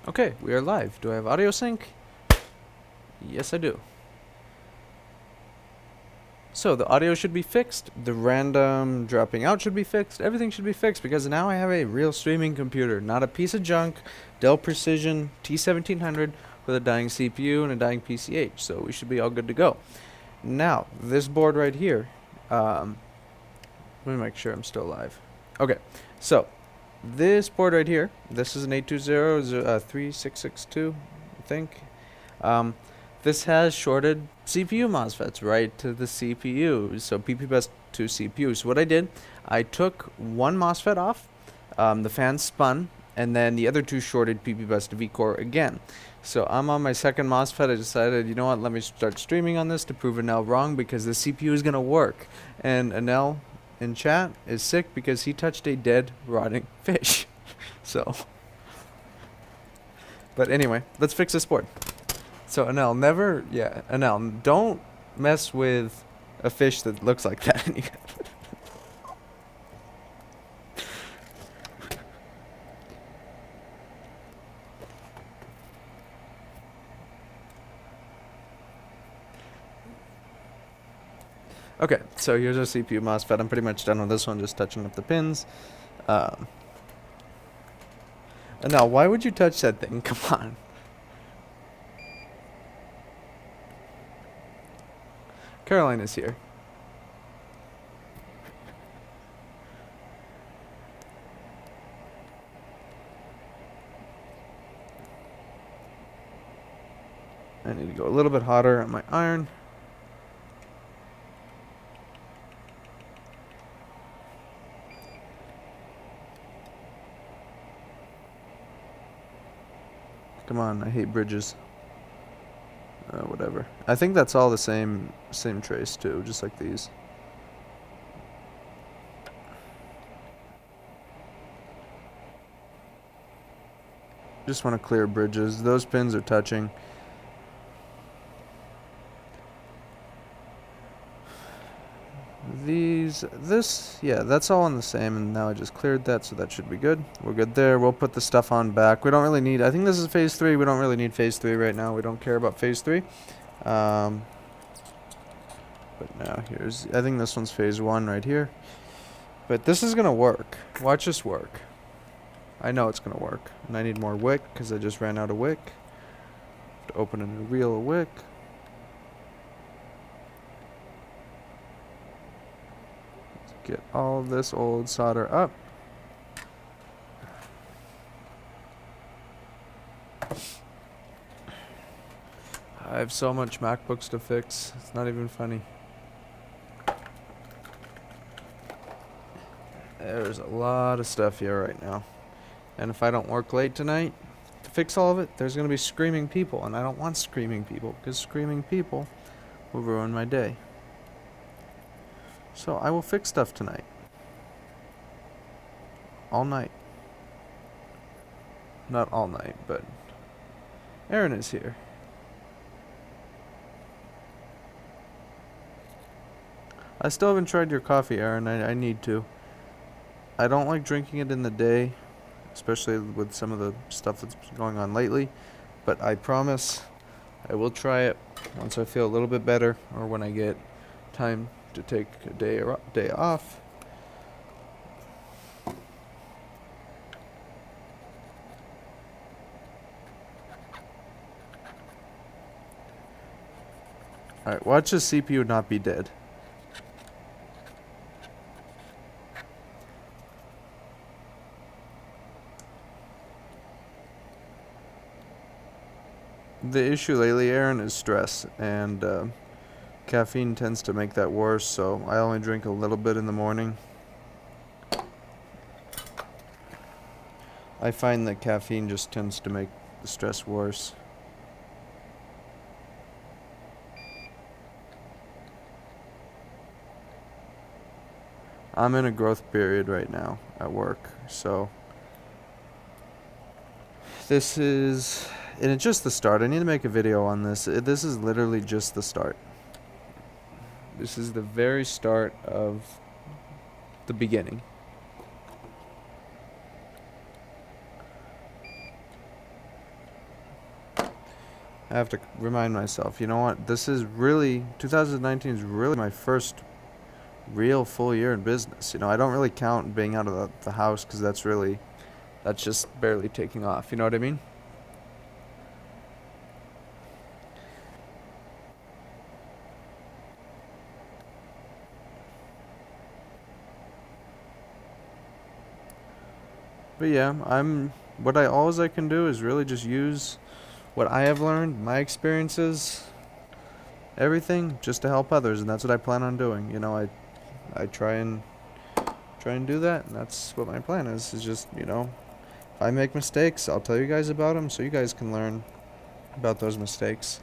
Okay, we are live. Do I have audio sync? Yes, I do. So the audio should be fixed, the random dropping out should be fixed, everything should be fixed because now I have a real streaming computer, not a piece of junk, Dell Precision T1700 with a dying CPU and a dying PCH, so we should be all good to go. Now, this board right here, let me make sure I'm still live. Okay, so this board right here, this is an 820-3662, I think. This has shorted CPU MOSFETs right to the CPU, so PP bus to CPU. So what I did, I took one MOSFET off, the fan spun, and then the other two shorted PP bus to vCore again. So I'm on my second MOSFET. I decided, you know what, let me start streaming on this to prove Anel wrong because the CPU is going to work. And Anel in chat is sick because he touched a dead, rotting fish. So, but anyway, let's fix this board. So Anel, don't mess with a fish that looks like that. Okay, so here's our CPU MOSFET. I'm pretty much done with this one, just touching up the pins. Anel, why would you touch that thing? Come on. Caroline is here. I need to go a little bit hotter on my iron. Come on, I hate bridges. Whatever. I think that's all the same trace too, just like these. Just want to clear bridges. Those pins are touching. That's all on the same, and now I just cleared that, so that should be good. We're good there. We'll put the stuff on back. We don't really need, I think this is phase 3. We don't really need phase 3 right now. We don't care about phase 3. But now I think this one's phase 1 right here. But this is going to work. Watch this work. I know it's going to work. And I need more wick, because I just ran out of wick. Have to open a new reel of wick. Get all of this old solder up. I have so much MacBooks to fix. It's not even funny. There's a lot of stuff here right now. And if I don't work late tonight to fix all of it, there's going to be screaming people. And I don't want screaming people, because screaming people will ruin my day. So I will fix stuff tonight. All night. Not all night, but Aaron is here. I still haven't tried your coffee, Aaron. I need to. I don't like drinking it in the day, especially with some of the stuff that's going on lately. But I promise I will try it once I feel a little bit better, or when I get time to take a day off. Alright, watch the CPU not be dead. The issue lately, Aaron, is stress, and caffeine tends to make that worse, so I only drink a little bit in the morning. I find that caffeine just tends to make the stress worse. I'm in a growth period right now at work, so this is, and it's just the start. I need to make a video on this. This is literally just the start. This is the very start of the beginning. I have to remind myself, you know what? This is really 2019 is really my first real full year in business. You know, I don't really count being out of the house because that's just barely taking off. You know what I mean? But yeah, what I can do is really just use what I have learned, my experiences, everything, just to help others, and that's what I plan on doing. You know, I try and do that, and that's what my plan is. Is just, you know, if I make mistakes, I'll tell you guys about them, so you guys can learn about those mistakes.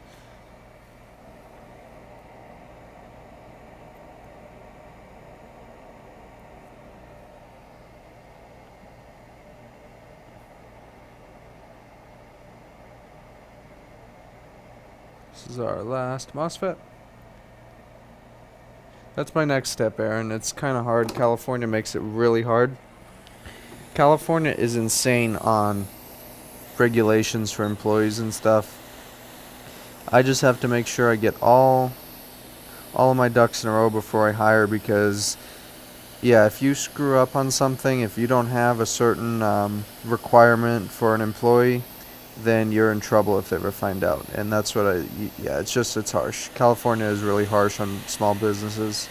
This is our last MOSFET. That's my next step, Aaron. It's kind of hard. California makes it really hard. California is insane on regulations for employees and stuff. I just have to make sure I get all of my ducks in a row before I hire because yeah, if you screw up on something, if you don't have a certain requirement for an employee, then you're in trouble if they ever find out. And that's what yeah, it's harsh. California is really harsh on small businesses.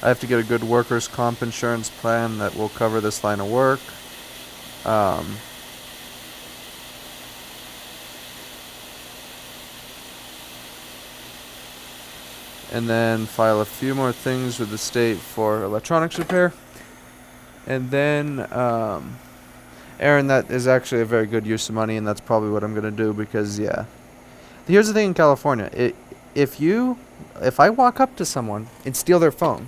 I have to get a good workers' comp insurance plan that will cover this line of work. Um, and then file a few more things with the state for electronics repair. And then, Aaron, that is actually a very good use of money, and that's probably what I'm going to do because, yeah. Here's the thing in California. If I walk up to someone and steal their phone,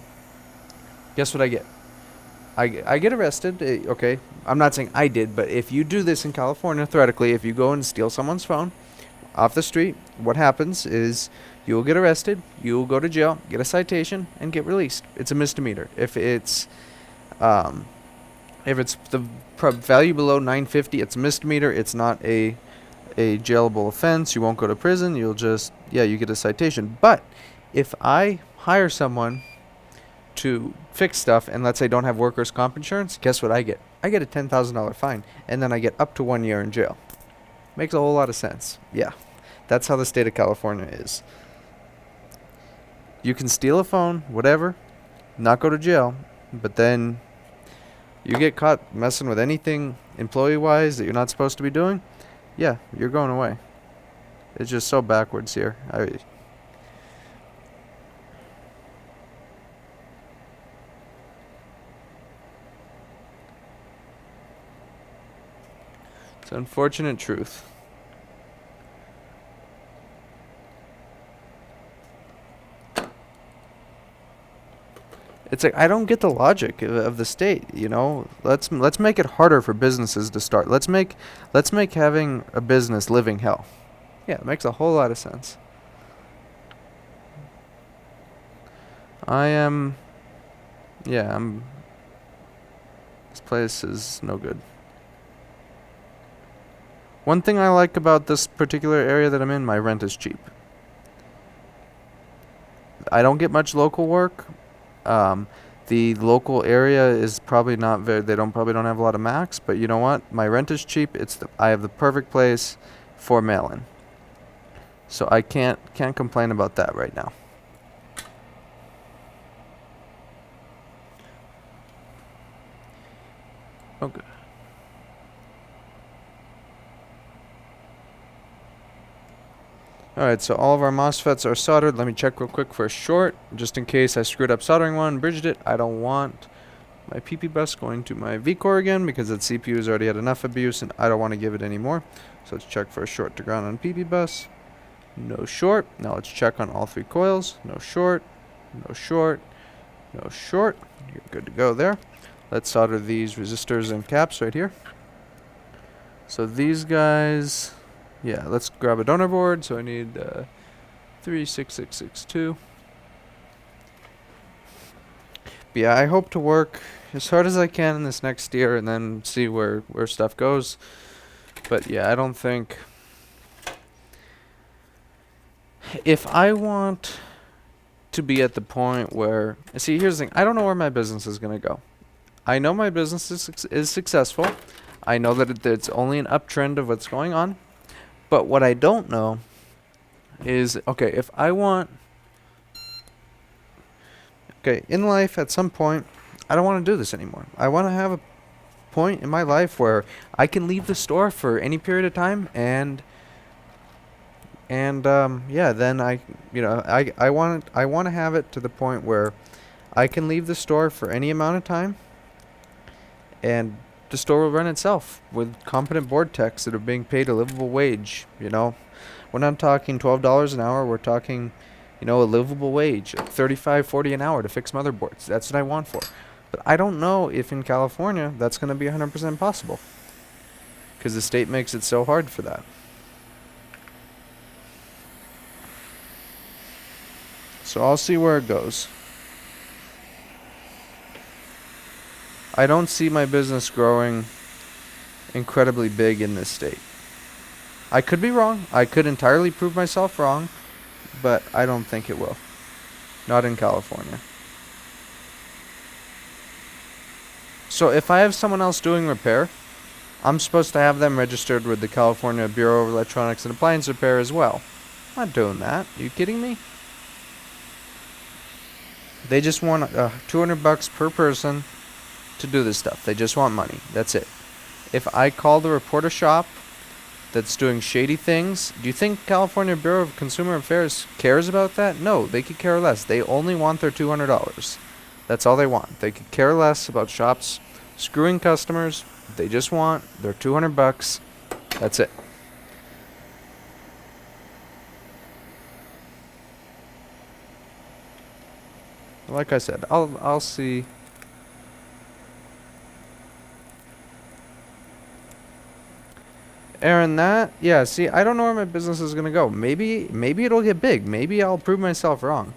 guess what I get? I get arrested. Okay, I'm not saying I did, but if you do this in California, theoretically, if you go and steal someone's phone off the street, what happens is you will get arrested, you will go to jail, get a citation, and get released. It's a misdemeanor. Um, if it's the value below 950, it's a misdemeanor. It's not a jailable offense. You won't go to prison. You'll just you get a citation. But if I hire someone to fix stuff and let's say don't have workers' comp insurance, guess what I get? I get a $10,000 fine, and then I get up to 1 year in jail. Makes a whole lot of sense. Yeah, that's how the state of California is. You can steal a phone, whatever, not go to jail, but then you get caught messing with anything employee-wise that you're not supposed to be doing, yeah, you're going away. It's just so backwards here. It's an unfortunate truth. It's like I don't get the logic of the state. You know, let's make it harder for businesses to start. Let's make having a business living hell. Yeah, it makes a whole lot of sense. I am. Yeah, I'm. This place is no good. One thing I like about this particular area that I'm in, my rent is cheap. I don't get much local work. Um, the local area is probably not very. They don't probably don't have a lot of Macs, but you know what? My rent is cheap. I have the perfect place for mail-in, so I can't complain about that right now. Okay. Alright, so all of our MOSFETs are soldered. Let me check real quick for a short, just in case I screwed up soldering one, bridged it. I don't want my PP bus going to my V-core again because that CPU has already had enough abuse and I don't want to give it any more. So let's check for a short to ground on PP bus. No short. Now let's check on all three coils. No short, no short, no short. You're good to go there. Let's solder these resistors and caps right here. So these guys, yeah, let's grab a donor board. So I need 36662. But yeah, I hope to work as hard as I can in this next year and then see where stuff goes. But yeah, I don't think if I want to be at the point where see, here's the thing, I don't know where my business is going to go. I know my business is successful. I know that it's only an uptrend of what's going on. But what I don't know is, okay, if I want, okay, in life at some point, I don't want to do this anymore. I want to have a point in my life where I can leave the store for any period of time and yeah, then I want to have it to the point where I can leave the store for any amount of time and the store will run itself with competent board techs that are being paid a livable wage, you know. We're not talking $12 an hour, we're talking, you know, a livable wage, 35, 40 an hour to fix motherboards. That's what I want for. But I don't know if in California that's going to be 100% possible because the state makes it so hard for that. So I'll see where it goes. I don't see my business growing incredibly big in this state. I could be wrong. I could entirely prove myself wrong, but I don't think it will. Not in California. So if I have someone else doing repair, I'm supposed to have them registered with the California Bureau of Electronics and Appliance Repair as well. I'm not doing that. Are you kidding me? They just want $200 per person to do this stuff. They just want money. That's it. If I call to report a shop that's doing shady things, do you think California Bureau of Consumer Affairs cares about that? No, they could care less. They only want their $200. That's all they want. They could care less about shops screwing customers. They just want their $200. That's it. Like I said, I'll see. Aaron, see, I don't know where my business is gonna go. Maybe it'll get big. Maybe I'll prove myself wrong.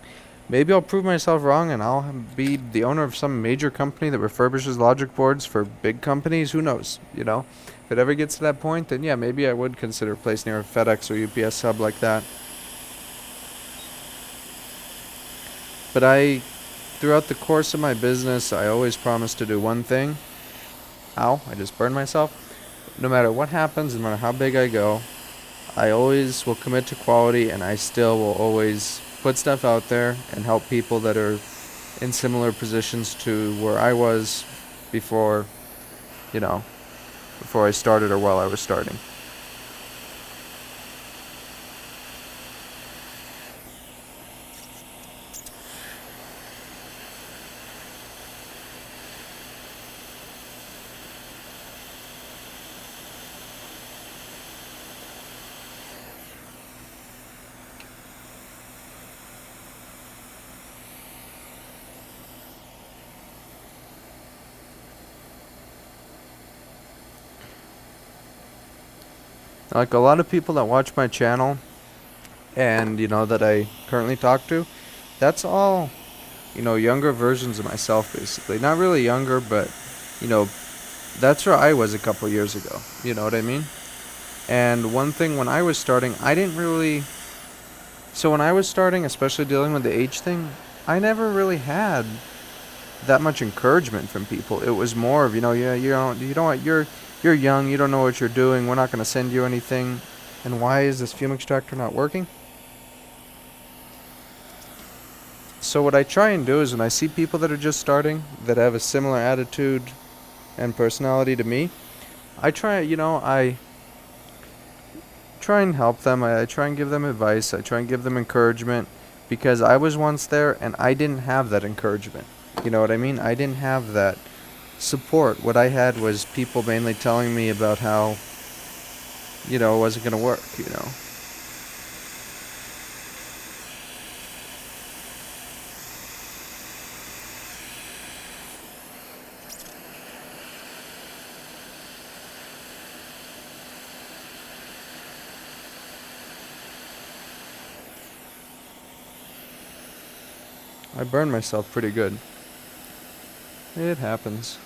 Maybe I'll prove myself wrong and I'll be the owner of some major company that refurbishes logic boards for big companies. Who knows? You know, if it ever gets to that point, then yeah, maybe I would consider a place near a FedEx or UPS hub like that. But throughout the course of my business, I always promise to do one thing. Ow, I just burned myself. No matter what happens, no matter how big I go, I always will commit to quality and I still will always put stuff out there and help people that are in similar positions to where I was before, before I started or while I was starting. Like a lot of people that watch my channel and, that I currently talk to, that's all, younger versions of myself, basically. Not really younger, but, that's where I was a couple years ago. You know what I mean? And one thing when I was starting, I didn't really... So when I was starting, especially dealing with the age thing, I never really had that much encouragement from people. It was more of, yeah, you're young, you don't know what you're doing, we're not going to send you anything. And why is this fume extractor not working? So what I try and do is when I see people that are just starting, that have a similar attitude and personality to me, I try and help them. I try and give them advice. I try and give them encouragement because I was once there and I didn't have that encouragement. You know what I mean? I didn't have that support. What I had was people mainly telling me about how, it wasn't going to work, I burned myself pretty good. It happens.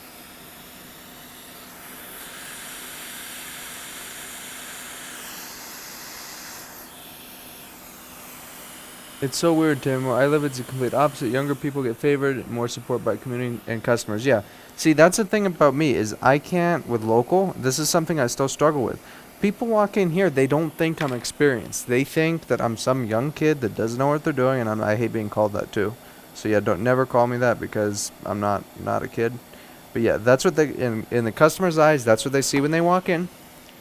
It's so weird, Tim. Where I live, it's the complete opposite. Younger people get favored, more support by community and customers. Yeah. See, that's the thing about me is I can't with local. This is something I still struggle with. People walk in here, they don't think I'm experienced. They think that I'm some young kid that doesn't know what they're doing, and I hate being called that too. So yeah, don't never call me that because I'm not a kid. But yeah, that's what they in the customer's eyes. That's what they see when they walk in.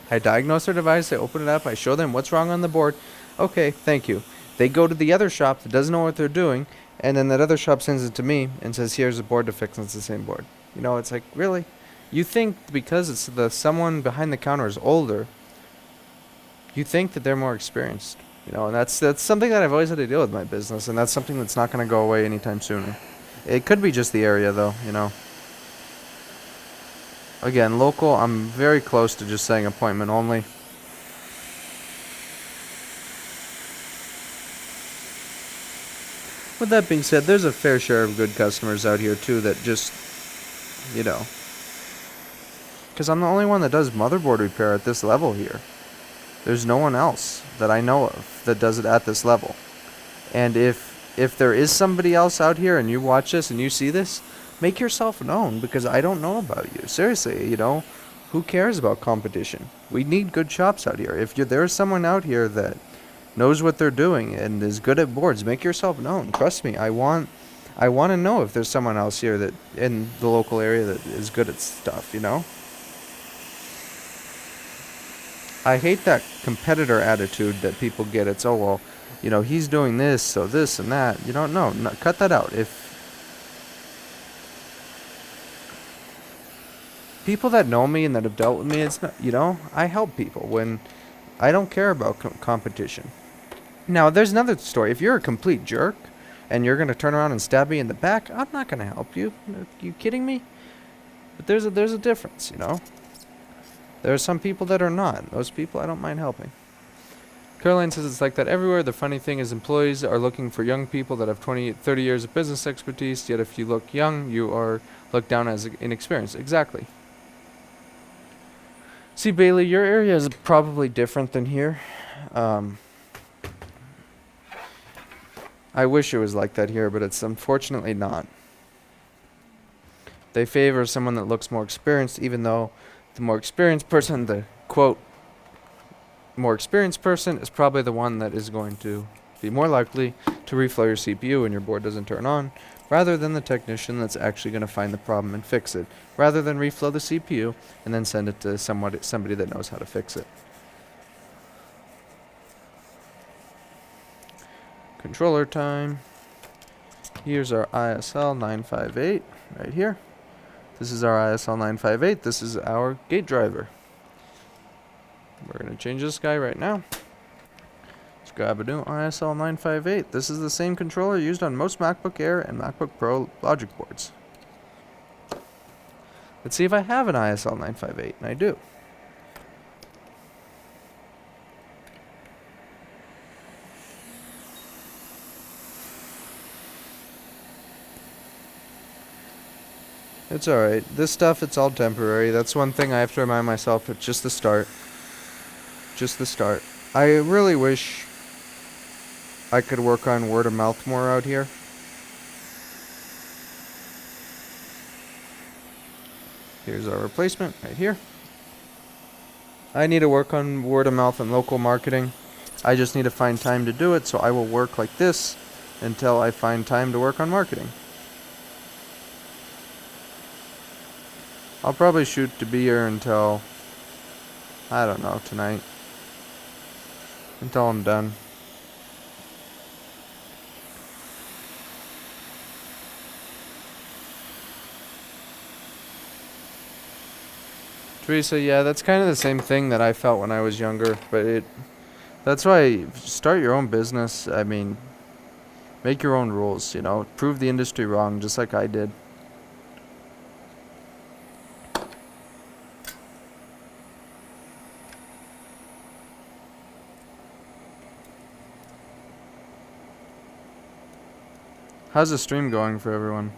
I diagnose their device, I open it up, I show them what's wrong on the board. Okay, thank you. They go to the other shop that doesn't know what they're doing, and then that other shop sends it to me and says, "Here's a board to fix," and it's the same board. You know, it's like, really? You think because it's the someone behind the counter is older, you think that they're more experienced. You know, and that's something that I've always had to deal with in my business, and that's something that's not going to go away anytime soon. It could be just the area, though, you know. Again, local, I'm very close to just saying appointment only. With that being said, there's a fair share of good customers out here too that just, you know, because I'm the only one that does motherboard repair at this level here. There's no one else that I know of that does it at this level. And if there is somebody else out here and you watch this and you see this, make yourself known because I don't know about you. Seriously, you know, who cares about competition? We need good shops out here. If there's someone out here that knows what they're doing and is good at boards, make yourself known. Trust me, I want to know if there's someone else here that in the local area that is good at stuff, you know? I hate that competitor attitude that people get. It's, oh, well, you know, he's doing this, so this and that. You don't know. No, cut that out. If people that know me and that have dealt with me, it's not, you know, I help people when I don't care about competition. Now, there's another story. If you're a complete jerk and you're going to turn around and stab me in the back, I'm not going to help you. Are you kidding me? But there's a difference, you know? There are some people that are not. Those people I don't mind helping. Caroline says it's like that everywhere. The funny thing is employees are looking for young people that have 20, 30 years of business expertise, yet if you look young, you are looked down as inexperienced. Exactly. See, Bailey, your area is probably different than here. I wish it was like that here, but it's unfortunately not. They favor someone that looks more experienced, even though the more experienced person, the quote, more experienced person, is probably the one that is going to be more likely to reflow your CPU when your board doesn't turn on, rather than the technician that's actually going to find the problem and fix it, rather than reflow the CPU and then send it to somebody that knows how to fix it. Controller time. Here's our ISL 958 right here. This is our ISL 958. This is our gate driver. We're going to change this guy right now. Let's grab a new ISL 958. This is the same controller used on most MacBook Air and MacBook Pro logic boards. Let's see if I have an ISL 958, and I do. It's alright. This stuff, it's all temporary. That's one thing I have to remind myself. It's just the start. Just the start. I really wish I could work on word of mouth more out here. Here's our replacement right here. I need to work on word of mouth and local marketing. I just need to find time to do it, so I will work like this until I find time to work on marketing. I'll probably shoot to be here until, I don't know, tonight. Until I'm done. Teresa, yeah, that's kind of the same thing that I felt when I was younger, but that's why start your own business. I mean, make your own rules, you know, prove the industry wrong just like I did. How's the stream going for everyone?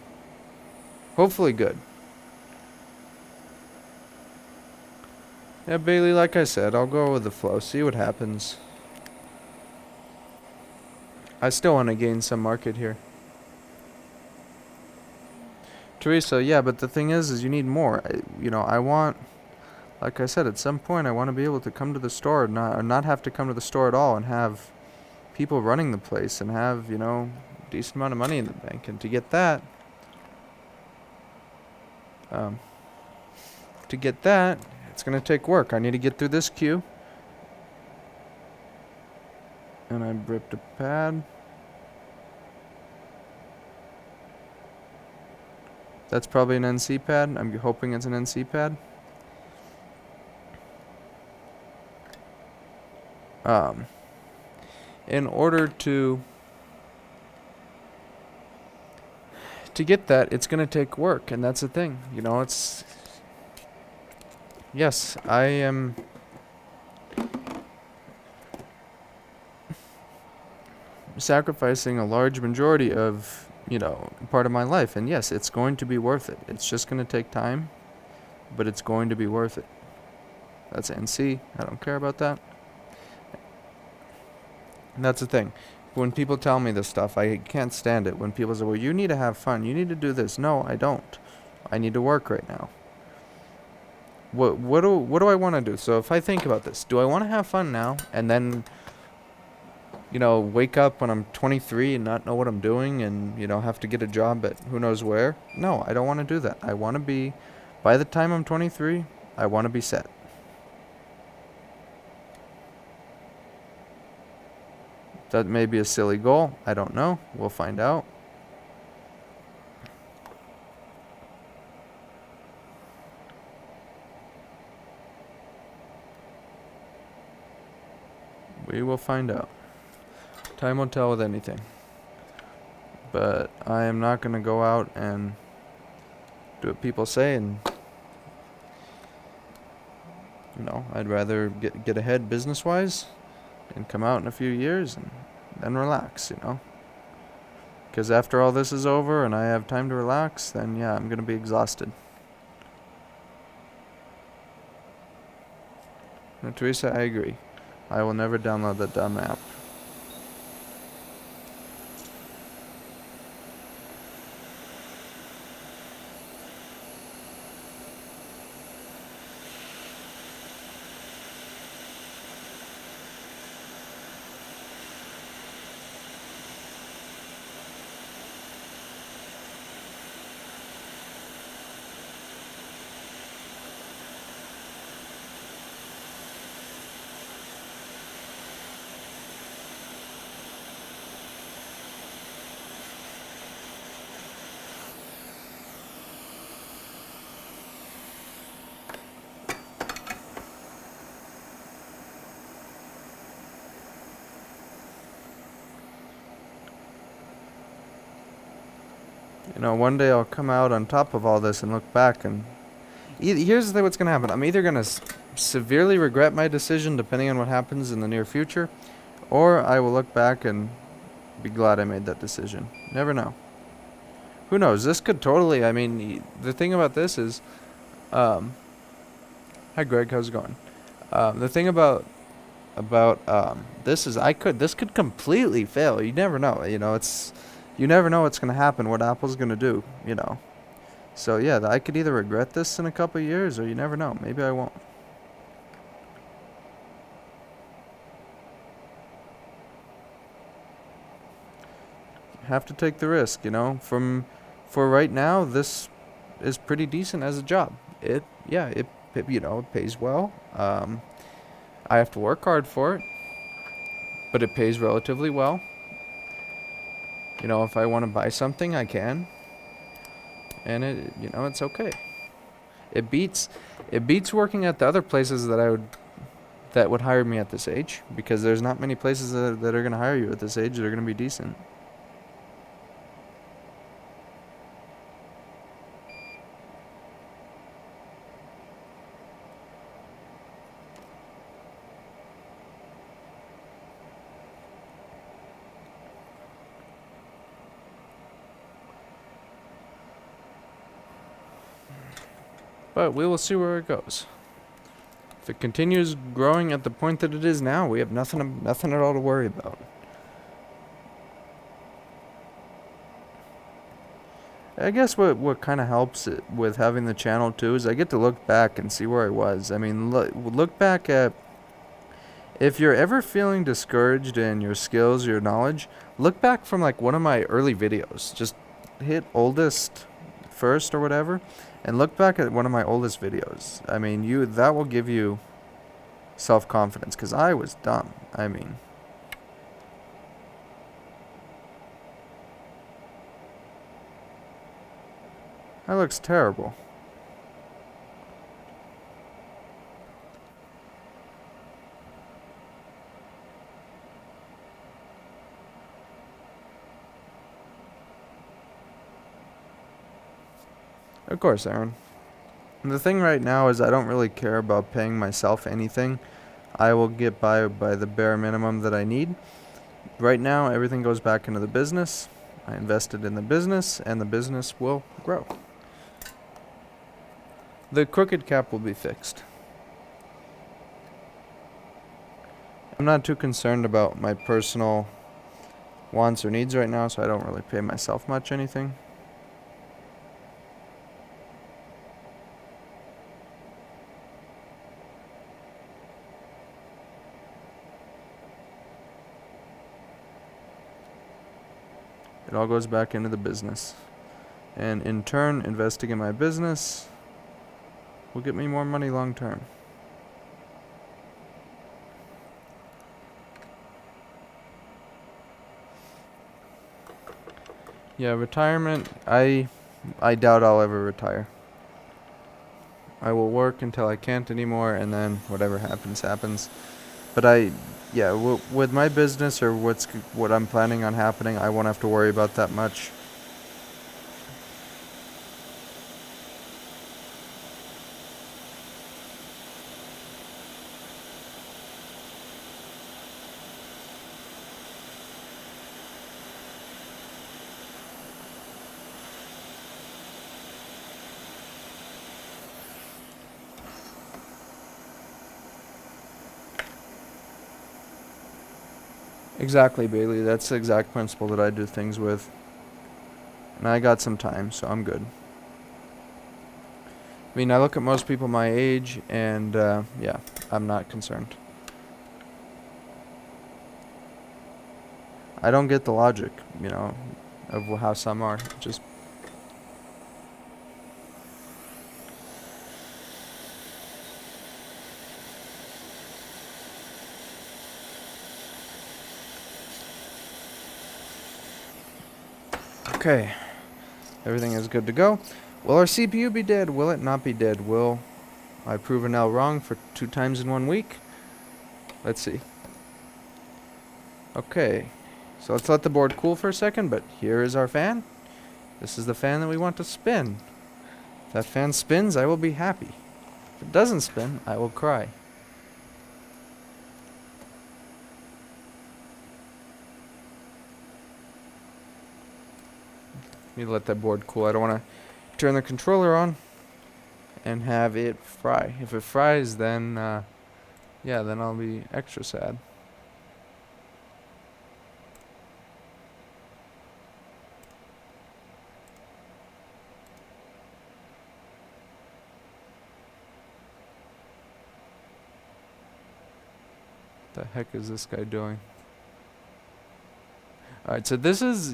Hopefully good. Yeah, Bailey, like I said, I'll go with the flow, see what happens. I still want to gain some market here. Teresa, yeah, but the thing is you need more. I want, like I said, at some point I want to be able to come to the store, not have to come to the store at all, and have people running the place, and have, decent amount of money in the bank. And um, to get that, it's gonna take work. I need to get through this queue, and I ripped a pad. That's probably an NC pad. I'm hoping it's an NC pad. Um, in order to get that, it's gonna take work, and that's the thing. It's yes, I am sacrificing a large majority of part of my life, and yes, it's going to be worth it. It's just gonna take time, but it's going to be worth it. That's NC. I don't care about that. And that's the thing. When people tell me this stuff, I can't stand it. When people say, well, you need to have fun. You need to do this. No, I don't. I need to work right now. What do I want to do? So if I think about this, do I want to have fun now and then, wake up when I'm 23 and not know what I'm doing and, have to get a job at who knows where? No, I don't want to do that. I want to be, by the time I'm 23, I want to be set. That may be a silly goal. I don't know. We'll find out. We will find out. Time will tell with anything. But I am not going to go out and do what people say, and I'd rather get ahead business-wise and come out in a few years and then relax, Because after all this is over and I have time to relax, then yeah, I'm going to be exhausted. No, Teresa, I agree. I will never download that dumb app. One day I'll come out on top of all this and look back, and here's the thing: what's gonna happen? I'm either gonna severely regret my decision, depending on what happens in the near future, or I will look back and be glad I made that decision. Never know. Who knows? This could totally. I mean, the thing about this is, hi Greg, how's it going? The thing about this is this could completely fail. You never know. You never know what's gonna happen, what Apple's gonna do. So yeah, I could either regret this in a couple of years, or you never know. Maybe I won't. Have to take the risk, For right now, this is pretty decent as a job. It pays well. I have to work hard for it, but it pays relatively well. If I want to buy something, I can. And it's okay. It beats working at the other places that would hire me at this age, because there's not many places that are going to hire you at this age that are going to be decent. But we will see where it goes. If it continues growing at the point that it is now, we have nothing at all to worry about. I guess what kind of helps with having the channel too is I get to look back and see where I was. I mean, look back at, if you're ever feeling discouraged in your skills, your knowledge, look back from like one of my early videos. Just hit oldest first or whatever, and look back at one of my oldest videos. I mean, that will give you self-confidence, because I was dumb. I mean, that looks terrible. Of course, Aaron. The thing right now is I don't really care about paying myself anything. I will get by the bare minimum that I need. Right now, everything goes back into the business. I invested in the business, and the business will grow. The crooked cap will be fixed. I'm not too concerned about my personal wants or needs right now, so I don't really pay myself much anything. It all goes back into the business. And in turn, investing in my business will get me more money long term. Yeah, retirement, I doubt I'll ever retire. I will work until I can't anymore, and then whatever happens, happens. But with my business or what I'm planning on happening, I won't have to worry about that much. Exactly, Bailey. That's the exact principle that I do things with. And I got some time, so I'm good. I mean, I look at most people my age, and yeah, I'm not concerned. I don't get the logic, of how some are. Just okay. Everything is good to go. Will our CPU be dead? Will it not be dead? Will I prove an L wrong for 2 times in 1 week? Let's see. Okay. So let's let the board cool for a second, but here is our fan. This is the fan that we want to spin. If that fan spins, I will be happy. If it doesn't spin, I will cry. Need to let that board cool. I don't want to turn the controller on and have it fry. If it fries, then yeah, then I'll be extra sad. The heck is this guy doing? Alright, so this is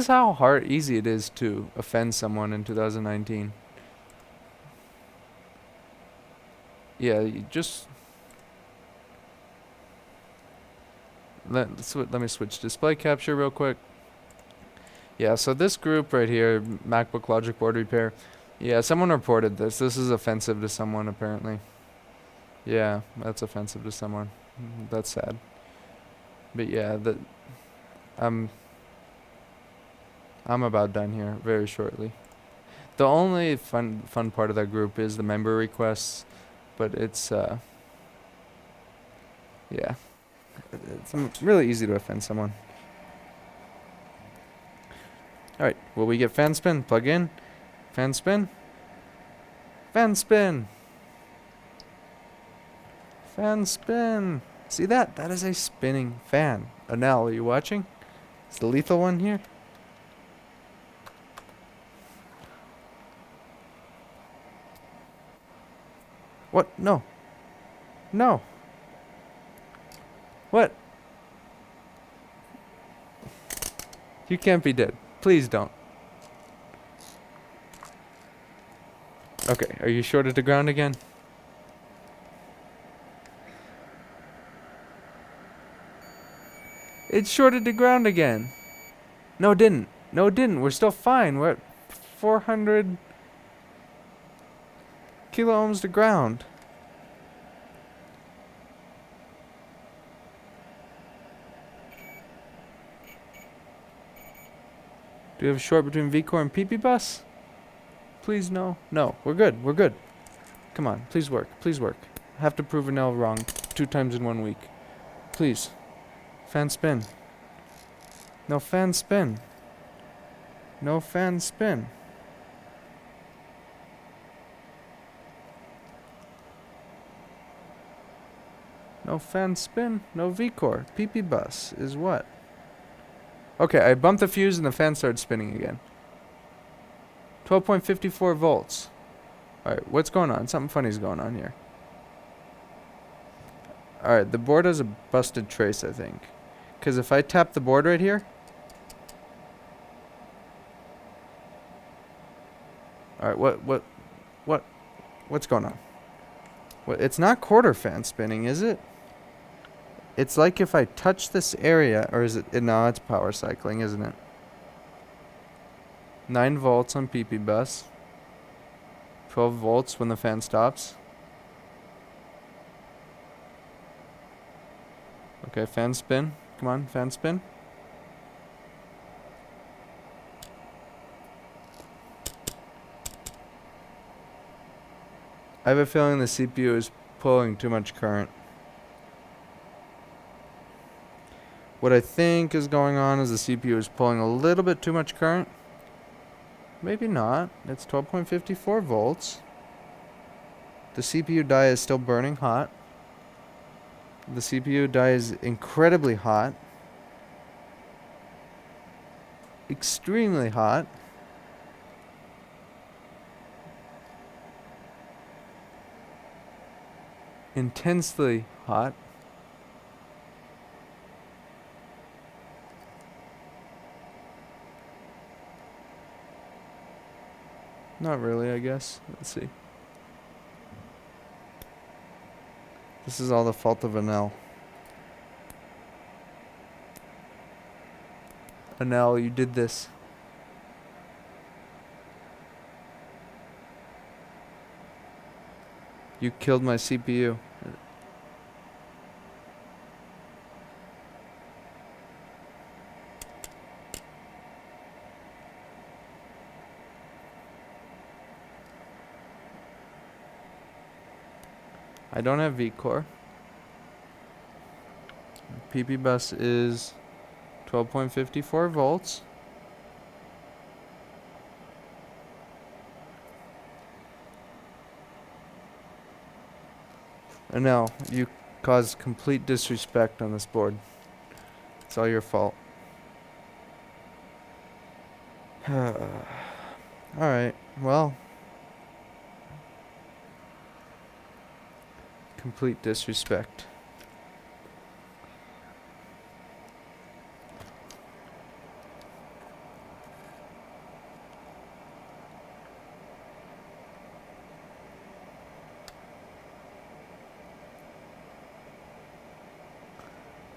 how easy it is to offend someone in 2019. Yeah, you just let me switch display capture real quick. Yeah, so this group right here, MacBook Logic Board Repair. Yeah, someone reported this. This is offensive to someone apparently. Yeah, that's offensive to someone. That's sad. But yeah, I'm about done here very shortly. The only fun part of that group is the member requests, but it's yeah, it's really easy to offend someone. All right, will we get fan spin? Plug in, fan spin. Fan spin. Fan spin. See that? That is a spinning fan. Anel, are you watching? It's the lethal one here. What? No. No. What? You can't be dead. Please don't. Okay, are you shorted to ground again? It's shorted to ground again. No, it didn't. No, it didn't. We're still fine. We're at 400 kilo ohms to ground. Do we have a short between VCore and PP bus? Please no. No, we're good. We're good. Come on, please work. Please work. I have to prove Anel wrong 2 times in 1 week. Please. Fan spin. No fan spin. No fan spin. No fan spin. No VCore. PP bus is what? Okay, I bumped the fuse and the fan started spinning again. 12.54 volts. Alright, what's going on? Something funny's going on here. Alright, the board has a busted trace, I think. Because if I tap the board right here... Alright, what's going on? It's not quarter fan spinning, is it? It's like if I touch this area, or is it... No, it's power cycling, isn't it? 9 volts on PP bus. 12 volts when the fan stops. Okay, fan spin. Come on, fan spin. I have a feeling the CPU is pulling too much current. What I think is going on is the CPU is pulling a little bit too much current. Maybe not. It's 12.54 volts. The CPU die is still burning hot. The CPU die is incredibly hot. Extremely hot. Intensely hot. Not really, I guess. Let's see. This is all the fault of Anel. Anel, you did this. You killed my CPU. I don't have VCore. PP bus is 12.54 volts. And now, you caused complete disrespect on this board. It's all your fault. Alright, well. Complete disrespect.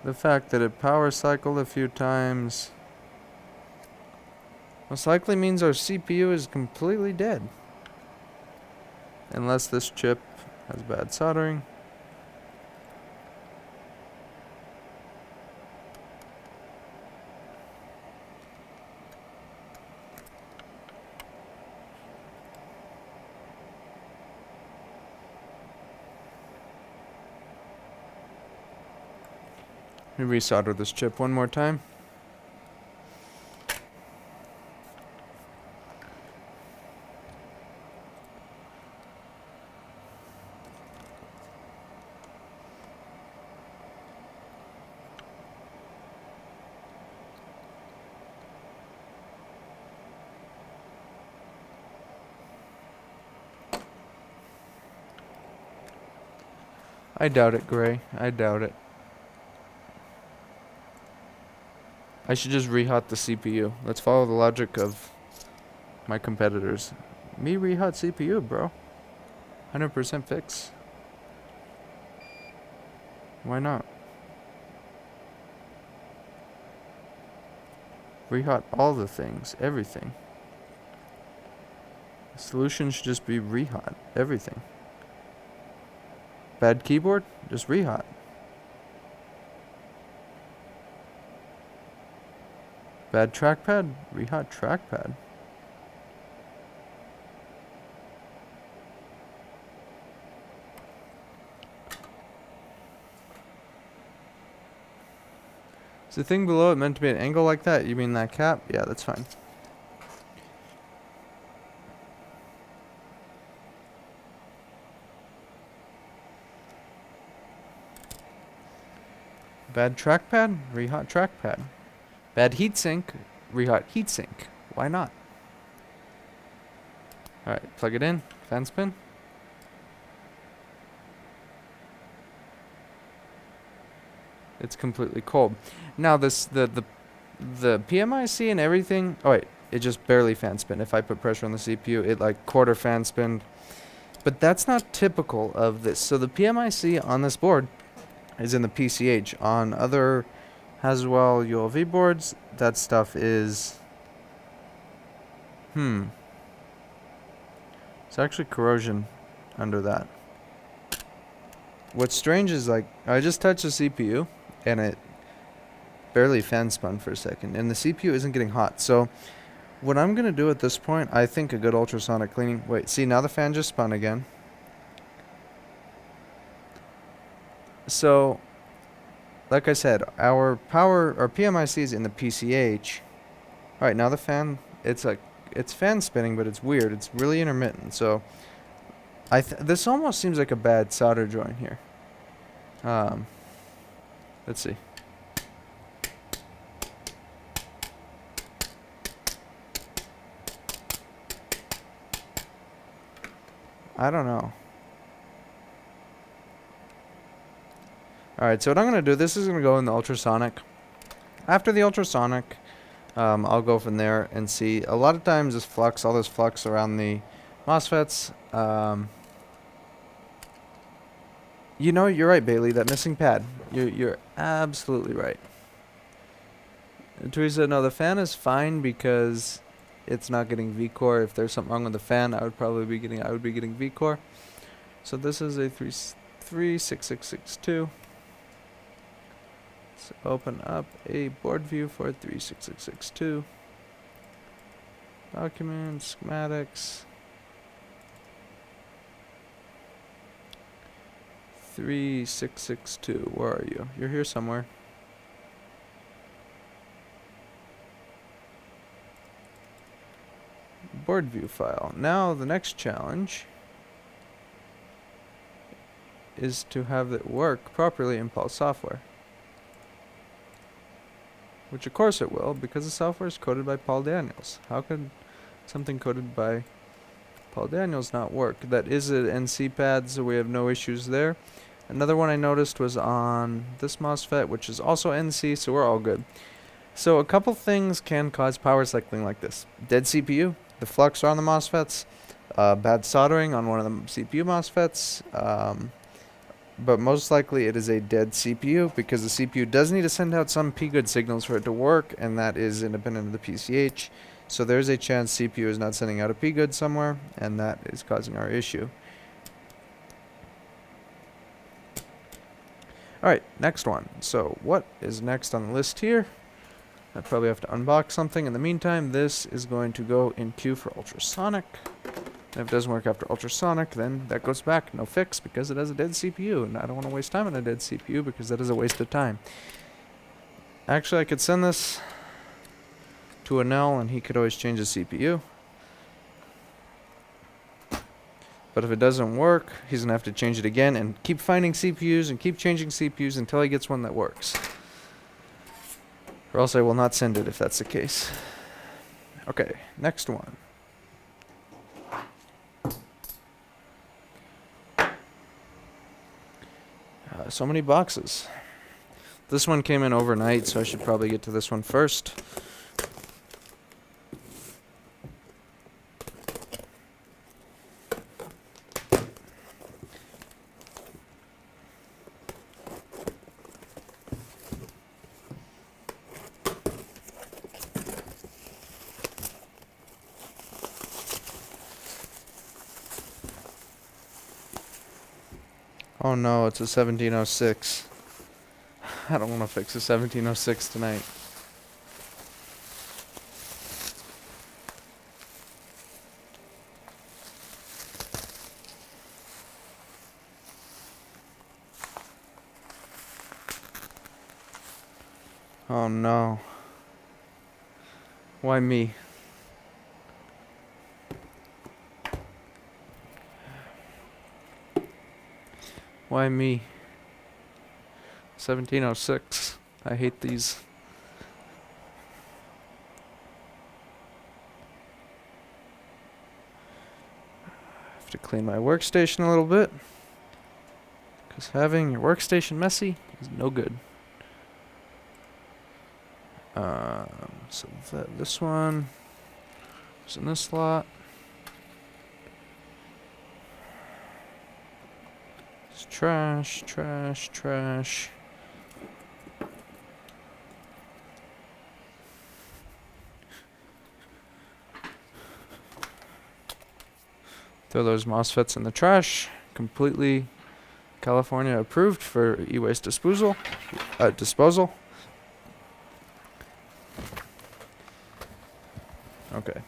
The fact that it power cycled a few times most likely means our CPU is completely dead. Unless this chip has bad soldering. Let me resolder this chip one more time. I doubt it, Gray. I doubt it. I should just rehot the CPU. Let's follow the logic of my competitors. Me rehot CPU, bro. 100% fix. Why not? Rehot all the things, everything. The solution should just be rehot everything. Bad keyboard? Just rehot. Bad trackpad? Rehot trackpad. Is the thing below it meant to be an angle like that? You mean that cap? Yeah, that's fine. Bad trackpad? Rehot trackpad. Bad heatsink? Rehot heatsink. Why not? Alright, plug it in. Fan spin. It's completely cold. Now this the PMIC and everything. Oh wait, it just barely fan spin. If I put pressure on the CPU, it like quarter fan spin. But that's not typical of this. So the PMIC on this board is in the PCH. On other Haswell ULV boards, that stuff is it's actually corrosion under that. What's strange is like I just touched the CPU and it barely fan spun for a second, and the CPU isn't getting hot. So what I'm gonna do at this point, I think a good ultrasonic cleaning. Wait, see, now the fan just spun again. So like I said, our PMIC is in the PCH. All right, now the fan, it's fan spinning, but it's weird. It's really intermittent. So this almost seems like a bad solder joint here. Let's see. I don't know. Alright, so what I'm going to do, this is going to go in the ultrasonic. After the ultrasonic, I'll go from there and see. A lot of times this flux, all this flux around the MOSFETs. You know, you're right, Bailey, that missing pad. You're absolutely right. Teresa, no, the fan is fine because it's not getting V-core. If there's something wrong with the fan, I would be getting V-core. So this is a 36662. Let's open up a board view for 36662. Documents, schematics. 3662. Where are you? You're here somewhere. Board view file. Now the next challenge is to have it work properly in Pulse software. Which of course it will, because the software is coded by Paul Daniels. How could something coded by Paul Daniels not work? That is an NC pad, so we have no issues there. Another one I noticed was on this MOSFET, which is also NC, so we're all good. So a couple things can cause power cycling like this. Dead CPU, the flux on the MOSFETs, bad soldering on one of the CPU MOSFETs, but most likely it is a dead CPU because the CPU does need to send out some P-good signals for it to work, and that is independent of the PCH. So there's a chance CPU is not sending out a P-good somewhere, and that is causing our issue. Alright, next one. So what is next on the list here? I probably have to unbox something. In the meantime, this is going to go in queue for ultrasonic. And if it doesn't work after ultrasonic, then that goes back. No fix, because it has a dead CPU, and I don't want to waste time on a dead CPU because that is a waste of time. Actually, I could send this to Anel, and he could always change the CPU. But if it doesn't work, he's going to have to change it again and keep finding CPUs and keep changing CPUs until he gets one that works. Or else I will not send it if that's the case. Okay, next one. So many boxes. This one came in overnight, so I should probably get to this one first. Oh no, it's a 1706. I don't want to fix a 1706 tonight. Oh no. Why me? Why me? 1706. I hate these. I have to clean my workstation a little bit, because having your workstation messy is no good. So this one is in this slot. It's trash, trash, trash. Throw those MOSFETs in the trash. Completely California approved for e-waste disposal. Disposal. Okay.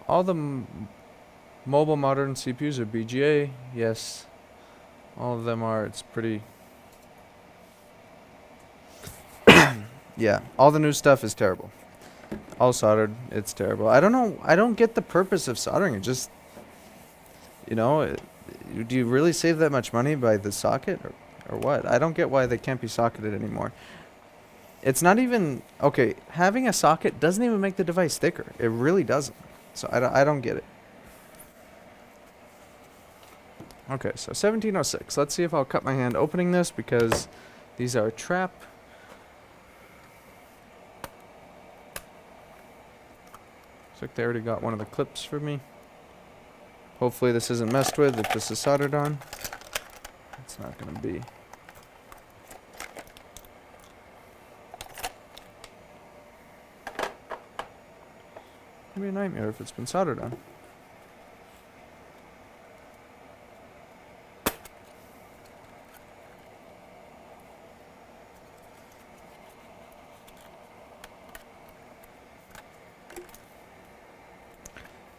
All the mobile modern CPUs are BGA. Yes. All of them are. It's pretty... Yeah. All the new stuff is terrible. All soldered. It's terrible. I don't know. I don't get the purpose of soldering it. Just... You know... do you really save that much money by the socket? Or what? I don't get why they can't be socketed anymore. It's not even... Okay. Having a socket doesn't even make the device thicker. It really doesn't. So I don't get it. Okay, so 1706. Let's see if I'll cut my hand opening this, because these are a trap. Looks like they already got one of the clips for me. Hopefully this isn't messed with if this is soldered on. It's not going to be. It'll be a nightmare if it's been soldered on.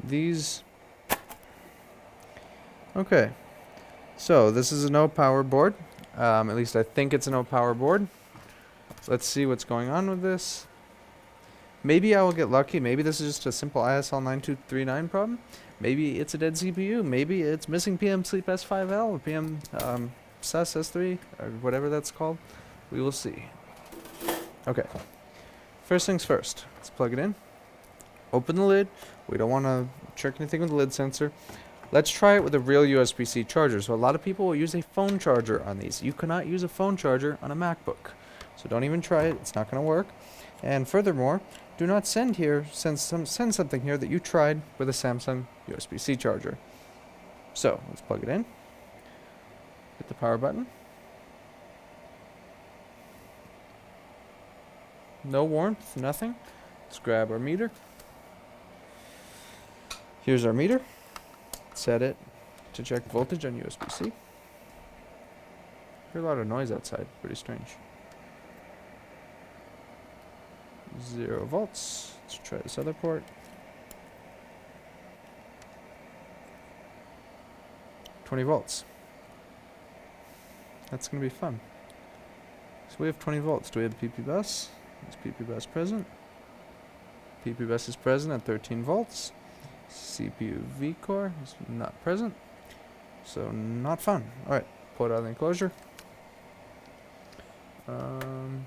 These... Okay. So, this is a no power board. At least I think it's a no power board. Let's see what's going on with this. Maybe I will get lucky. Maybe this is just a simple ISL 9239 problem. Maybe it's a dead CPU. Maybe it's missing PM Sleep S5L or PM SAS S3 or whatever that's called. We will see. Okay. First things first. Let's plug it in. Open the lid. We don't want to trick anything with the lid sensor. Let's try it with a real USB-C charger. So a lot of people will use a phone charger on these. You cannot use a phone charger on a MacBook. So don't even try it. It's not going to work. And furthermore, do not send something here that you tried with a Samsung USB-C charger. So let's plug it in. Hit the power button. No warmth, nothing. Let's grab our meter. Here's our meter. Set it to check voltage on USB-C. Hear a lot of noise outside. Pretty strange. 0 volts. Let's try this other port. 20 volts. That's going to be fun. So we have 20 volts. Do we have PP bus? Is PP bus present? PP bus is present at 13 volts. CPU V core is not present. So not fun. Alright, pull pull it out of the enclosure. Hmm.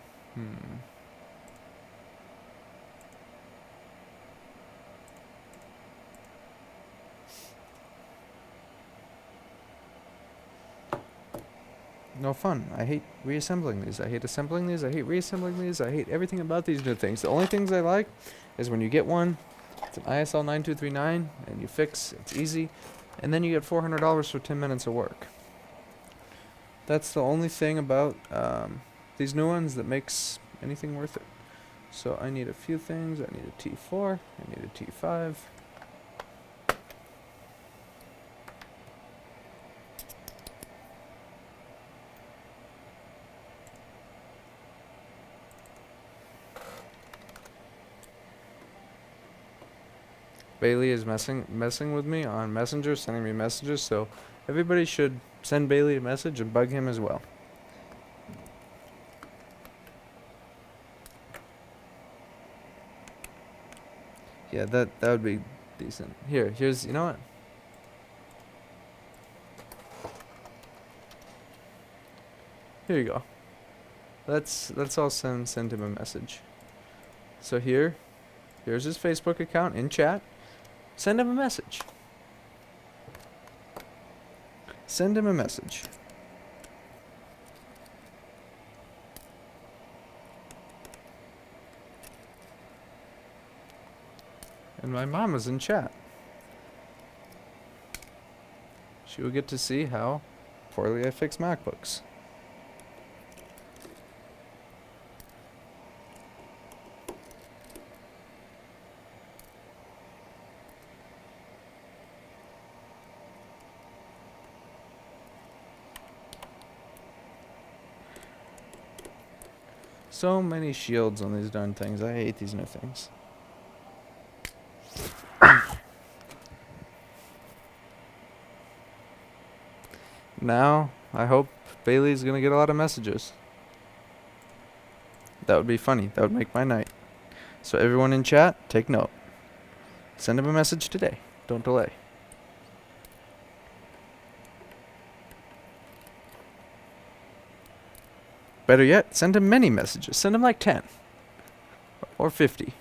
No fun. I hate reassembling these. I hate assembling these. I hate reassembling these. I hate everything about these new things. The only things I like is when you get one, it's an ISL 9239, and you fix, it's easy, and then you get $400 for 10 minutes of work. That's the only thing about these new ones that makes anything worth it. So I need a few things. I need a T4. I need a T5. Bailey is messing with me on Messenger, sending me messages, so everybody should send Bailey a message and bug him as well. Yeah, that would be decent. Here's you know what? Here you go. Let's all send him a message. So here's his Facebook account in chat. Send him a message. Send him a message. And my mom is in chat. She will get to see how poorly I fix MacBooks. So many shields on these darn things. I hate these new things. Now, I hope Bailey's gonna get a lot of messages. That would be funny. That would make my night. So everyone in chat, take note. Send him a message today. Don't delay. Better yet, send him many messages. Send him like 10. Or 50.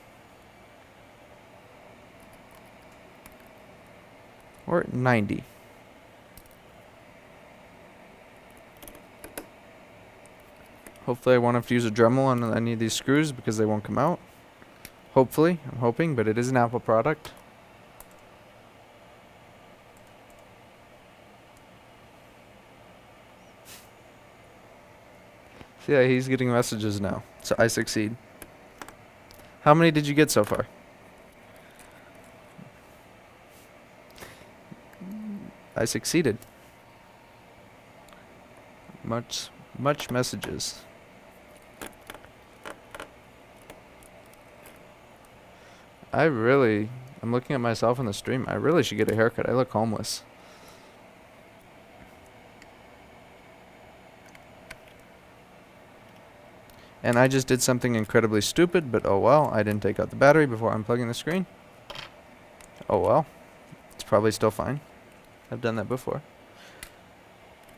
Or 90. Hopefully I won't have to use a Dremel on any of these screws because they won't come out. Hopefully, I'm hoping, but it is an Apple product. So yeah, he's getting messages now. So I succeed. How many did you get so far? I succeeded. Much messages. I'm looking at myself in the stream. I really should get a haircut. I look homeless. And I just did something incredibly stupid, but oh well. I didn't take out the battery before unplugging the screen. Oh well. It's probably still fine. I've done that before.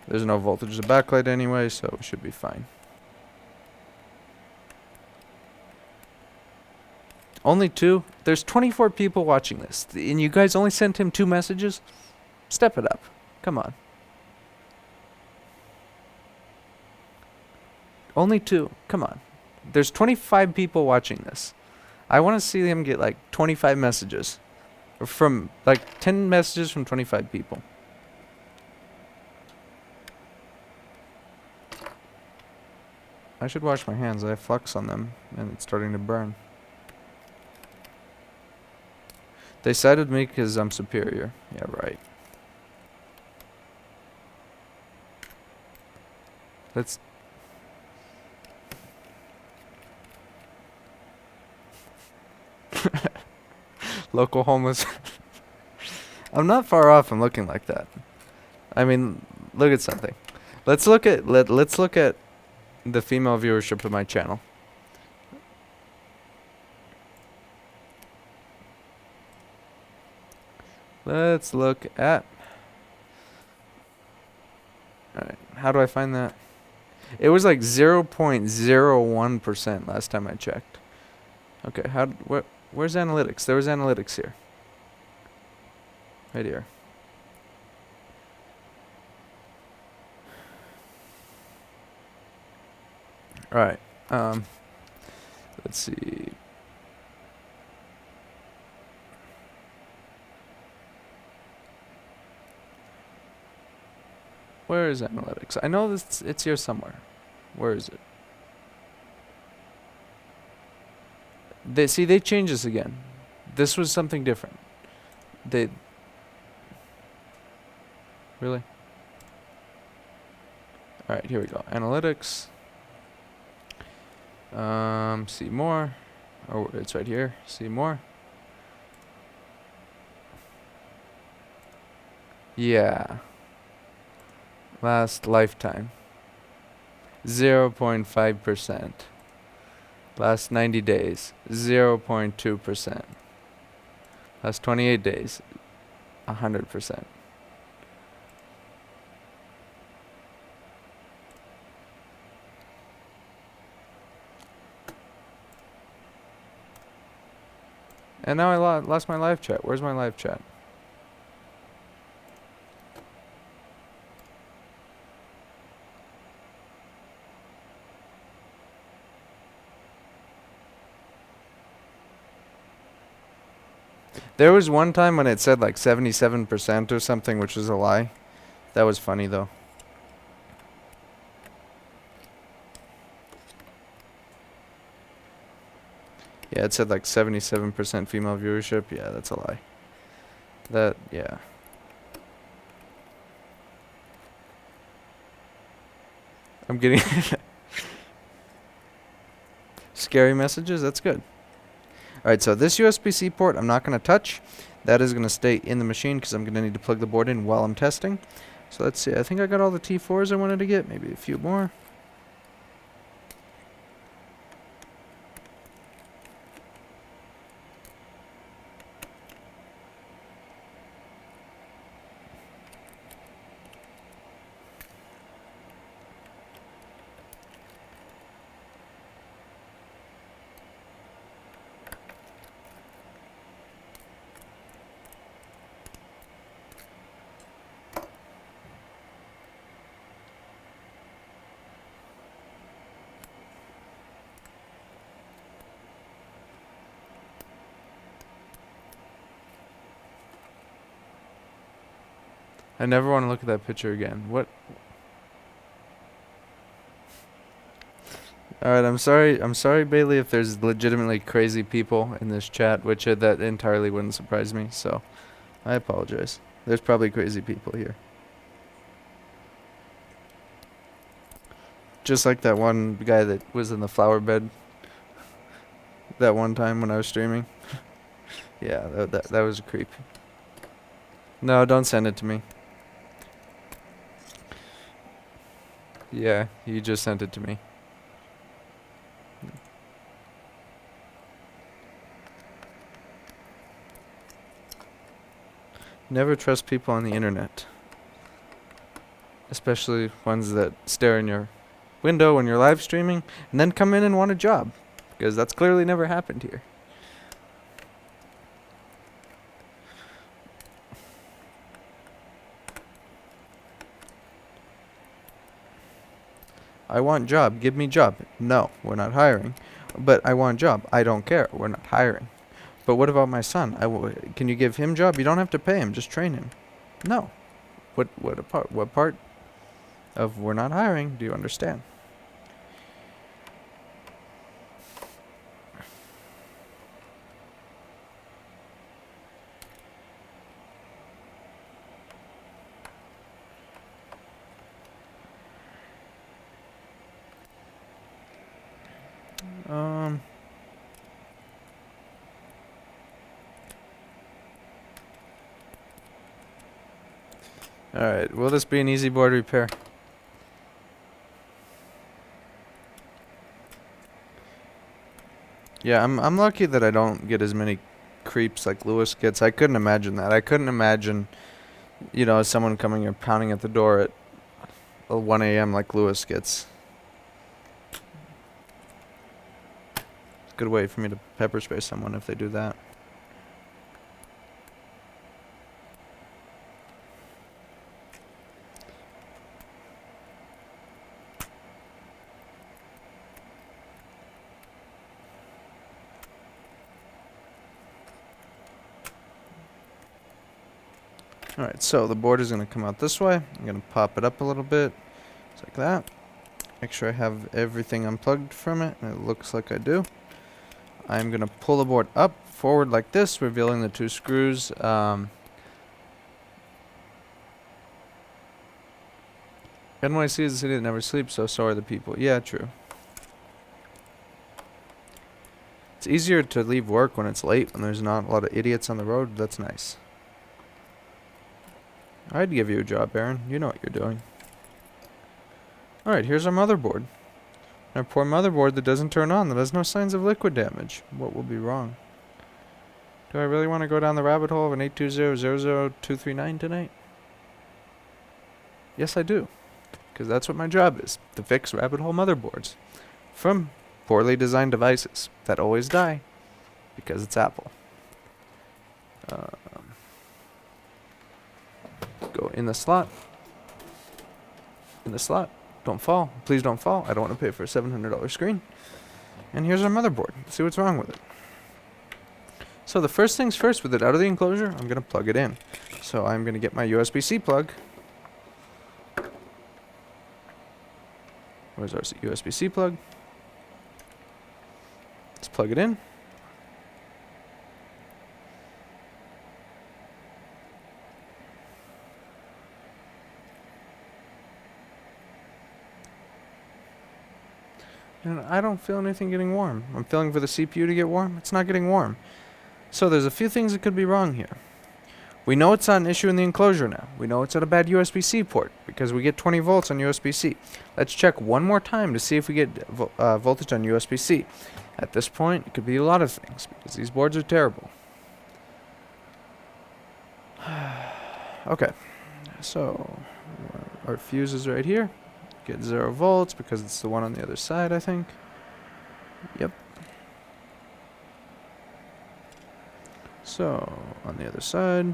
There's no voltage to backlight anyway, so it should be fine. Only 2? There's 24 people watching this, and you guys only sent him 2 messages? Step it up. Come on. Only 2. Come on. There's 25 people watching this. I want to see him get like 25 messages. Or from like 10 messages from 25 people. I should wash my hands. I have flux on them, and it's starting to burn. They sided me because I'm superior. Yeah, right. Let's... Local homeless. I'm not far off from looking like that. I mean, look at something. Let's look at the female viewership of my channel. Let's look at Alright, how do I find that? It was like 0.01% last time I checked. Okay, where's analytics? There was analytics here. Right here. Alright, let's see. Where is analytics? I know this. It's here somewhere. Where is it? They changed this again. This was something different. They really. All right, here we go. Analytics. See more. Oh, it's right here. See more. Yeah. Last lifetime. 0.5%. Last 90 days. 0.2%. Last 28 days. 100%. And now I lost my live chat. Where's my live chat? There was one time when it said like 77% or something, which was a lie. That was funny though. Yeah, it said like 77% female viewership. Yeah, that's a lie. Yeah. I'm getting scary messages. That's good. Alright, so this USB-C port I'm not going to touch. That is going to stay in the machine because I'm going to need to plug the board in while I'm testing. So let's see. I think I got all the T4s I wanted to get. Maybe a few more. I never want to look at that picture again. What? Alright, I'm sorry, Bailey, if there's legitimately crazy people in this chat, which that entirely wouldn't surprise me, so I apologize. There's probably crazy people here. Just like that one guy that was in the flower bed that one time when I was streaming. Yeah, that was a creep. No, don't send it to me. Yeah, you just sent it to me. Never trust people on the internet. Especially ones that stare in your window when you're live streaming and then come in and want a job. Because that's clearly never happened here. I want job. Give me job. No, we're not hiring. But I want job. I don't care. We're not hiring. But what about my son? Can you give him job? You don't have to pay him. Just train him. No. What part of we're not hiring do you understand? Alright, will this be an easy board repair? Yeah, I'm lucky that I don't get as many creeps like Lewis gets. I couldn't imagine that. I couldn't imagine, someone coming and pounding at the door at 1 a.m. like Lewis gets. It's a good way for me to pepper spray someone if they do that. Alright, so the board is going to come out this way. I'm going to pop it up a little bit, just like that. Make sure I have everything unplugged from it, and it looks like I do. I'm going to pull the board up, forward like this, revealing the 2 screws. NYC is a city that never sleeps, so are the people. Yeah, true. It's easier to leave work when it's late, when there's not a lot of idiots on the road. That's nice. I'd give you a job, Aaron. You know what you're doing. Alright, here's our motherboard. Our poor motherboard that doesn't turn on, that has no signs of liquid damage. What will be wrong? Do I really want to go down the rabbit hole of an 820-00239 tonight? Yes, I do. Because that's what my job is, to fix rabbit hole motherboards from poorly designed devices that always die because it's Apple. Go in the slot. In the slot. Don't fall. Please don't fall. I don't want to pay for a $700 screen. And here's our motherboard. Let's see what's wrong with it. So the first things first, with it out of the enclosure, I'm going to plug it in. So I'm going to get my USB-C plug. Where's our USB-C plug? Let's plug it in. And I don't feel anything getting warm. I'm feeling for the CPU to get warm. It's not getting warm. So there's a few things that could be wrong here. We know it's not an issue in the enclosure now. We know it's at a bad USB-C port because we get 20 volts on USB-C. Let's check one more time to see if we get voltage on USB-C. At this point, it could be a lot of things because these boards are terrible. Okay, so our fuse is right here. Get 0 volts because it's the one on the other side, I think. Yep. So, on the other side,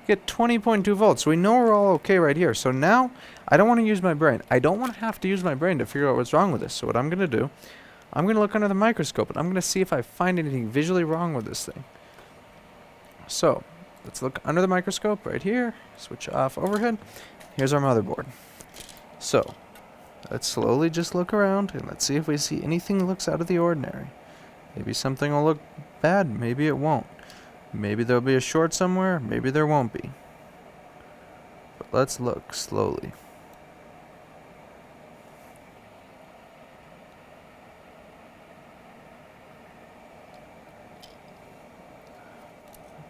get 20.2 volts. So we know we're all okay right here. So now, I don't want to use my brain. I don't want to have to use my brain to figure out what's wrong with this. So what I'm going to do, I'm going to look under the microscope, and I'm going to see if I find anything visually wrong with this thing. So, let's look under the microscope right here. Switch off overhead. Here's our motherboard. So, let's slowly just look around, and let's see if we see anything that looks out of the ordinary. Maybe something will look bad, maybe it won't. Maybe there'll be a short somewhere, maybe there won't be. But let's look slowly.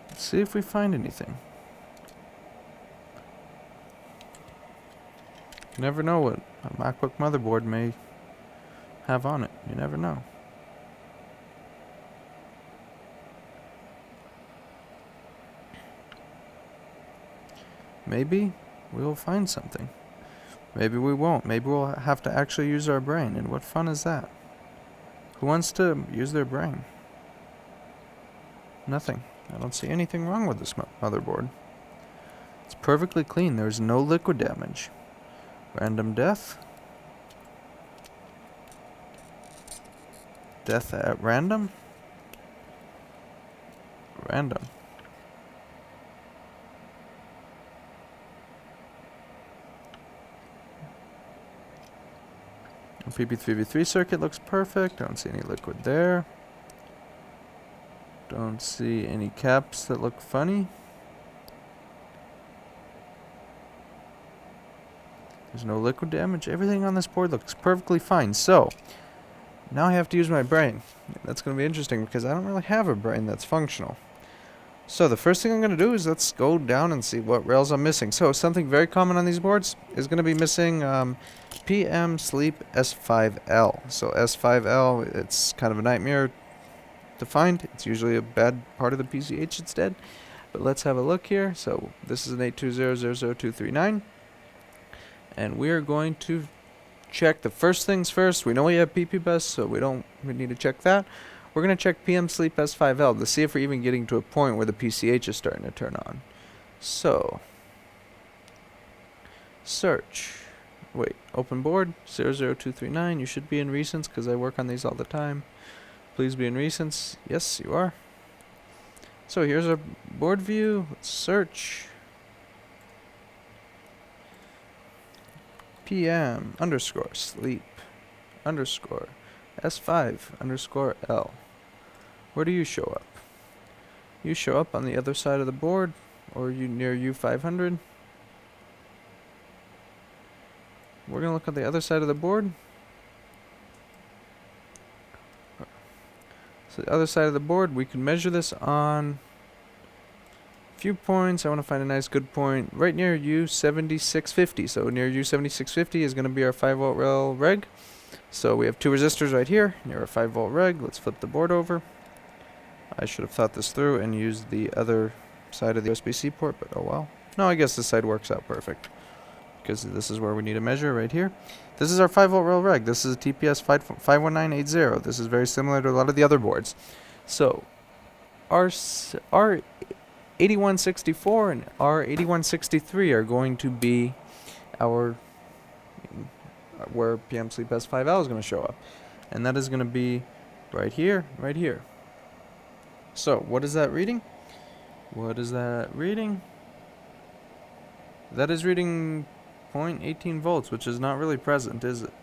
Let's see if we find anything. You never know what a MacBook motherboard may have on it. You never know. Maybe we'll find something. Maybe we won't. Maybe we'll have to actually use our brain. And what fun is that? Who wants to use their brain? Nothing. I don't see anything wrong with this motherboard. It's perfectly clean. There's no liquid damage. Random death. Death at random. Random. PP3v3 circuit looks perfect. Don't see any liquid there. Don't see any caps that look funny. There's no liquid damage. Everything on this board looks perfectly fine. So, now I have to use my brain. That's going to be interesting because I don't really have a brain that's functional. So the first thing I'm going to do is let's go down and see what rails I'm missing. So something very common on these boards is going to be missing PM Sleep S5L. So S5L, it's kind of a nightmare to find. It's usually a bad part of the PCH that's dead. But let's have a look here. So this is an 820.00239. And we are going to check the first things first. We know we have PPBus, so we need to check that. We're going to check PM Sleep S5L to see if we're even getting to a point where the PCH is starting to turn on. So, search. Wait, open board 00239. You should be in recents because I work on these all the time. Please be in recents. Yes, you are. So here's our board view. Let's search. PM underscore sleep underscore S5 underscore L. Where do you show up? You show up on the other side of the board, or you near U500. We're gonna look at the other side of the board. So the other side of the board, we can measure this on a few points. I want to find a nice good point right near U7650. So near U7650 is going to be our 5-volt rail reg. So we have two resistors right here near our 5-volt reg. Let's flip the board over. I should have thought this through and used the other side of the USB-C port, but oh well. No, I guess this side works out perfect, because this is where we need to measure right here. This is our 5-volt rail reg. This is a TPS 51980. This is very similar to a lot of the other boards. So our 8164 and our 8163 are going to be our where PM Sleep S5L is going to show up. And that is going to be right here, right here. So what is that reading? What is that reading? That is reading 0.18 volts, which is not really present, is it?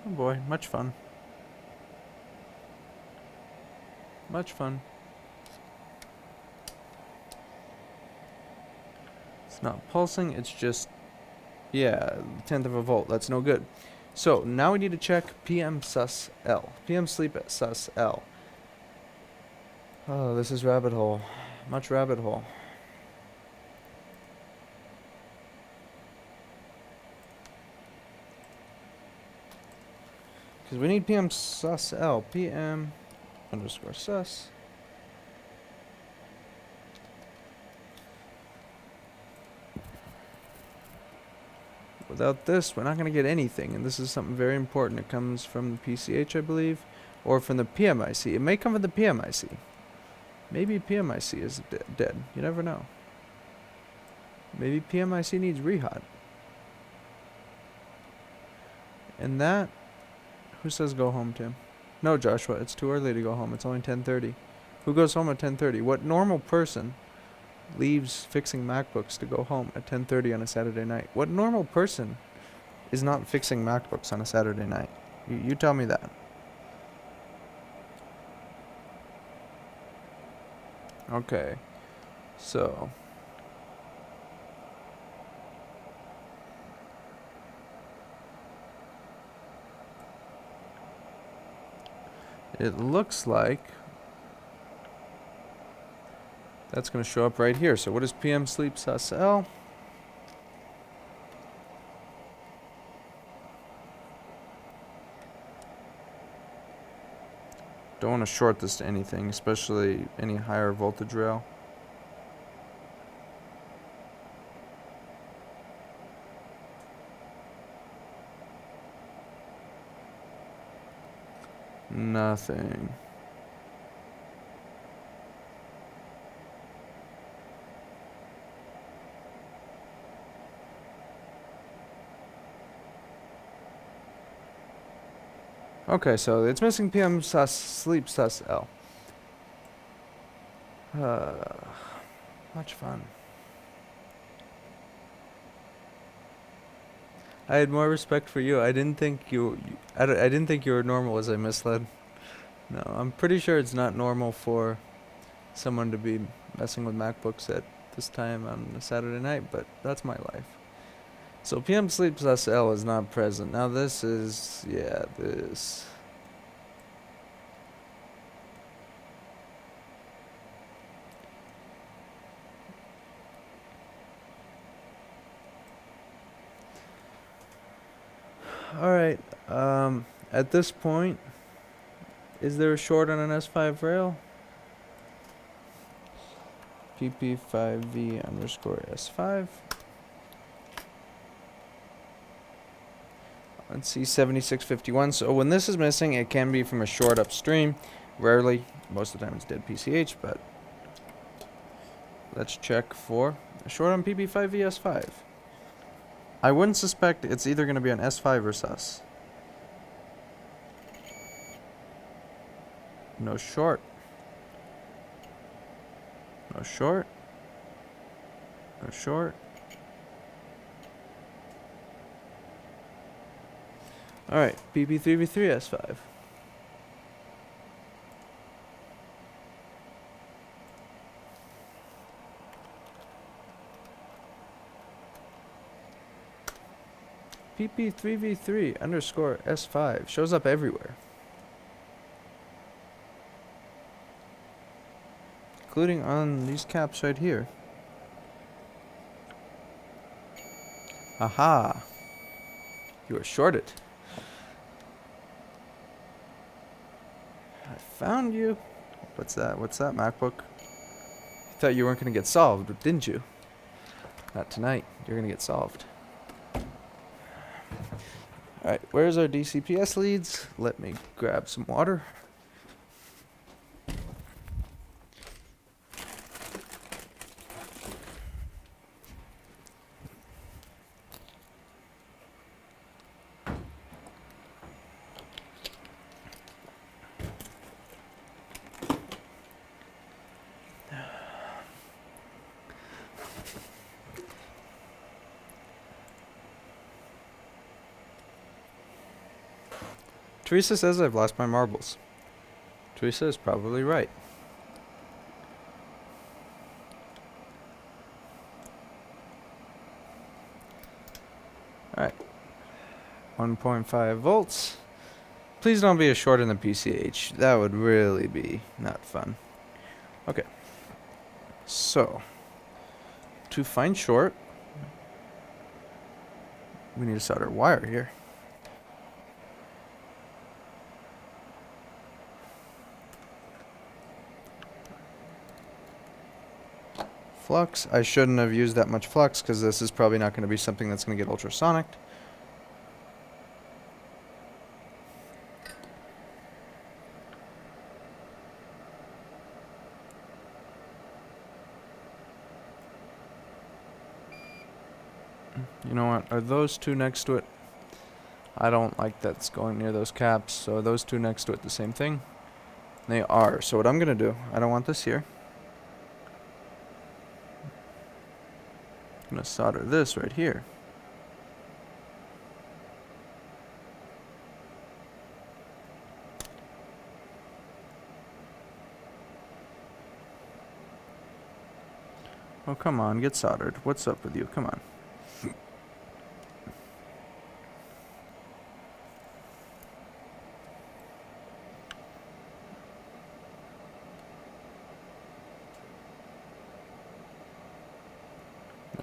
Oh boy, much fun. Much fun. It's not pulsing, it's just, yeah, 1/10 of a volt. That's no good. So now we need to check PM sus L. PM sleep at sus L. Oh, this is rabbit hole. Much rabbit hole. Because we need PM sus L. PM underscore sus. Without this, we're not going to get anything. And this is something very important. It comes from the PCH, I believe. Or from the PMIC. It may come from the PMIC. Maybe PMIC is dead. You never know. Maybe PMIC needs rehot. And that... Who says go home, Tim? No, Joshua, it's too early to go home. It's only 10:30. Who goes home at 10:30? What normal person leaves fixing MacBooks to go home at 10:30 on a Saturday night? What normal person is not fixing MacBooks on a Saturday night? You tell me that. Okay. So... it looks like that's going to show up right here. So what is PM Sleep sus L? Don't want to short this to anything, especially any higher voltage rail. Nothing. Okay, so it's missing PM sus sleep sus L. Much fun. I had more respect for you. I didn't think I didn't think you were normal. Was I misled? No, I'm pretty sure it's not normal for someone to be messing with MacBooks at this time on a Saturday night, but that's my life. So PM Sleep sus L is not present. Now this is, yeah, this. Alright, at this point, is there a short on an S5 rail? PP5V underscore S5. Let's see, 7651. So when this is missing, it can be from a short upstream. Rarely, most of the time it's dead PCH, but let's check for a short on PP5V S5. I wouldn't suspect it's either going to be on S5 or sus. No short. No short. No short. Alright, PP3V3 S5. PP3V3 underscore S5 shows up everywhere, including on these caps right here. Aha! You are shorted. I found you. What's that? What's that, MacBook? You thought you weren't going to get solved, didn't you? Not tonight. You're going to get solved. Alright, where's our DCPS leads? Let me grab some water. Teresa says I've lost my marbles. Teresa is probably right. Alright. 1.5 volts. Please don't be a short in the PCH. That would really be not fun. Okay. So, to find short, we need to solder wire here. Flux. I shouldn't have used that much flux because this is probably not going to be something that's going to get ultrasonic. You know what? Are those two next to it? I don't like that's going near those caps. So are those two next to it the same thing? They are. So what I'm going to do, I don't want this here. I'm going to solder this right here. Oh, come on, get soldered. What's up with you? Come on.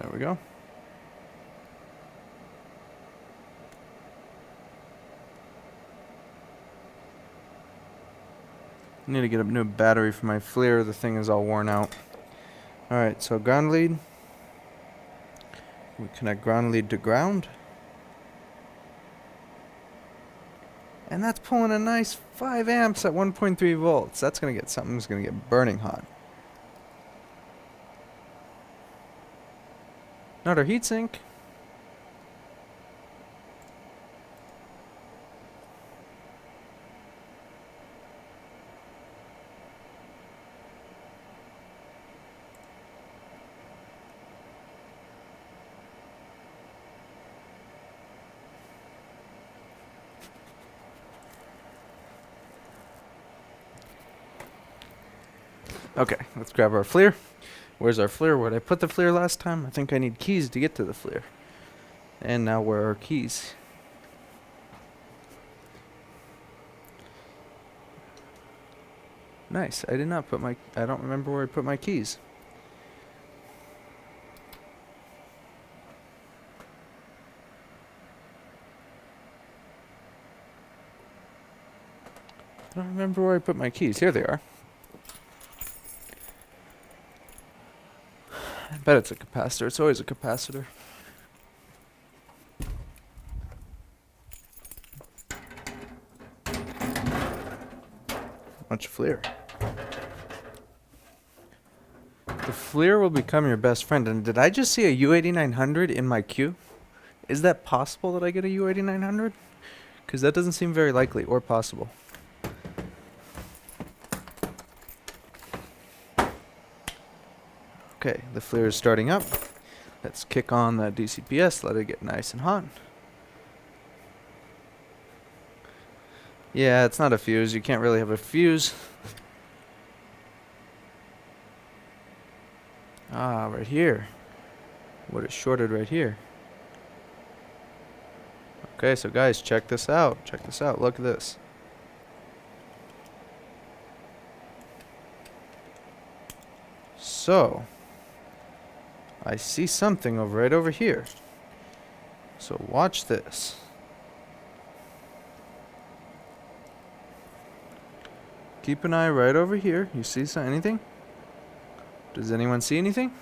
There we go. I need to get a new battery for my FLIR. The thing is all worn out. Alright, so ground lead. We connect ground lead to ground. And that's pulling a nice 5 amps at 1.3 volts. That's going to get something that's going to get burning hot. Not our heatsink. Okay, let's grab our FLIR. Where's our FLIR? Where'd I put the FLIR last time? I think I need keys to get to the FLIR. And now where are our keys? Nice. I did not put my... I don't remember where I put my keys. I don't remember where I put my keys. Here they are. Bet it's a capacitor. It's always a capacitor. Much FLIR. The FLIR will become your best friend. And did I just see a U8900 in my queue? Is that possible that I get a U8900? Because that doesn't seem very likely or possible. Okay, the FLIR is starting up. Let's kick on that DCPS, let it get nice and hot. Yeah, it's not a fuse. You can't really have a fuse. Ah, right here. What is shorted right here? Okay, so guys, check this out. Check this out. Look at this. So, I see something right over here. So watch this. Keep an eye right over here. You see anything? Does anyone see anything?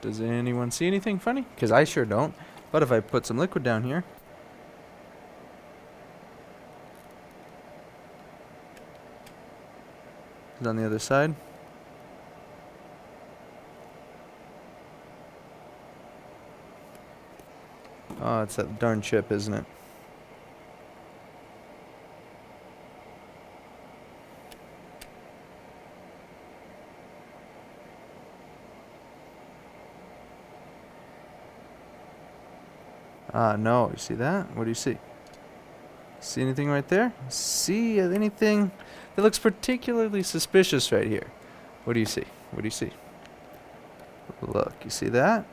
Does anyone see anything funny? Because I sure don't. But if I put some liquid down here. Is it on the other side? Oh, it's that darn chip, isn't it? Ah, no. You see that? What do you see? See anything right there? See anything that looks particularly suspicious right here? What do you see? What do you see? Look, you see that?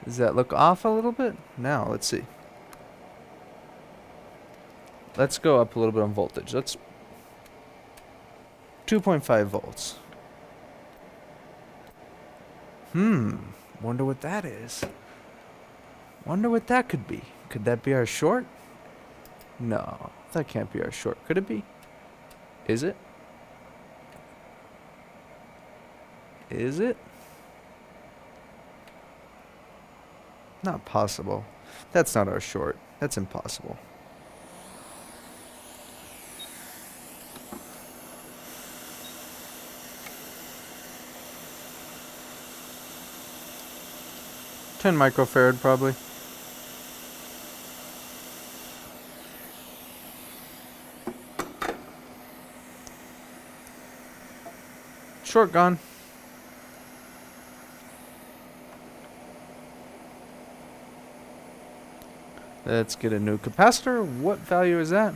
Does that look off a little bit? Now, let's see. Let's go up a little bit on voltage. Let's 2.5 volts. Wonder what that is. Wonder what that could be. Could that be our short? No, that can't be our short. Could it be? Is it? Is it? Not possible. That's not our short. That's impossible. $10 microfarad probably. Short gone. Let's get a new capacitor. What value is that?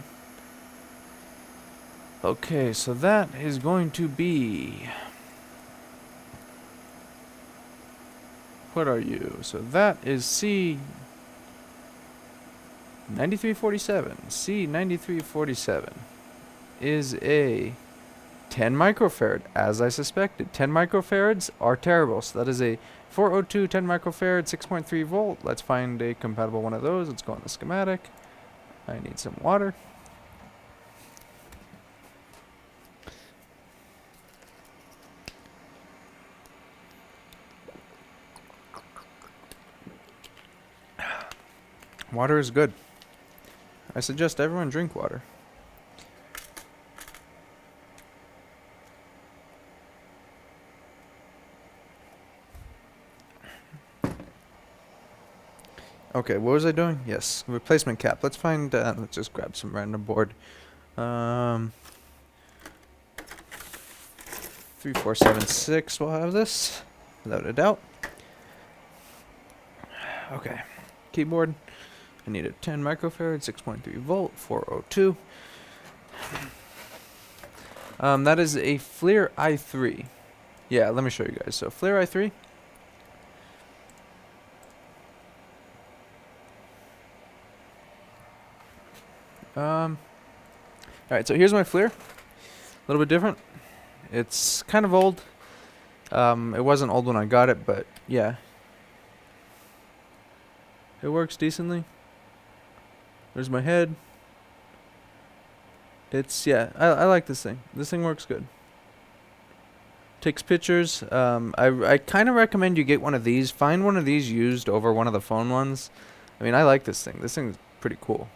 Okay, so that is going to be... What are you? So that is C9347. C9347 is a 10 microfarad, as I suspected. 10 microfarads are terrible. So that is a 402 10 microfarad, 6.3 volt. Let's find a compatible one of those. Let's go on the schematic. I need some water. Water is good. I suggest everyone drink water. Okay, what was I doing? Yes, replacement cap. Let's find, let's just grab some random board. 3476 will have this, without a doubt. Okay, keyboard. I need a 10 microfarad, 6.3 volt, 402. That is a FLIR i3. Yeah, let me show you guys. So FLIR i3. Alright, so here's my FLIR. A little bit different. It's kind of old. It wasn't old when I got it, but yeah. It works decently. There's my head. It's, yeah, I like this thing. This thing works good. takes pictures. I kind of recommend you get one of these. Find one of these used over one of the phone ones. I mean, I like this thing. This thing's pretty cool.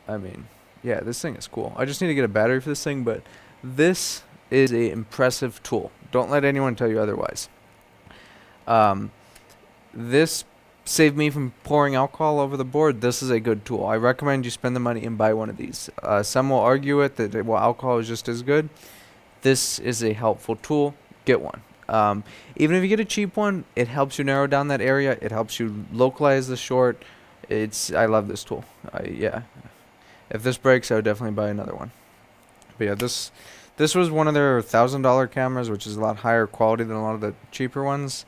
I mean, yeah, this thing is cool. I just need to get a battery for this thing, but this is a impressive tool. Don't let anyone tell you otherwise. This saved me from pouring alcohol over the board. This is a good tool. I recommend you spend the money and buy one of these. Some will argue it that well, alcohol is just as good. This is a helpful tool. Get one. Even if you get a cheap one, it helps you narrow down that area. It helps you localize the short. I love this tool. Yeah. If this breaks, I would definitely buy another one. But yeah, this was one of their $1,000 cameras, which is a lot higher quality than a lot of the cheaper ones.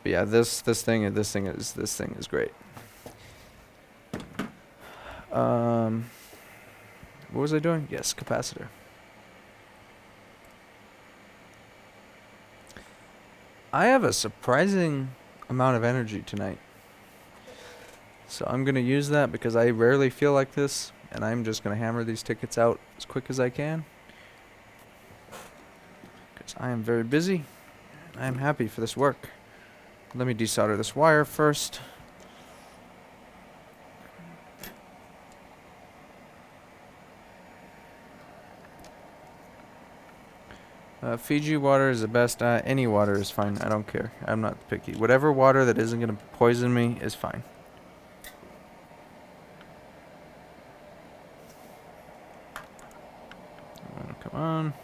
But yeah, this thing is great. What was I doing? Yes, capacitor. I have a surprising amount of energy tonight. So I'm going to use that because I rarely feel like this, and I'm just going to hammer these tickets out as quick as I can. Because I am very busy. I am happy for this work. Let me desolder this wire first. Fiji water is the best. Any water is fine. I don't care. I'm not picky. Whatever water that isn't going to poison me is fine. Come on.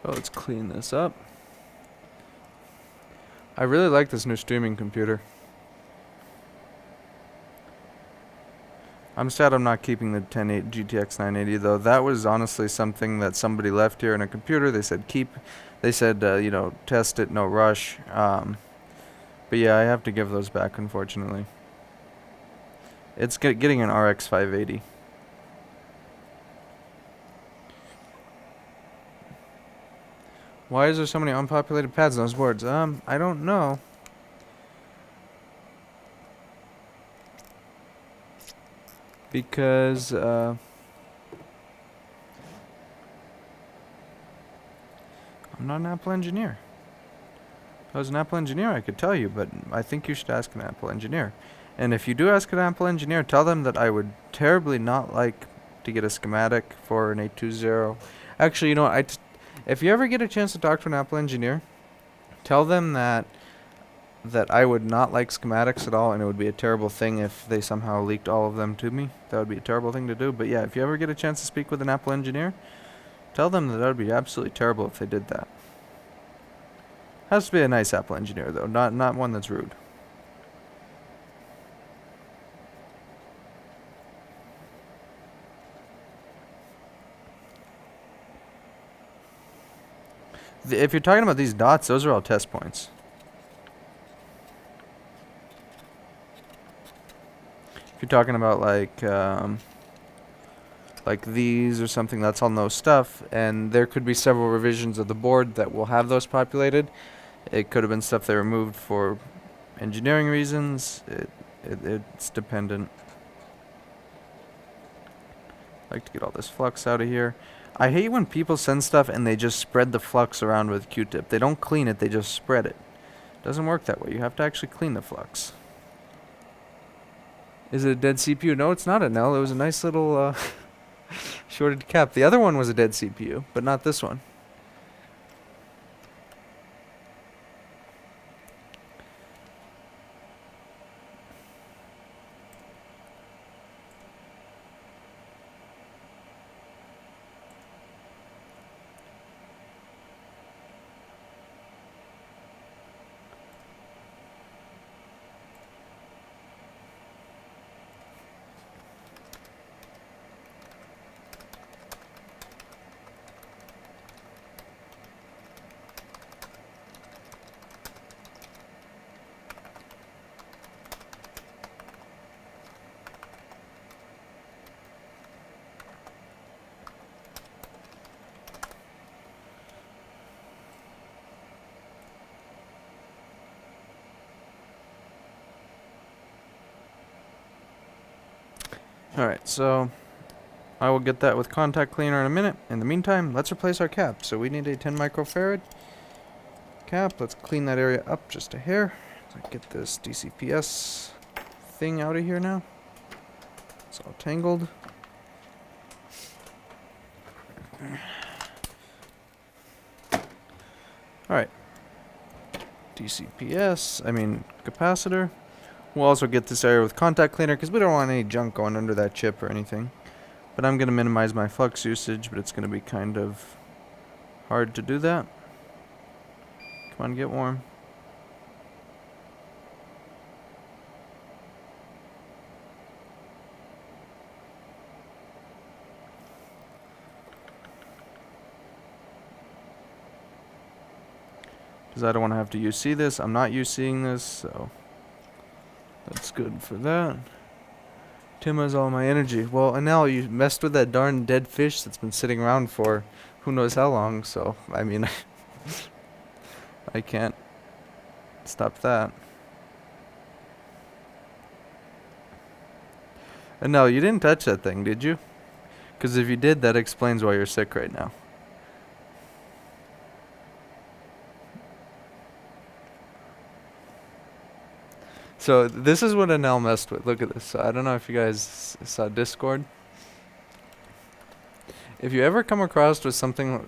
Well, let's clean this up. I really like this new streaming computer. I'm sad I'm not keeping the GTX 980 though. That was honestly something that somebody left here in a computer. They said keep. They said test it, no rush. But yeah, I have to give those back unfortunately. It's getting an RX 580. Why is there so many unpopulated pads on those boards? I don't know. Because, I'm not an Apple engineer. If I was an Apple engineer, I could tell you, but I think you should ask an Apple engineer. And if you do ask an Apple engineer, tell them that I would terribly not like to get a schematic for an 820. Actually, you know what? If you ever get a chance to talk to an Apple engineer, tell them that I would not like schematics at all, and it would be a terrible thing if they somehow leaked all of them to me. That would be a terrible thing to do. But yeah, if you ever get a chance to speak with an Apple engineer, tell them that would be absolutely terrible if they did that. Has to be a nice Apple engineer, though, not one that's rude. If you're talking about these dots, those are all test points. If you're talking about like these or something, that's all no stuff, and there could be several revisions of the board that will have those populated. It could have been stuff they removed for engineering reasons. It's dependent. I like to get all this flux out of here. I hate when people send stuff and they just spread the flux around with Q-tip. They don't clean it, they just spread it. Doesn't work that way. You have to actually clean the flux. Is it a dead CPU? No, it's not a Nell. It was a nice little shorted cap. The other one was a dead CPU, but not this one. Alright, so I will get that with contact cleaner in a minute. In the meantime, let's replace our cap. So we need a 10 microfarad cap. Let's clean that area up just a hair. Let's get this DCPS thing out of here now. It's all tangled. Alright. Capacitor. We'll also get this area with contact cleaner because we don't want any junk going under that chip or anything. But I'm going to minimize my flux usage, but it's going to be kind of hard to do that. Come on, get warm. Because I don't want to have to UC this. I'm not UCing this, so that's good for that. Tim has all my energy. Well, and now you messed with that darn dead fish that's been sitting around for who knows how long, so, I mean, I can't stop that. And no, you didn't touch that thing, did you? Because if you did, that explains why you're sick right now. So this is what Anel messed with. Look at this. So I don't know if you guys saw Discord. If you ever come across something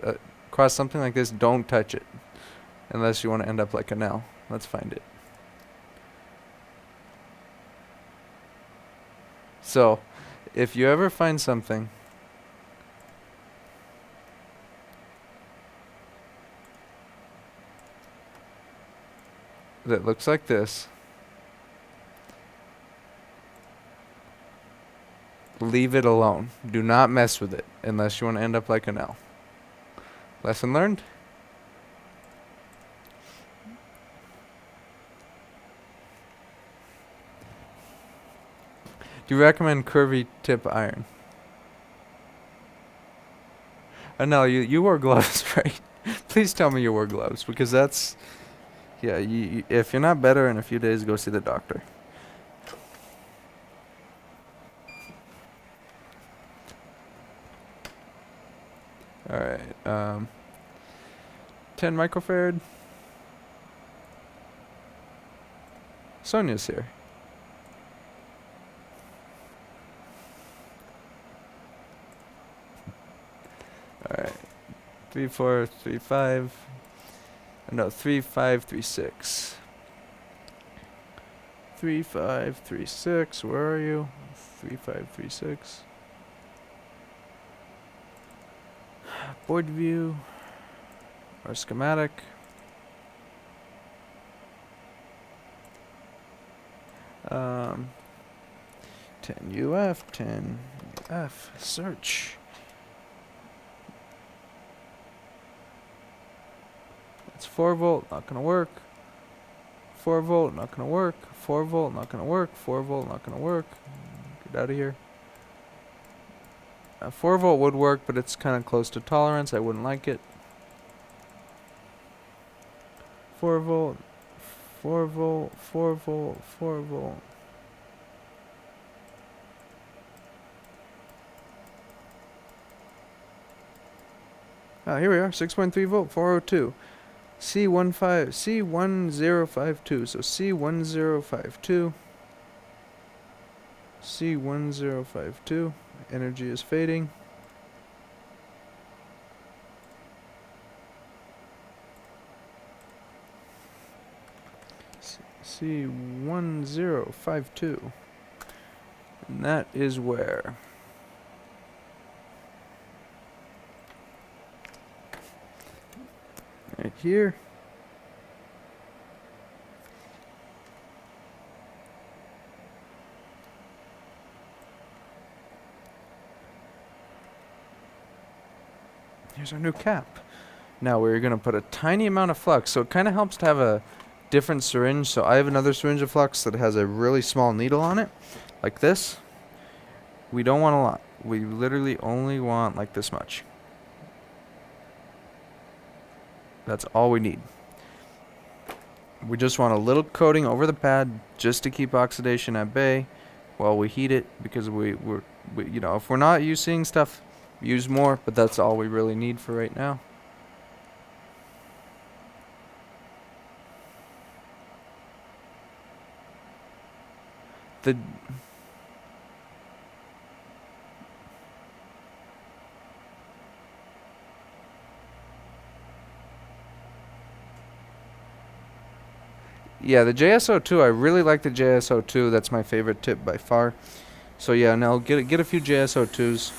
like this, don't touch it, unless you want to end up like Anel. Let's find it. So, if you ever find something that looks like this, leave it alone. Do not mess with it unless you want to end up like an L. Lesson learned? Do you recommend curvy tip iron? No, you wore gloves, right? Please tell me you wore gloves, because that's... Yeah, if you're not better in a few days, go see the doctor. Alright, 10 microfarad. Sonia's here. Alright, 3, 4, 3, 5. No, 3, 5, 3, 6. 3, 5, 3, 6. Where are you? 3, 5, 3, 6. Board view. Or schematic. Um, 10 UF, 10 UF. Search. It's 4 volt, not gonna work. 4 volt, not gonna work. 4 volt, not gonna work. 4 volt, not gonna work. Get out of here. 4 volt would work, but it's kind of close to tolerance. I wouldn't like it. 4 volt, 4 volt, 4 volt, 4 volt. Ah, here we are, 6.3 volt, 402. C1052. So C1052. C1052. Energy is fading. C1052. And that is where? Right here. Here's our new cap. Now we're going to put a tiny amount of flux. So it kind of helps to have a different syringe. So I have another syringe of flux that has a really small needle on it, like this. We don't want a lot. We literally only want like this much. That's all we need. We just want a little coating over the pad just to keep oxidation at bay while we heat it, because we're You know, if we're not using stuff, use more, but that's all we really need for right now. The Yeah, the JSO2, I really like the JSO2. That's my favorite tip by far. So yeah, now get a few JSO2s.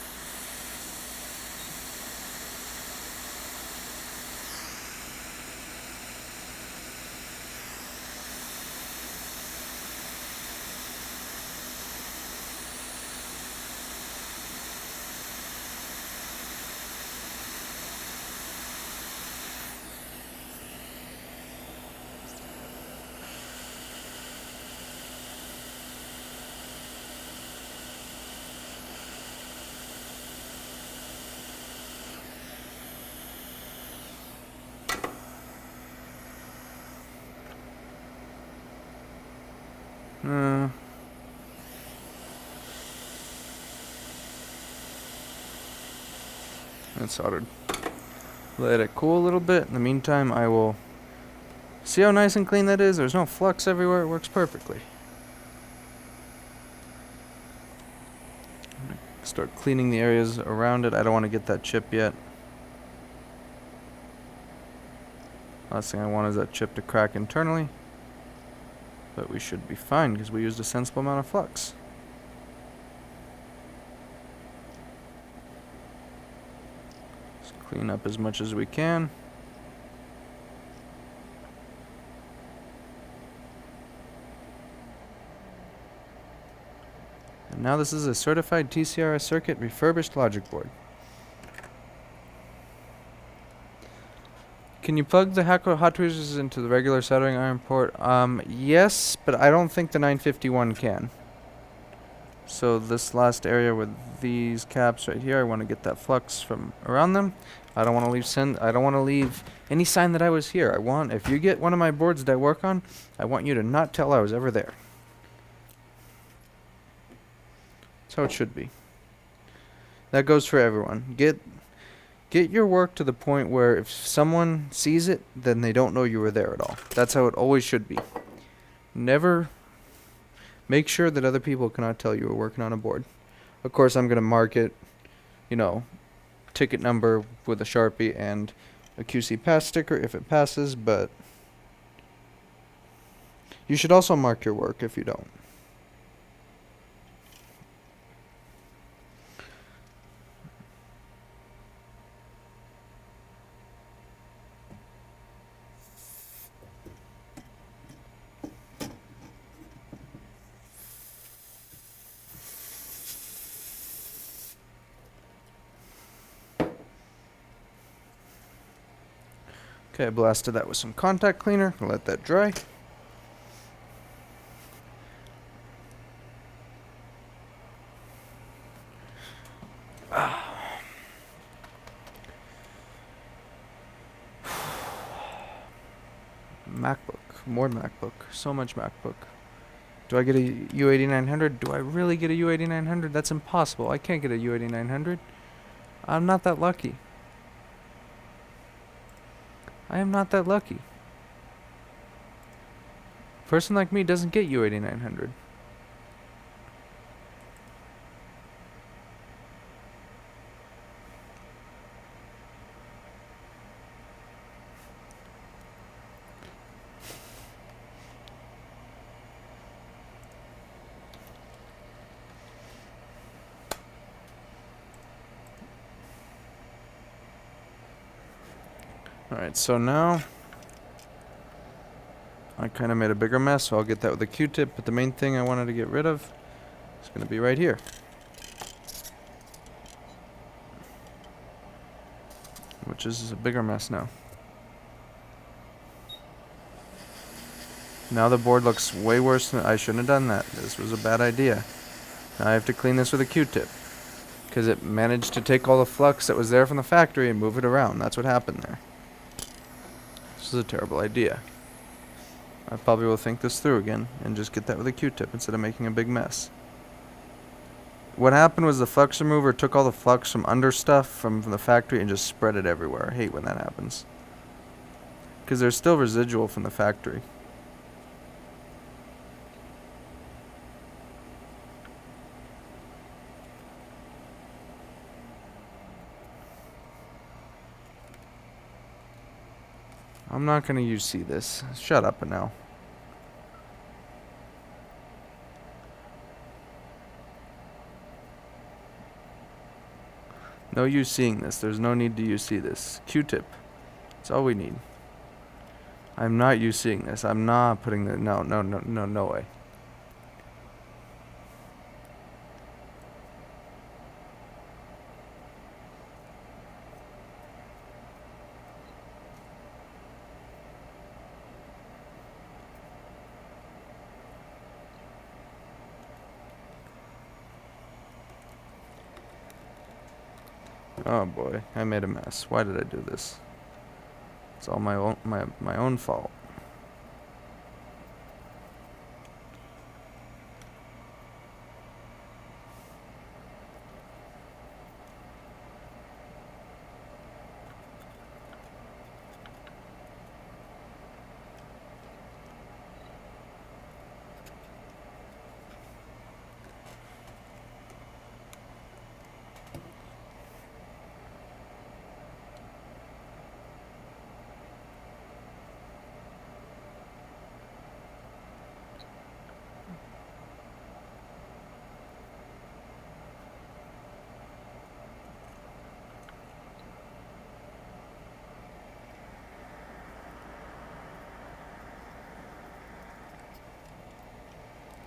Uh, That's soldered. Let it cool a little bit. In the meantime, I will see how nice and clean that is. There's no flux everywhere. It works perfectly. Start cleaning the areas around it. I don't want to get that chip yet. Last thing I want is that chip to crack internally. But we should be fine because we used a sensible amount of flux. Let's clean up as much as we can. And now this is a certified TCRS circuit refurbished logic board. Can you plug the hot tweezers into the regular soldering iron port? Yes, but I don't think the 951 can. So this last area with these caps right here, I want to get that flux from around them. I don't want to leave any sign that I was here. If you get one of my boards that I work on, I want you to not tell I was ever there. That's how it should be. That goes for everyone. Get your work to the point where if someone sees it, then they don't know you were there at all. That's how it always should be. Never make sure that other people cannot tell you were working on a board. Of course, I'm going to mark it, ticket number with a Sharpie and a QC pass sticker if it passes, but you should also mark your work if you don't. Okay, I blasted that with some contact cleaner. I'll let that dry. MacBook. More MacBook. So much MacBook. Do I get a U8900? Do I really get a U8900? That's impossible. I can't get a U8900. I'm not that lucky. I am not that lucky. A person like me doesn't get U8900. Alright, so now I kind of made a bigger mess, so I'll get that with a Q-tip, but the main thing I wanted to get rid of is going to be right here. Which is a bigger mess now. Now the board looks way worse than I shouldn't have done that. This was a bad idea. Now I have to clean this with a Q-tip. Because it managed to take all the flux that was there from the factory and move it around. That's what happened there. This is a terrible idea. I probably will think this through again and just get that with a Q-tip instead of making a big mess. What happened was the flux remover took all the flux from under stuff from the factory and just spread it everywhere. I hate when that happens. Because there's still residual from the factory. I'm not going to UC this. Shut up now. No UCing this. There's no need to UC this. Q-tip. That's all we need. I'm not UCing this. I'm not putting the... No way. Oh boy, I made a mess. Why did I do this? It's all my own fault.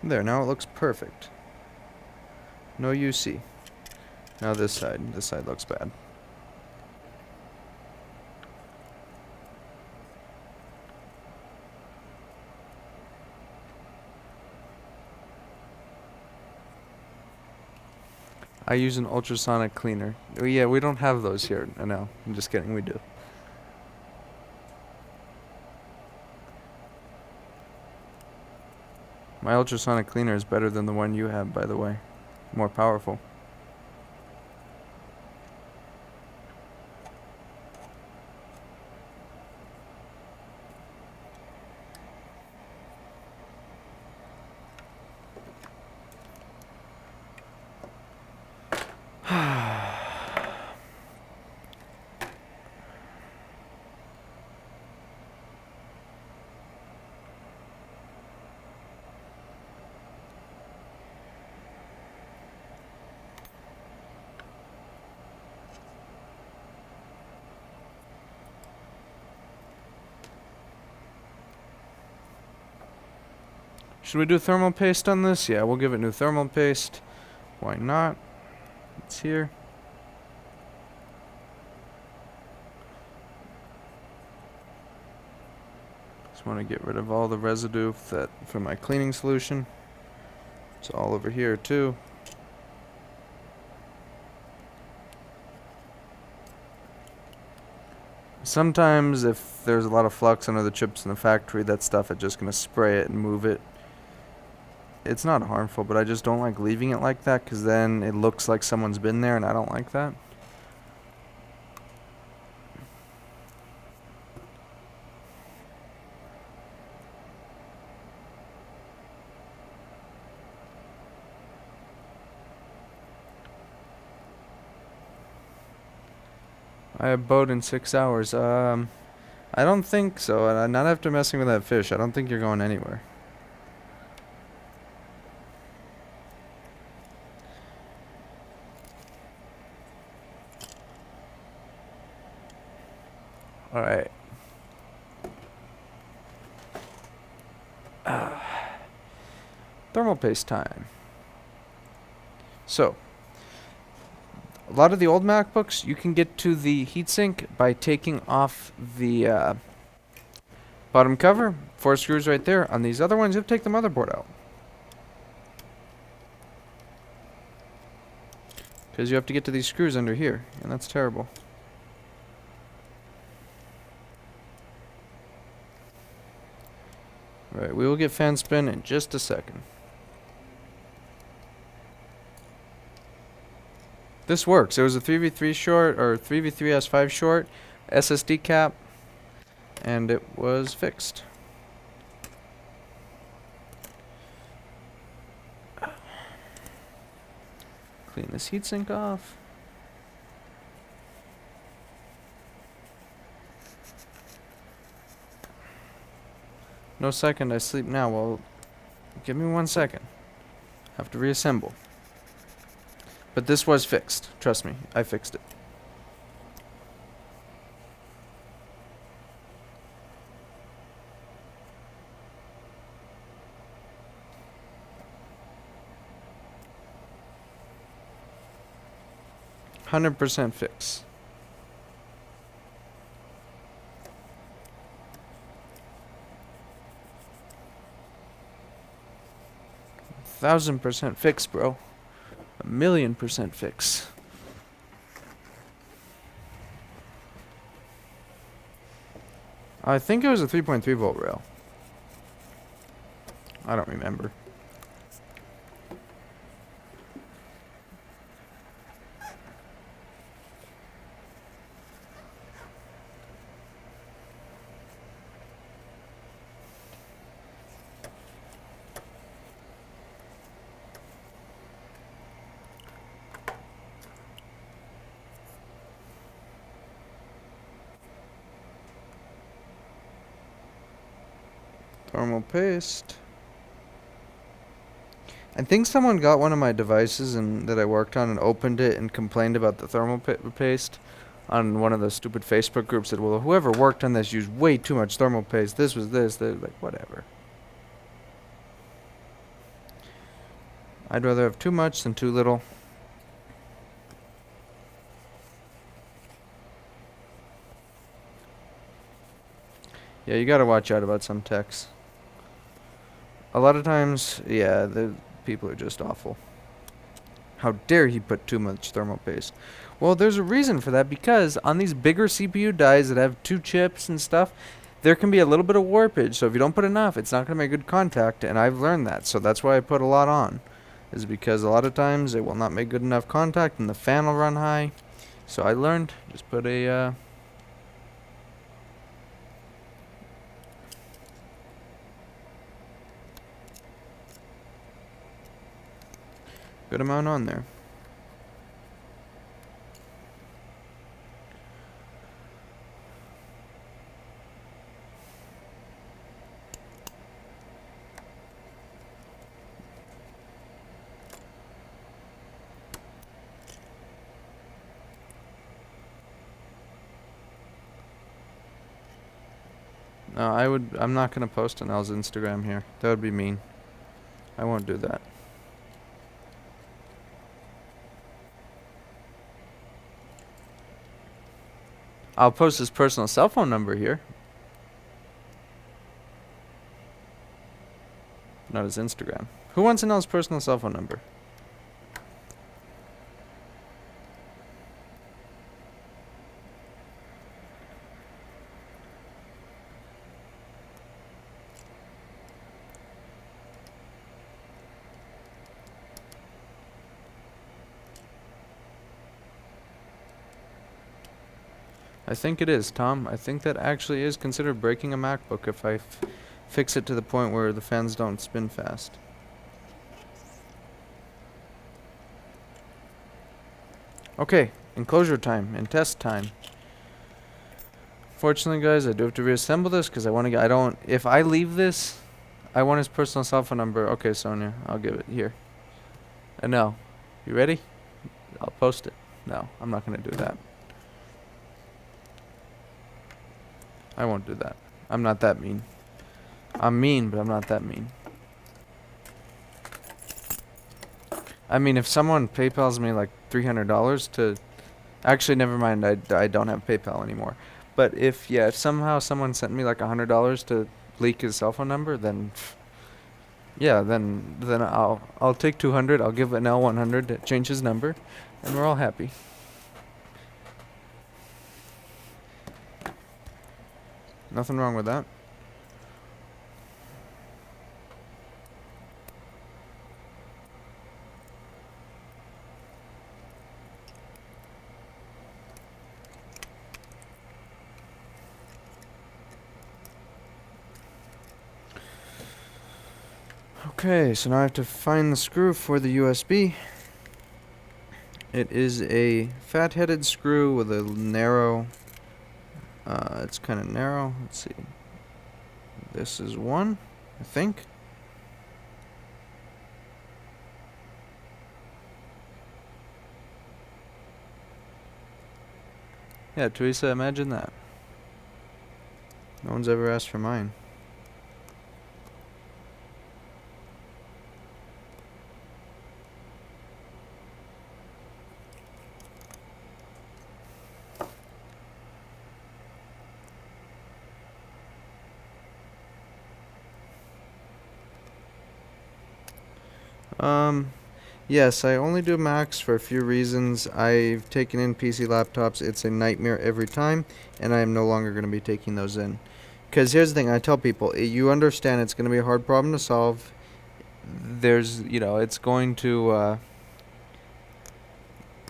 There, now it looks perfect. No UC. Now this side looks bad. I use an ultrasonic cleaner. Oh, yeah, we don't have those here. No, I'm just kidding, we do. My ultrasonic cleaner is better than the one you have, by the way. More powerful. Should we do thermal paste on this? Yeah, we'll give it new thermal paste. Why not? It's here. Just want to get rid of all the residue from my cleaning solution. It's all over here too. Sometimes if there's a lot of flux under the chips in the factory, that stuff is just going to spray it and move it. It's not harmful, but I just don't like leaving it like that because then it looks like someone's been there and I don't like that. I have boat in 6 hours. I don't think so. Not after messing with that fish. I don't think you're going anywhere. Alright. Thermal paste time. So, a lot of the old MacBooks, you can get to the heatsink by taking off the bottom cover. 4 screws right there. On these other ones, you have to take the motherboard out. Because you have to get to these screws under here, and that's terrible. Right, we will get fan spin in just a second. This works. It was a 3v3 short, or 3v3 S5 short, SSD cap, and it was fixed. Clean this heatsink off. No second, I sleep now. Well, give me 1 second. Have to reassemble. But this was fixed. Trust me, I fixed it. %100 fix. %1,000 fix, bro. 1,000,000% fix. I think it was a 3.3 volt rail. I don't remember. Thermal paste. I think someone got one of my devices and that I worked on and opened it and complained about the thermal paste on one of the stupid Facebook groups that, well, whoever worked on this used way too much thermal paste. This was this. They're like, whatever. I'd rather have too much than too little. Yeah, you gotta watch out about some techs. A lot of times, yeah, the people are just awful. How dare he put too much thermal paste? Well, there's a reason for that, because on these bigger CPU dies that have 2 chips and stuff, there can be a little bit of warpage. So if you don't put enough, it's not going to make good contact, and I've learned that. So that's why I put a lot on, is because a lot of times it will not make good enough contact and the fan will run high. So I learned, just put a good amount on there. No, I'm not going to post on Elle's Instagram here. That would be mean. I won't do that. I'll post his personal cell phone number here. Not his Instagram. Who wants to know his personal cell phone number? I think it is, Tom. I think that actually is considered breaking a MacBook if I fix it to the point where the fans don't spin fast. Okay, enclosure time and test time. Fortunately, guys, I do have to reassemble this because I want to get. If I leave this, I want his personal cell phone number. Okay, Sonia, I'll give it here. No, you ready? I'll post it. No, I'm not gonna do that. I won't do that. I'm not that mean. I'm mean, but I'm not that mean. I mean, if someone PayPals me like $300 to... Actually, never mind. I don't have PayPal anymore. But if somehow someone sent me like $100 to leak his cell phone number, then... Yeah, then I'll take 200. I'll give an L 100 to change his number, and we're all happy. Nothing wrong with that. Okay, so now I have to find the screw for the USB. It is a fat-headed screw with a narrow, it's kind of narrow. Let's see. This is one, I think. Yeah, Teresa, imagine that. No one's ever asked for mine. Yes, I only do Macs for a few reasons. I've taken in PC laptops. It's a nightmare every time, and I am no longer going to be taking those in. Because here's the thing, I tell people, you understand it's going to be a hard problem to solve. It's going to,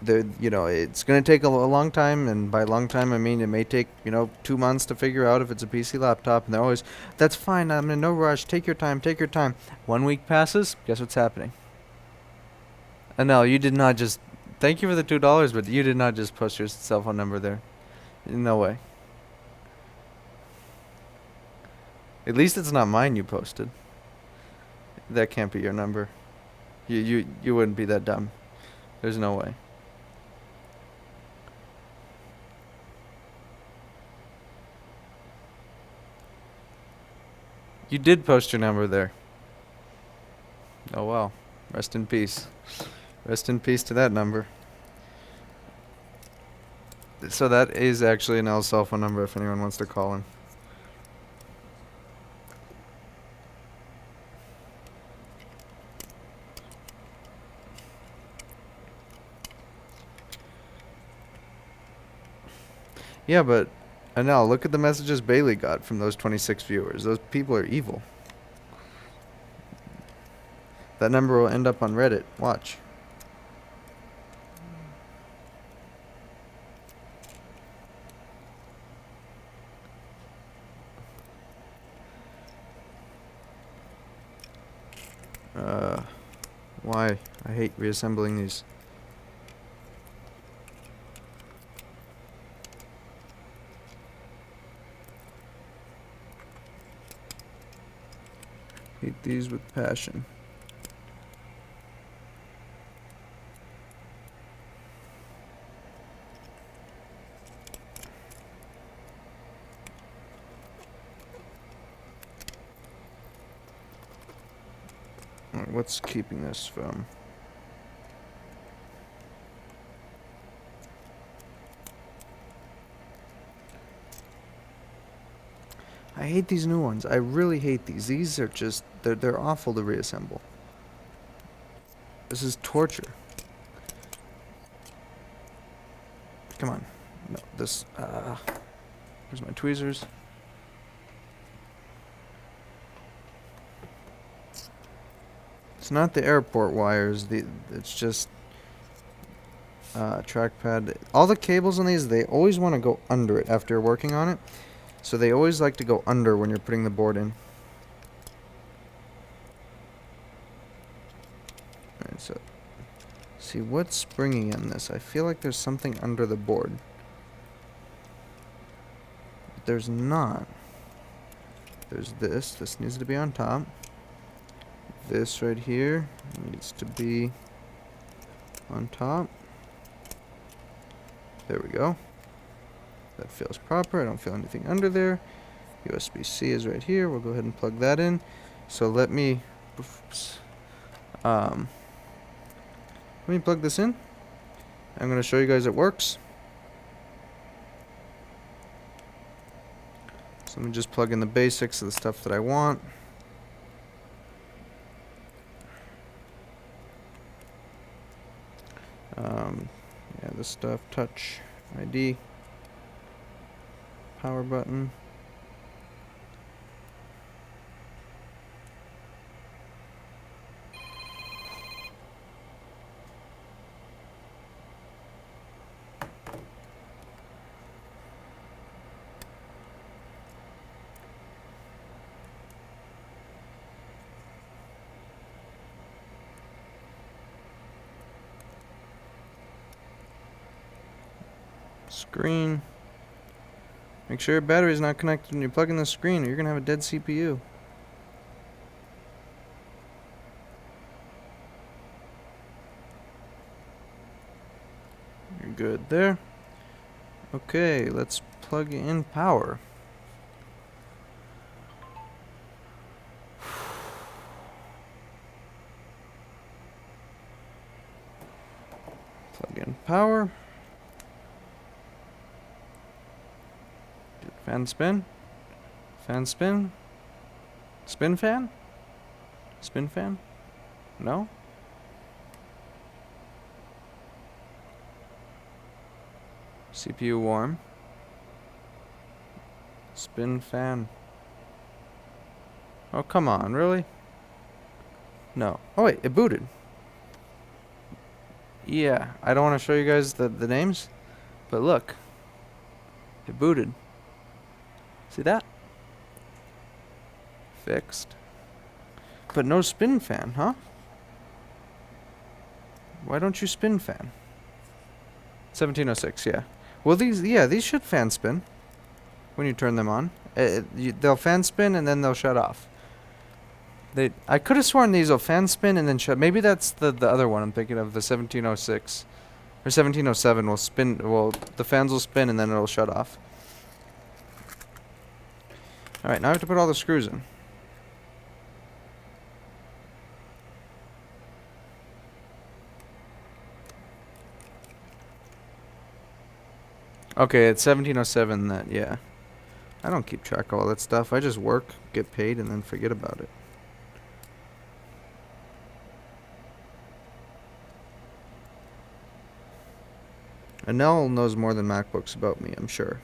it's going to take a long time, and by long time I mean it may take, 2 months to figure out if it's a PC laptop, and they're always, that's fine, I'm in no rush, take your time, take your time. 1 week passes, guess what's happening? No, you did not just, thank you for the $2, but you did not just post your cell phone number there. No way. At least it's not mine you posted. That can't be your number. You wouldn't be that dumb. There's no way. You did post your number there. Oh well. Rest in peace. Rest in peace to that number. So that is actually an L's cell phone number if anyone wants to call him. Yeah, but Anel, look at the messages Bailey got from those 26 viewers. Those people are evil. That number will end up on Reddit. Watch. Why? I hate reassembling these. Hate these with passion. What's keeping this from? I hate these new ones. I really hate these. These are just, they're awful to reassemble. This is torture. Come on. No, this, where's my tweezers? It's not the airport wires. It's just trackpad. All the cables on these, they always want to go under it after you're working on it. So they always like to go under when you're putting the board in. Alright, so see what's springing in this. I feel like there's something under the board. But there's not. There's this. This needs to be on top. This right here needs to be on top. There we go. That feels proper. I don't feel anything under there. USB-C is right here. We'll go ahead and plug that in. So let me plug this in. I'm going to show you guys it works. So let me just plug in the basics of the stuff that I want. Yeah, this stuff, touch ID, power button. Screen. Make sure your battery's not connected when you plug in the screen, or you're gonna have a dead CPU. You're good there. Okay, let's plug in power. Plug in power. Fan spin. Fan spin. Spin fan? Spin fan? No? CPU warm. Spin fan. Oh, come on, really? No. Oh, wait, it booted. Yeah, I don't want to show you guys the names, but look. It booted. See that? Fixed. But no spin fan, huh? Why don't you spin fan? 1706, yeah. Well, these should fan spin when you turn them on. They'll fan spin and then they'll shut off. I could have sworn these will fan spin and then shut. Maybe that's the other one I'm thinking of, the 1706 or 1707 will spin. Well, the fans will spin and then it'll shut off. All right, now I have to put all the screws in. Okay, it's 1707 that, yeah. I don't keep track of all that stuff. I just work, get paid, and then forget about it. Anel knows more than MacBooks about me, I'm sure.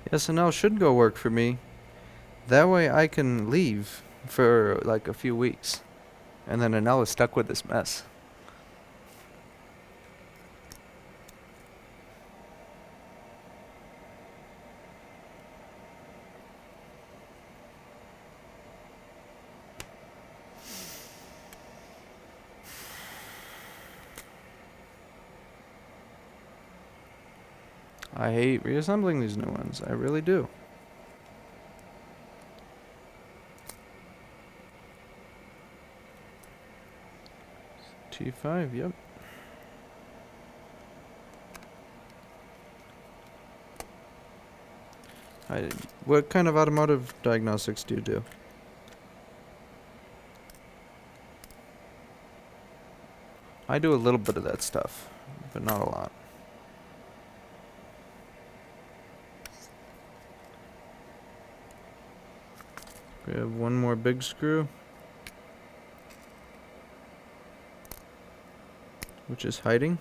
Yes, Anel should go work for me. That way I can leave for like a few weeks. And then Anel is stuck with this mess. I hate reassembling these new ones. I really do. T5, yep. What kind of automotive diagnostics do you do? I do a little bit of that stuff, but not a lot. We have one more big screw, which is hiding.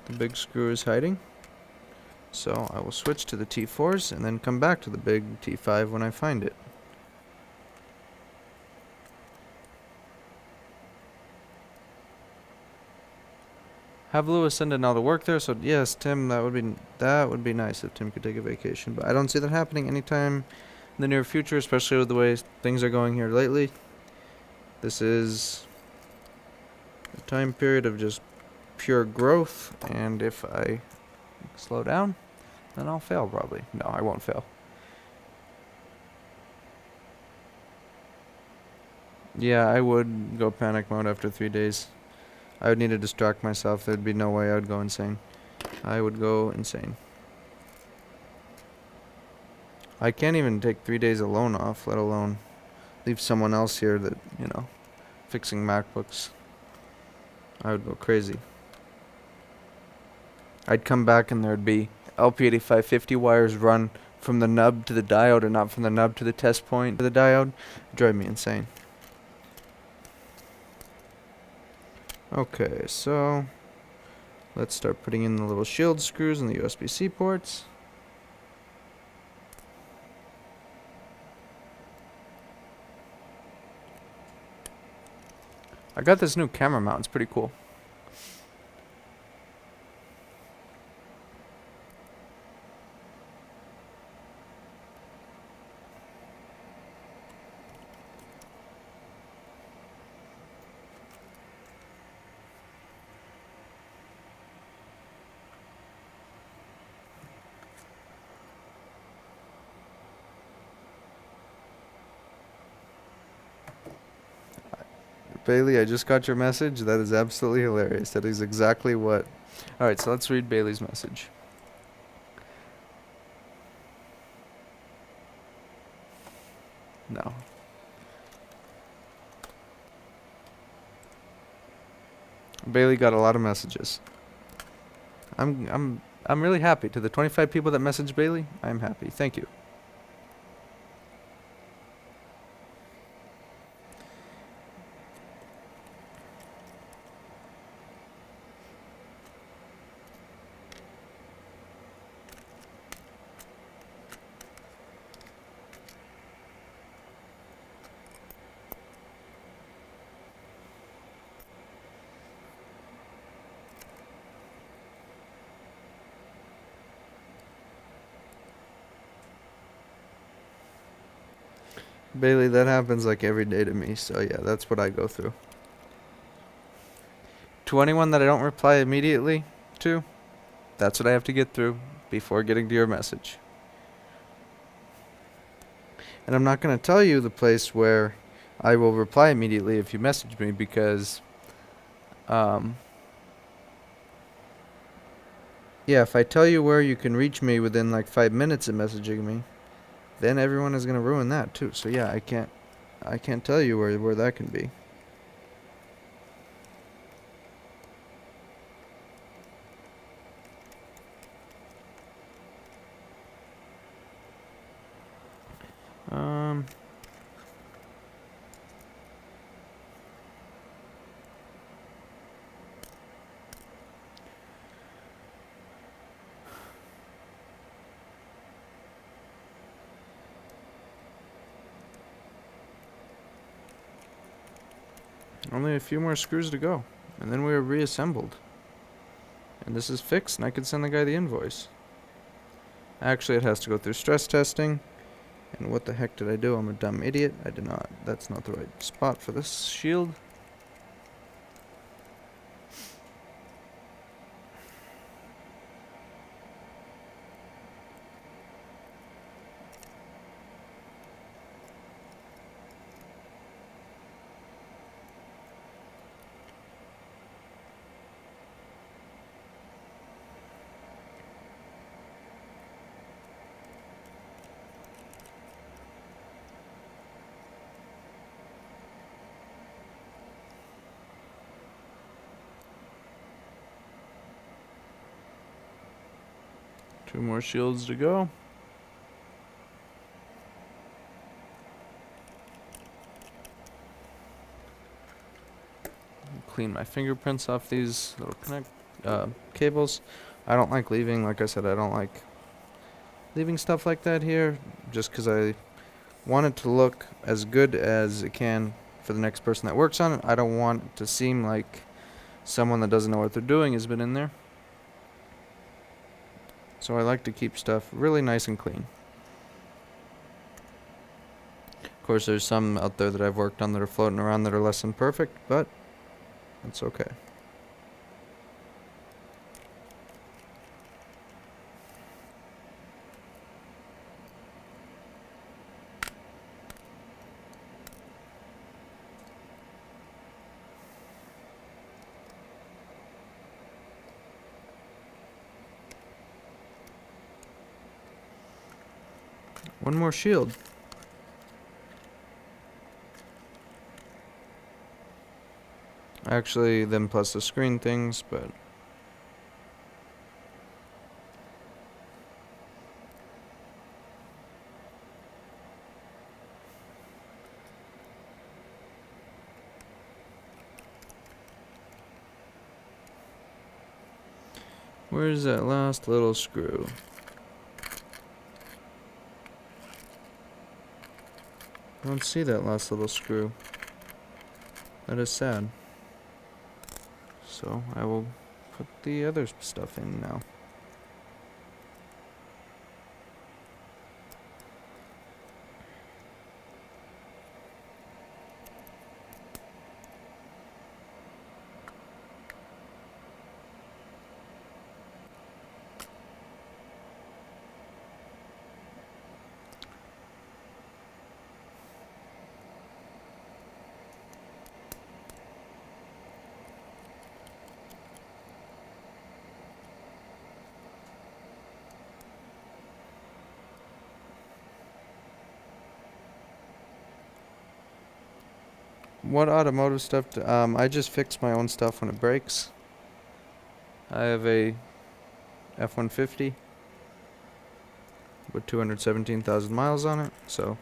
The big screw is hiding. So I will switch to the T4s and then come back to the big T5 when I find it. Have Lewis send in all the work there, so yes, Tim, that would be nice if Tim could take a vacation, but I don't see that happening anytime in the near future, especially with the way things are going here lately. This is a time period of just pure growth, and if I slow down, then I'll fail probably. No, I won't fail. Yeah, I would go panic mode after 3 days. I would need to distract myself. There'd be no way I would go insane. I would go insane. I can't even take 3 days alone off, let alone leave someone else here that, fixing MacBooks. I would go crazy. I'd come back and there'd be LP8550 wires run from the nub to the diode or not from the nub to the test point to the diode drive me insane. Okay, so let's start putting in the little shield screws in the USB-C ports. I got this new camera mount, it's pretty cool. Bailey, I just got your message. That is absolutely hilarious. That is exactly what... Alright, so let's read Bailey's message. No. Bailey got a lot of messages. I'm really happy. To the 25 people that messaged Bailey, I'm happy. Thank you. Bailey, that happens like every day to me, so yeah, that's what I go through. To anyone that I don't reply immediately to, that's what I have to get through before getting to your message. And I'm not going to tell you the place where I will reply immediately if you message me because, yeah, if I tell you where you can reach me within like 5 minutes of messaging me, then everyone is going to ruin that too. So yeah, I can't tell you where that can be. Only a few more screws to go, and then we are reassembled. And this is fixed, and I can send the guy the invoice. Actually, it has to go through stress testing. And what the heck did I do? I'm a dumb idiot. I did not. That's not the right spot for this shield. Two more shields to go. Clean my fingerprints off these little cables. I don't like leaving, like I said, I don't like leaving stuff like that here, just because I want it to look as good as it can for the next person that works on it. I don't want it to seem like someone that doesn't know what they're doing has been in there. So I like to keep stuff really nice and clean. Of course, there's some out there that I've worked on that are floating around that are less than perfect, but that's okay. One more shield. Actually, then plus the screen things, but Where's that last little screw? I don't see that last little screw. That is sad. So I will put the other stuff in now. What automotive stuff? I just fix my own stuff when it breaks. I have a F-150 with 217,000 miles on it, so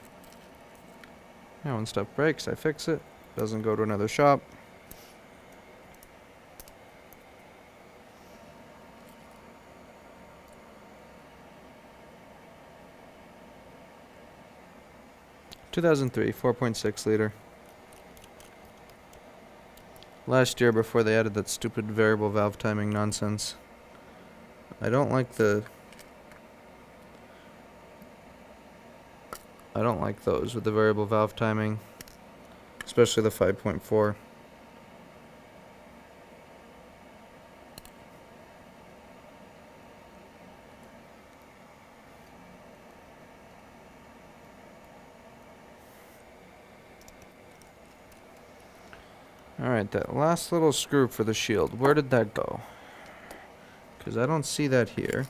yeah, when stuff breaks, I fix it. Doesn't go to another shop. (2003) 4.6 liter. Last year, before they added that stupid variable valve timing nonsense. I don't like those with the variable valve timing, especially the 5.4. Alright, that last little screw for the shield, where did that go? Because I don't see that here.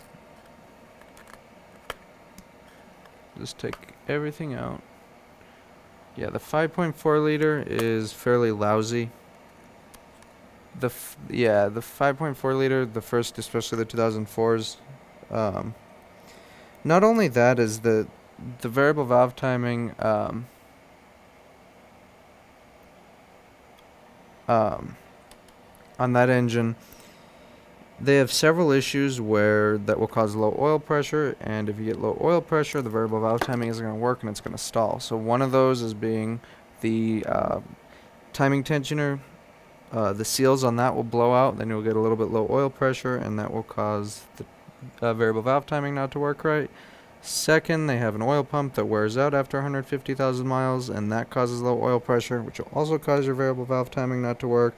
Just take everything out. Yeah, the 5.4 liter is fairly lousy. The 5.4 liter, the first, especially the 2004s. Not only that is the variable valve timing. On that engine, they have several issues where that will cause low oil pressure, and if you get low oil pressure, the variable valve timing isn't going to work and it's going to stall. So one of those is being the timing tensioner. The seals on that will blow out, then you'll get a little bit low oil pressure, and that will cause the variable valve timing not to work right. Second, they have an oil pump that wears out after 150,000 miles, and that causes low oil pressure, which will also cause your variable valve timing not to work.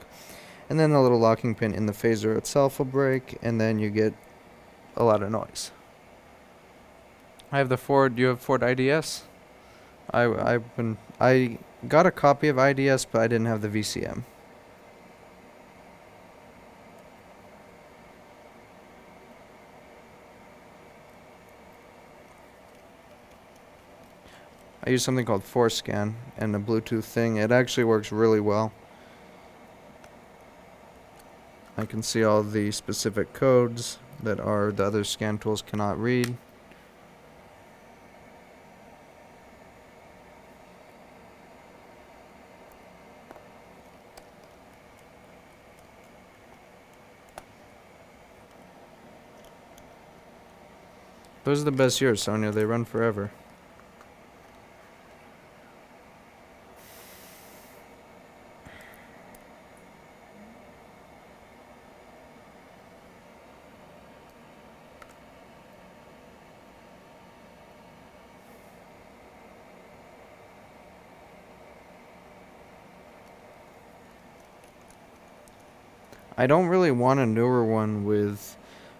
And then the little locking pin in the phaser itself will break, and then you get a lot of noise. I have the Ford. You have Ford IDS? I got a copy of IDS, but I didn't have the VCM. I use something called ForceScan and a Bluetooth thing. It actually works really well. I can see all the specific codes that the other scan tools cannot read. Those are the best years, Sonia. They run forever. I don't really want a newer one with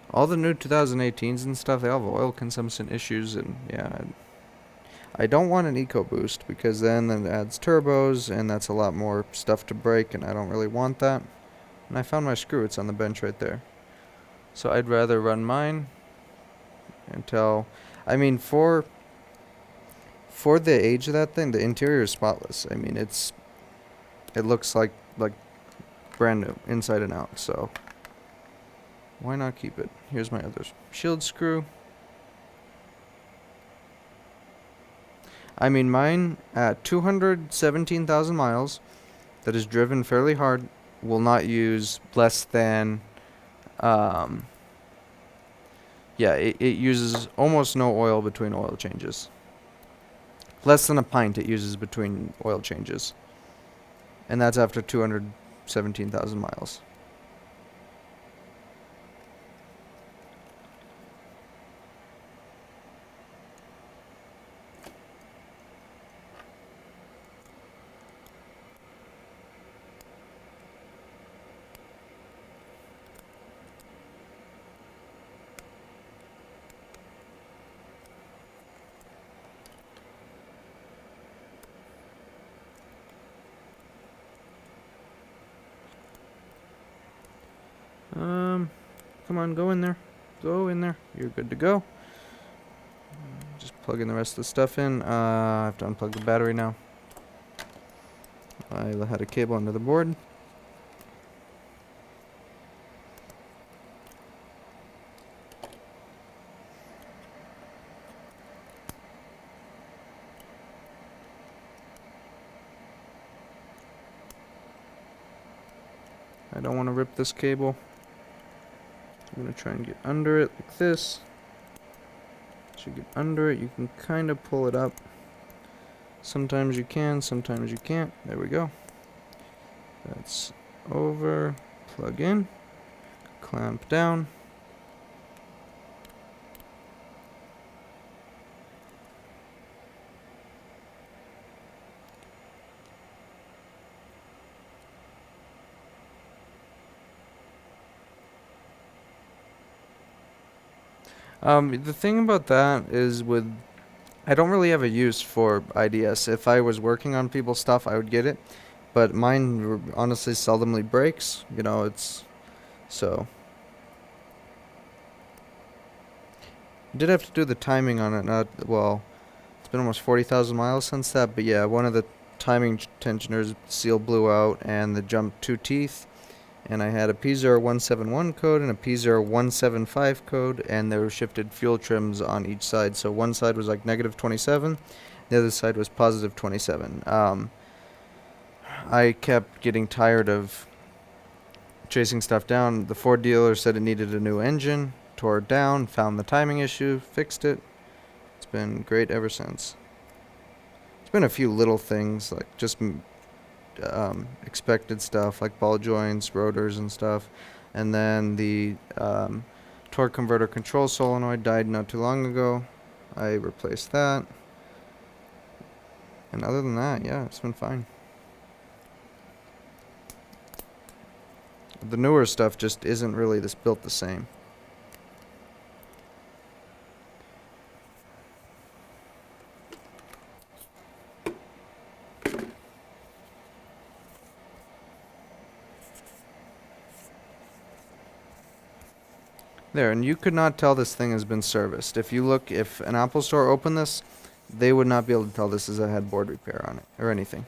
all the new 2018s and stuff. They all have oil consumption issues, and yeah, I don't want an EcoBoost because then it adds turbos, and that's a lot more stuff to break, and I don't really want that. And I found my screw. It's on the bench right there. So I'd rather run mine until, I mean, for the age of that thing, the interior is spotless. I mean, it looks like brand new inside and out, so why not keep it? Here's my other shield screw. I mean, mine at 217,000 miles that is driven fairly hard will not use less than Yeah, it uses almost no oil between oil changes. Less than a pint it uses between oil changes. And that's after 217,000 miles. Come on, go in there. Go in there. You're good to go. Just plugging the rest of the stuff in. I have to unplug the battery now. I had a cable under the board. I don't want to rip this cable. I'm going to try and get under it like this. As you get under it, you can kind of pull it up. Sometimes you can, sometimes you can't. There we go. That's over. Plug in. Clamp down. The thing about that is I don't really have a use for IDS. If I was working on people's stuff, I would get it. But mine honestly seldomly breaks. You know, so. Did have to do the timing on it. It's been almost 40,000 miles since that. But yeah, one of the timing tensioners seal blew out and the jumped 2 teeth. And I had a P0171 code and a P0175 code, and there were shifted fuel trims on each side. So one side was like negative 27, the other side was positive 27. I kept getting tired of chasing stuff down. The Ford dealer said it needed a new engine, tore it down, found the timing issue, fixed it. It's been great ever since. It's been a few little things, like just expected stuff like ball joints, rotors, and stuff. And then the torque converter control solenoid died not too long ago. I replaced that. And other than that, yeah, it's been fine. The newer stuff just isn't really built the same. There, and you could not tell this thing has been serviced. If an Apple store opened this, they would not be able to tell this has had board repair on it or anything.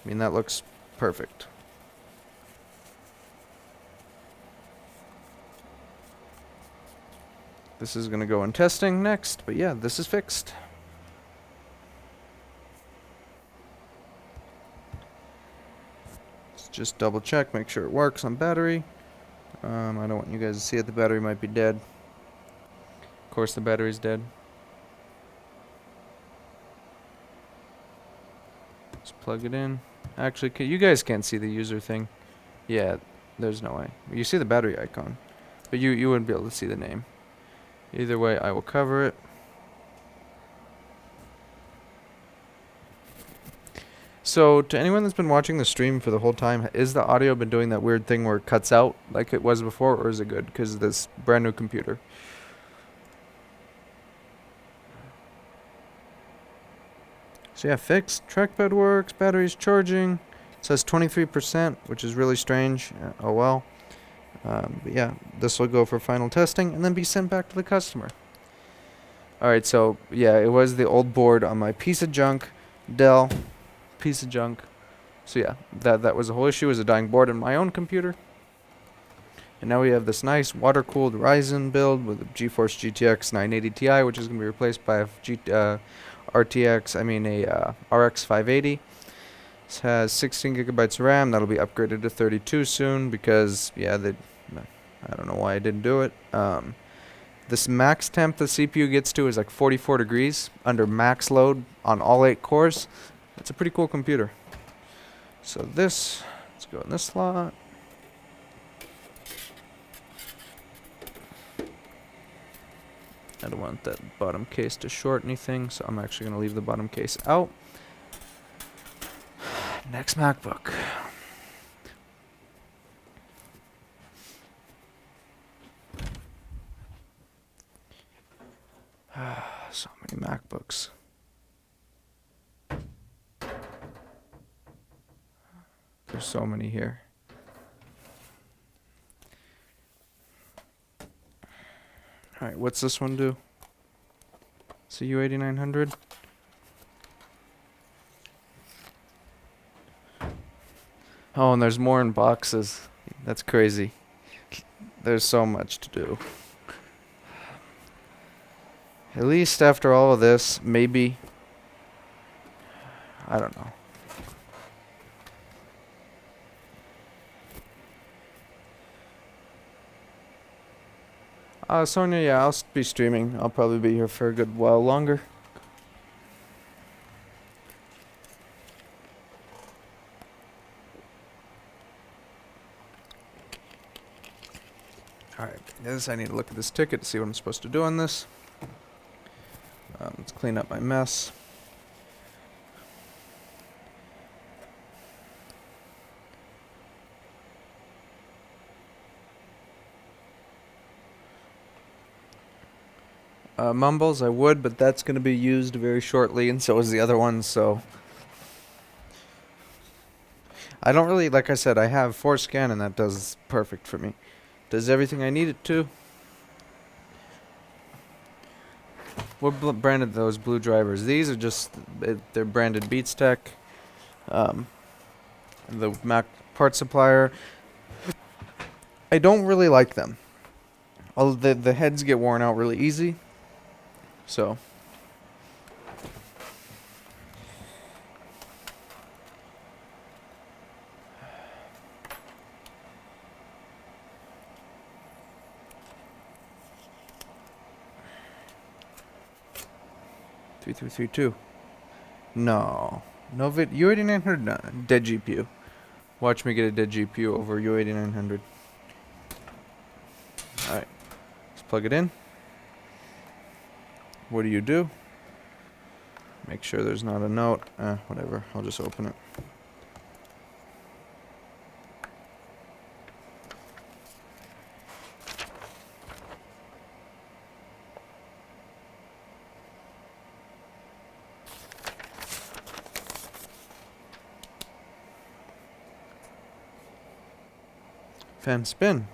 I mean, that looks perfect. This is going to go in testing next, but yeah, this is fixed. Let's just double check, make sure it works on battery. I don't want you guys to see it. The battery might be dead. Of course, the battery's dead. Let's plug it in. Actually, you guys can't see the user thing. Yeah, there's no way. You see the battery icon, but you wouldn't be able to see the name. Either way, I will cover it. So, to anyone that's been watching the stream for the whole time, is the audio been doing that weird thing where it cuts out like it was before, or is it good because of this brand new computer? So yeah, fixed. Trackpad works. Battery's charging. It says 23%, which is really strange. Oh well. But yeah, this will go for final testing and then be sent back to the customer. Alright, so yeah, it was the old board on my piece of junk Dell. Piece of junk. So yeah, that was the whole issue, is a dying board in my own computer. And now we have this nice water-cooled Ryzen build with a GeForce GTX 980 Ti, which is going to be replaced by a RX 580. This has 16 gigabytes of RAM. That'll be upgraded to 32 soon because, yeah, I don't know why I didn't do it. This max temp the CPU gets to is like 44 degrees under max load on all 8 cores. It's a pretty cool computer. So this, let's go in this slot. I don't want that bottom case to short anything, so I'm actually going to leave the bottom case out. Next MacBook. So many MacBooks. There's so many here. Alright, what's this one do? It's a U8900. Oh, and there's more in boxes. That's crazy. There's so much to do. At least after all of this, maybe... I don't know. Sonia, yeah, I'll be streaming. I'll probably be here for a good while longer. Alright, this I need to look at this ticket to see what I'm supposed to do on this. Let's clean up my mess. Mumbles, I would, but that's going to be used very shortly, and so is the other one, so... I don't really, like I said, I have Forescan, and that does perfect for me. Does everything I need it to. What branded those blue drivers? These are just, they're branded BeatsTech. The Mac part supplier. I don't really like them. Although the heads get worn out really easy. So. Three, 3, 2. No. No U8900, no. Dead GPU. Watch me get a dead GPU over U8900. Alright. Let's plug it in. What do? Make sure there's not a note. Whatever. I'll just open it. Fan spin.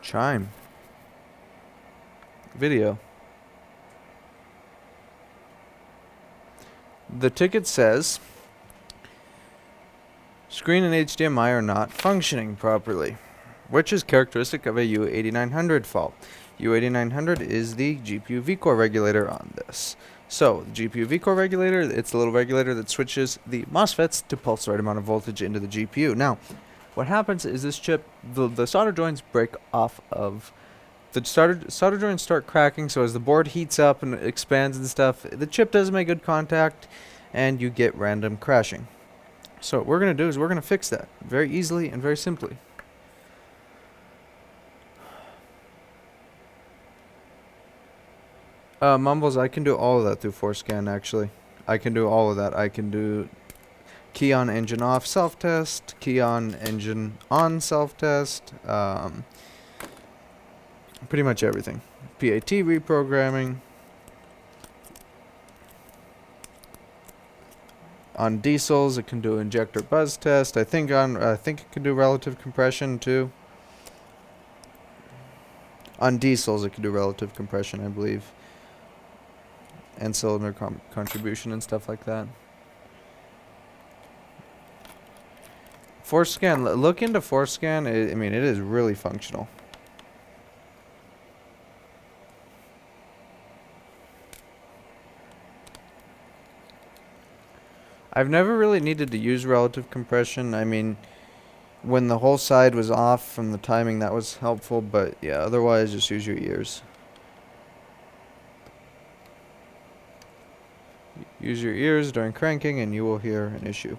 Chime. Video. The ticket says screen and HDMI are not functioning properly, which is characteristic of a U8900 fault. U8900 is the GPU vCore regulator on this. So, the GPU vCore regulator, it's a little regulator that switches the MOSFETs to pulse the right amount of voltage into the GPU. Now, what happens is this chip, the solder joints break off of... The solder joints start cracking, so as the board heats up and expands and stuff, the chip doesn't make good contact, and you get random crashing. So what we're going to do is we're going to fix that very easily and very simply. Mumbles, I can do all of that through Forescan, actually. I can do all of that. I can do key on engine off self-test, key on engine on self-test, pretty much everything. PAT reprogramming. On diesels, it can do injector buzz test. I think it can do relative compression too. On diesels, it can do relative compression, I believe, and cylinder contribution and stuff like that. Forescan, look into Forescan. I mean, it is really functional. I've never really needed to use relative compression. I mean, when the whole side was off from the timing, that was helpful, but yeah, otherwise just use your ears. Use your ears during cranking and you will hear an issue.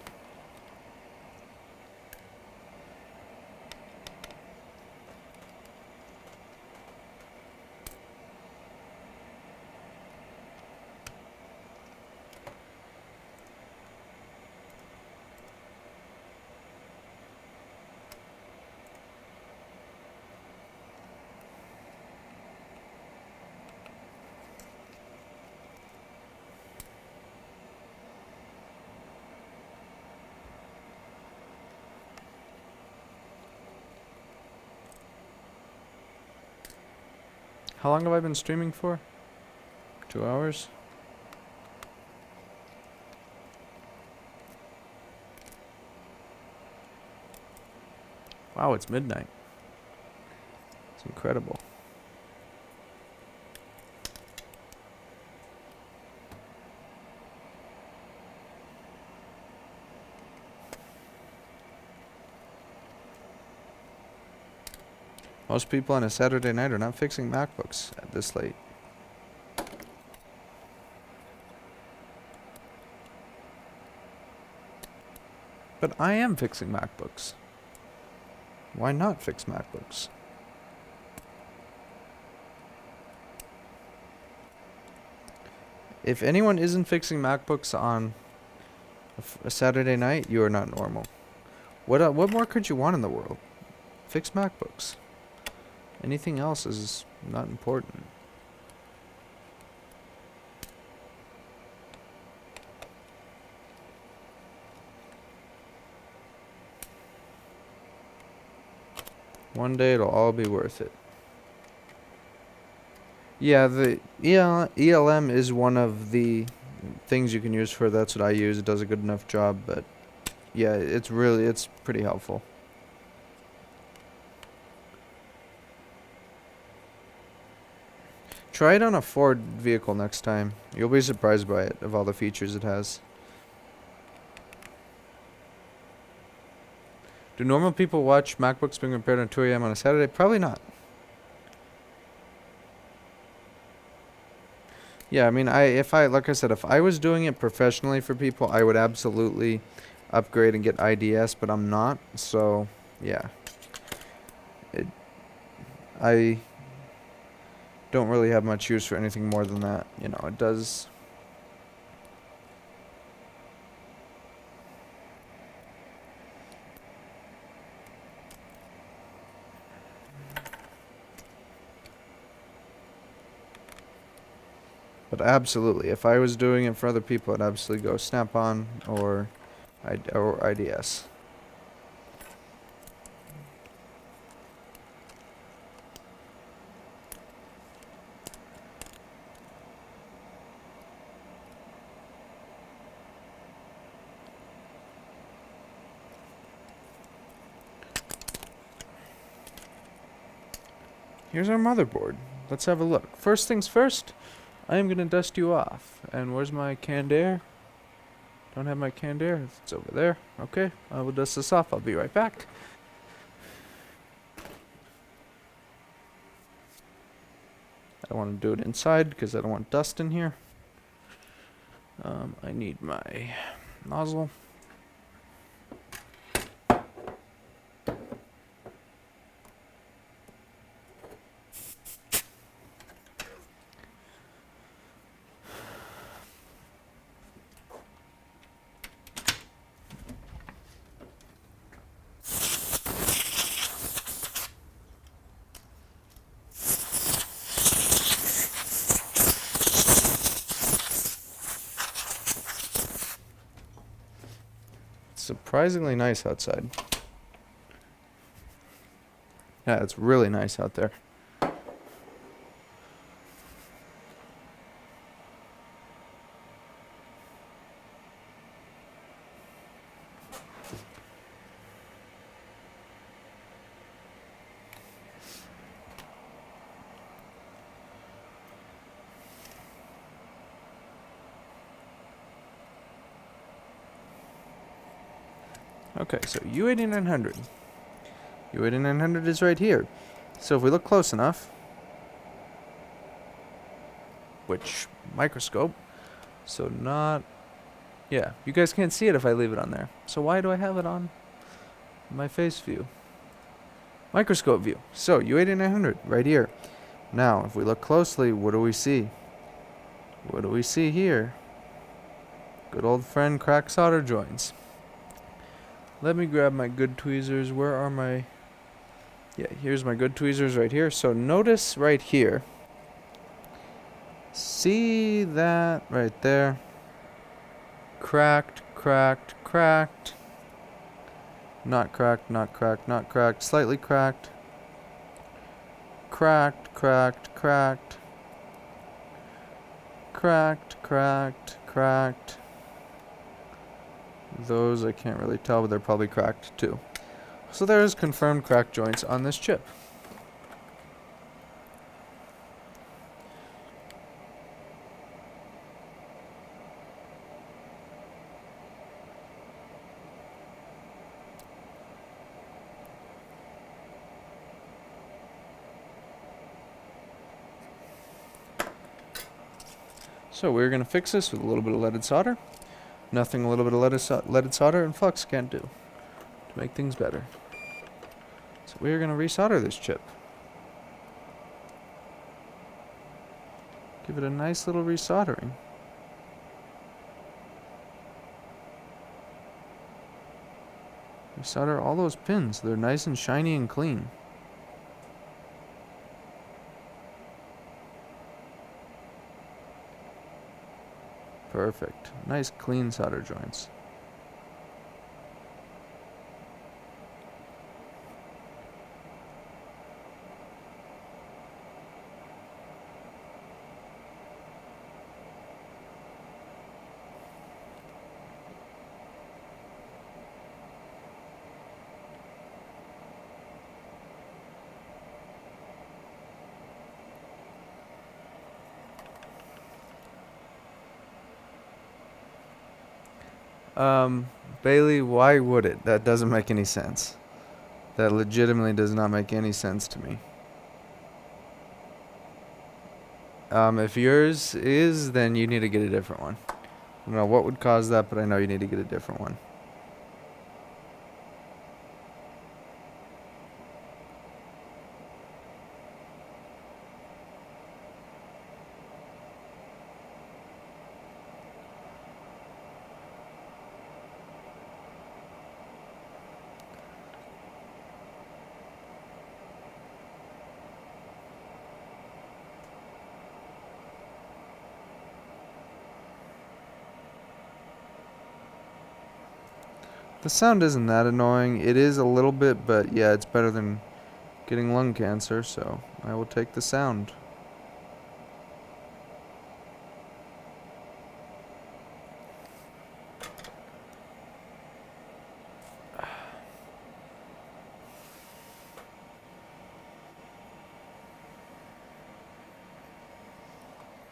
How long have I been streaming for? 2 hours? Wow, it's midnight. It's incredible. Most people on a Saturday night are not fixing MacBooks at this late. But I am fixing MacBooks. Why not fix MacBooks? If anyone isn't fixing MacBooks on a Saturday night, you are not normal. What more could you want in the world? Fix MacBooks. Anything else is not important. One day it'll all be worth it. Yeah, the ELM is one of the things you can use for. That's what I use. It does a good enough job, but yeah, it's pretty helpful. Try it on a Ford vehicle next time. You'll be surprised by it, of all the features it has. Do normal people watch MacBooks being repaired at 2 a.m. on a Saturday? Probably not. Yeah, I mean, like I said, if I was doing it professionally for people, I would absolutely upgrade and get IDS, but I'm not, so, yeah. I don't really have much use for anything more than that. You know, it does. But absolutely, if I was doing it for other people, I'd absolutely go Snap-on or IDS. Here's our motherboard. Let's have a look. First things first, I am going to dust you off. And where's my canned air? Don't have my canned air. It's over there. Okay, I will dust this off. I'll be right back. I don't want to do it inside because I don't want dust in here. I need my nozzle. Surprisingly nice outside. Yeah, it's really nice out there. Okay, so U8900. U8900 is right here. So if we look close enough, which microscope, so not, yeah, you guys can't see it if I leave it on there. So why do I have it on my face view? Microscope view. So U8900 right here. Now, if we look closely, what do we see? What do we see here? Good old friend cracked solder joints. Let me grab my good tweezers. Where are my... Yeah, here's my good tweezers right here. So notice right here. See that right there? Cracked, cracked, cracked. Not cracked, not cracked, not cracked. Slightly cracked. Cracked, cracked, cracked. Cracked, cracked, cracked. Those I can't really tell, but they're probably cracked too. So there's confirmed crack joints on this chip. So we're going to fix this with a little bit of leaded solder. Nothing a little bit of leaded solder and flux can't do to make things better. So we're going to resolder this chip. Give it a nice little resoldering. Resolder all those pins. They're nice and shiny and clean. Perfect. Nice clean solder joints. Bailey, why would it? That doesn't make any sense. That legitimately does not make any sense to me. If yours is, then you need to get a different one. I don't know what would cause that, but I know you need to get a different one. The sound isn't that annoying. It is a little bit, but yeah, it's better than getting lung cancer, so I will take the sound.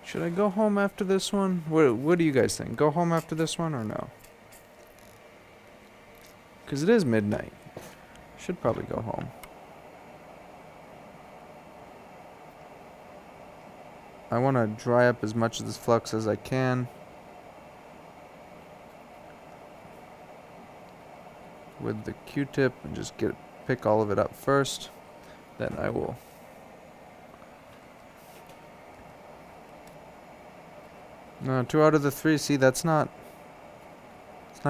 Should I go home after this one? What do you guys think? Go home after this one or no? Because it is midnight. Should probably go home. I want to dry up as much of this flux as I can with the Q-tip and just pick all of it up first. Then I will. No, 2 out of the 3. See, it's not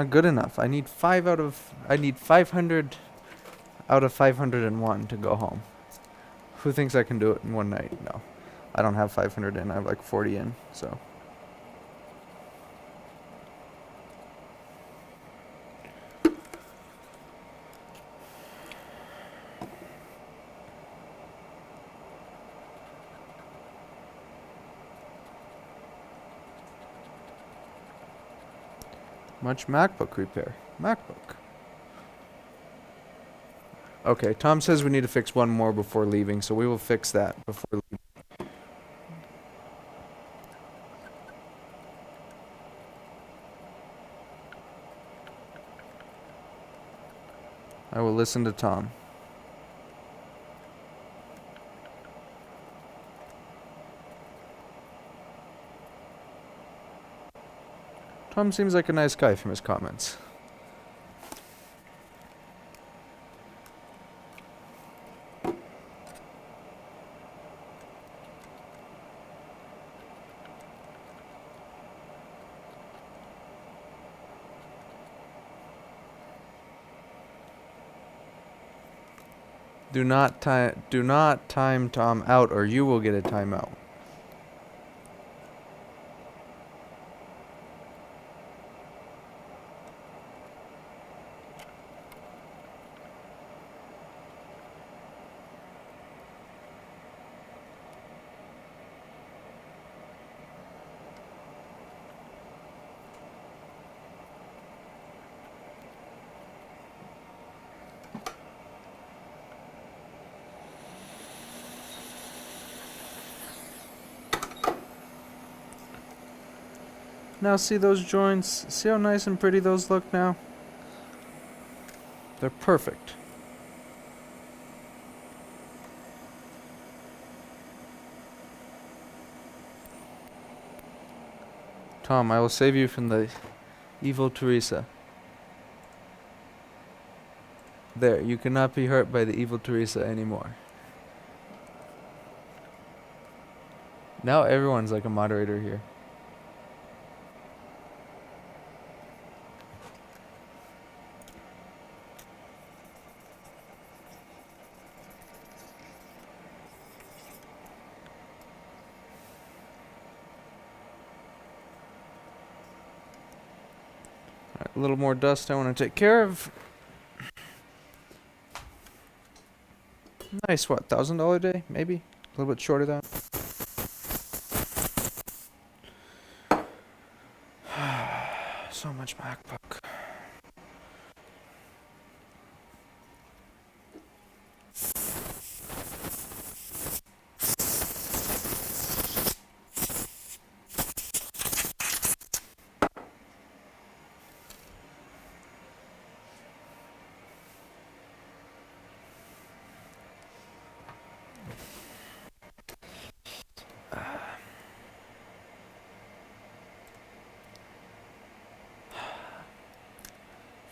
good enough. I need 500 out of 501 to go home. Who thinks I can do it in one night? No. I don't have 500 in. I have like 40 in, so. Much MacBook repair. MacBook. Okay, Tom says we need to fix one more before leaving, so we will fix that before leaving. I will listen to Tom. Tom seems like a nice guy from his comments. Do not time Tom out or you will get a timeout. Now see those joints? See how nice and pretty those look now? They're perfect. Tom, I will save you from the evil Teresa. There, you cannot be hurt by the evil Teresa anymore. Now everyone's like a moderator here. Alright, a little more dust I want to take care of. Nice, what, $1,000 day? Maybe? A little bit short of that. So much Macbook.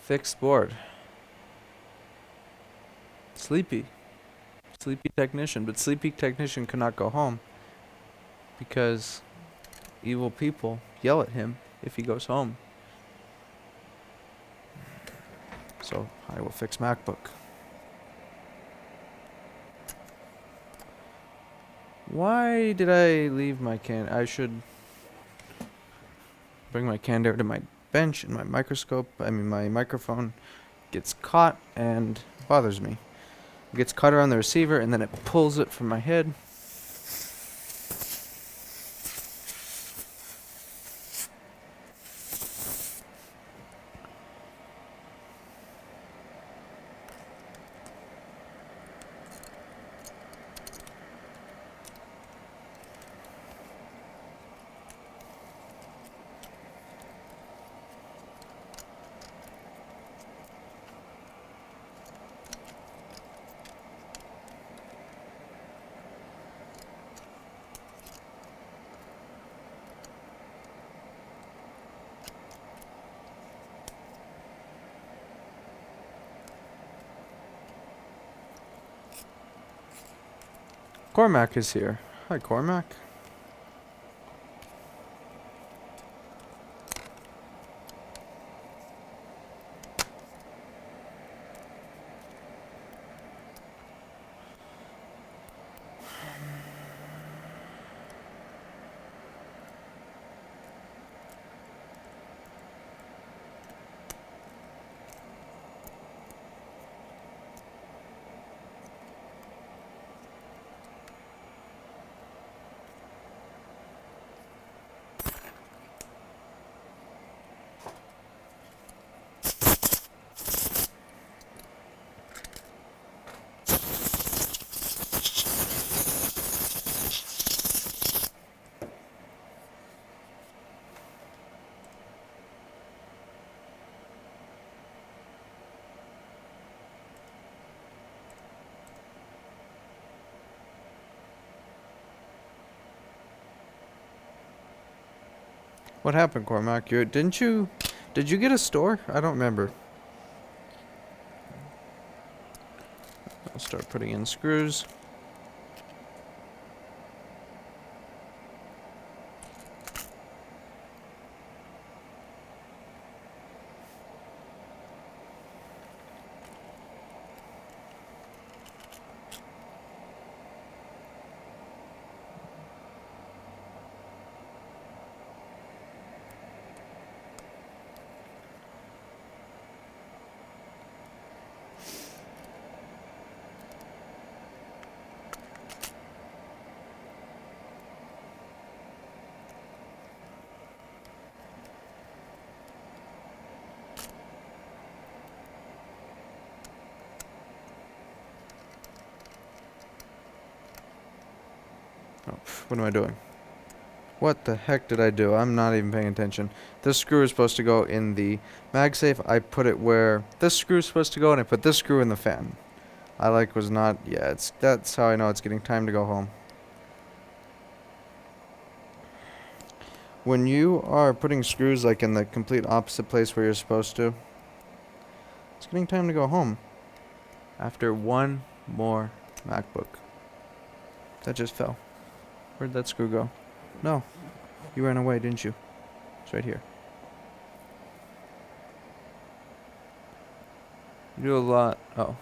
Fixed board. Sleepy. Sleepy technician. But sleepy technician cannot go home because evil people yell at him if he goes home. So I will fix MacBook. Why did I leave my can? I should bring my candor to my bench and my my microphone gets caught and bothers me. It gets caught around the receiver and then it pulls it from my head. Cormac is here. Hi, Cormac. What happened, Cormac? Did you get a store? I don't remember. I'll start putting in screws. Oh, what am I doing? What the heck did I do? I'm not even paying attention. This screw is supposed to go in the MagSafe. I put it where this screw is supposed to go, and I put this screw in the fan. Was not... Yeah, that's how I know it's getting time to go home. When you are putting screws like in the complete opposite place where you're supposed to, it's getting time to go home. After one more MacBook. That just fell. Where'd that screw go? No. You ran away, didn't you? It's right here. You do a lot. Oh.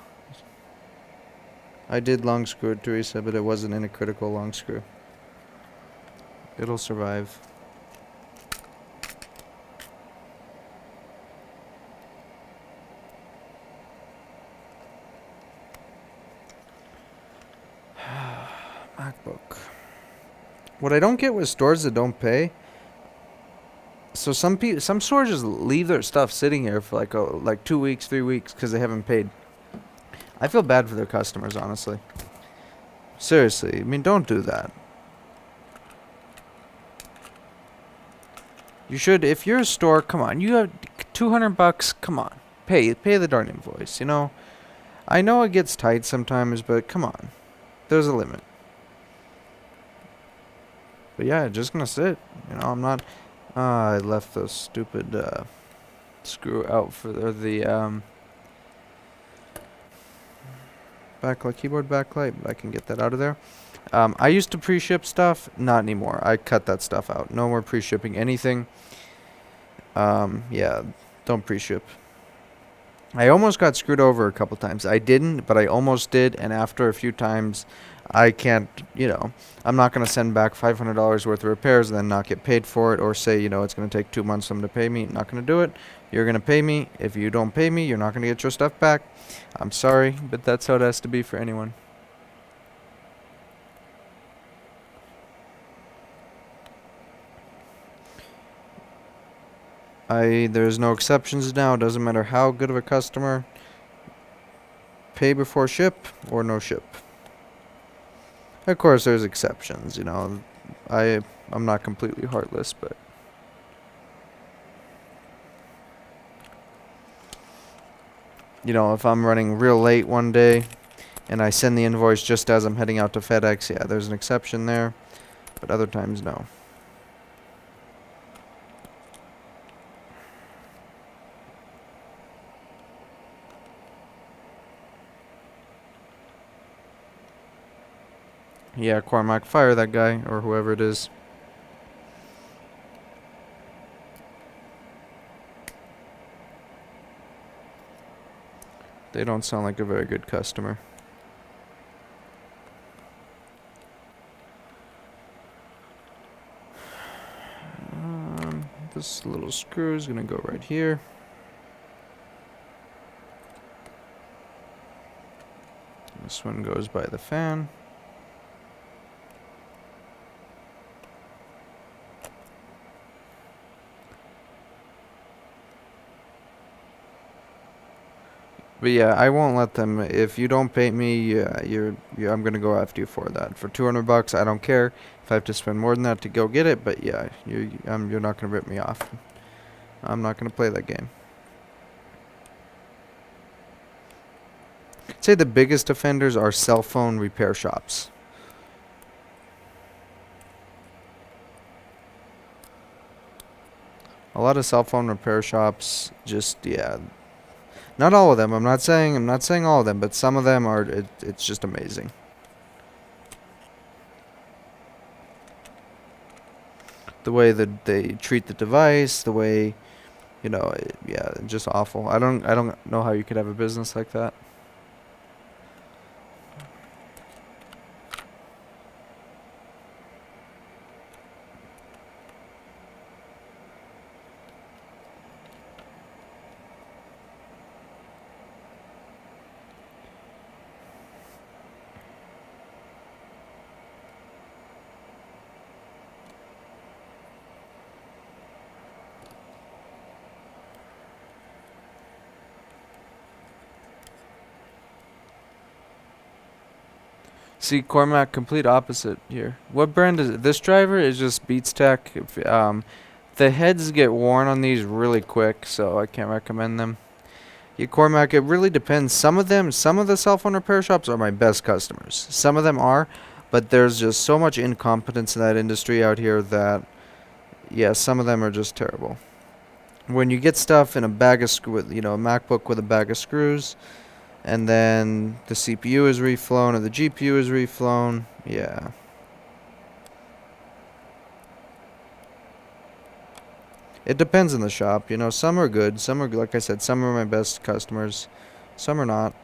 I did long screw it, Teresa, but it wasn't in a critical long screw. It'll survive. MacBook. What I don't get with stores that don't pay. So some stores just leave their stuff sitting here for like 2 weeks, 3 weeks because they haven't paid. I feel bad for their customers, honestly. Seriously, I mean, don't do that. You should, if you're a store, come on, you have $200, come on, pay the darn invoice. You know, I know it gets tight sometimes, but come on, there's a limit. But yeah, just gonna sit. You know, I'm not. I left the stupid screw out for the backlight, keyboard backlight, but I can get that out of there. I used to pre-ship stuff, not anymore. I cut that stuff out. No more pre-shipping anything. Yeah, don't pre-ship. I almost got screwed over a couple times. I didn't, but I almost did, and after a few times, I can't, you know, I'm not going to send back $500 worth of repairs and then not get paid for it, or say, you know, it's going to take 2 months for them to pay me. Not going to do it. You're going to pay me. If you don't pay me, you're not going to get your stuff back. I'm sorry, but that's how it has to be for anyone. There's no exceptions now. Doesn't matter how good of a customer. Pay before ship or no ship. Of course, there's exceptions, you know. I'm not completely heartless, but you know, if I'm running real late one day and I send the invoice just as I'm heading out to FedEx, yeah, there's an exception there, but other times, no. Yeah, Cormac, fire that guy or whoever it is. They don't sound like a very good customer. This little screw is gonna go right here. This one goes by the fan. But yeah, I won't let them. If you don't pay me, I'm gonna go after you for that. For $200, I don't care if I have to spend more than that to go get it. But yeah, you're not gonna rip me off. I'm not gonna play that game. I'd say the biggest offenders are cell phone repair shops. A lot of cell phone repair shops just, yeah. Not all of them. I'm not saying all of them, but some of them are. It's just amazing. The way that they treat the device, the way, yeah, just awful. I don't know how you could have a business like that. See, Cormac, complete opposite here. What brand is it? This driver is just Beats Tech. The heads get worn on these really quick, so I can't recommend them. Yeah, Cormac, it really depends. Some of the cell phone repair shops are my best customers. Some of them are, but there's just so much incompetence in that industry out here that, yeah, some of them are just terrible. When you get stuff in a bag of a MacBook with a bag of screws, and then the CPU is reflown or the GPU is reflown, yeah. It depends on the shop. Some are good. Some are, like I said, some are my best customers. Some are not.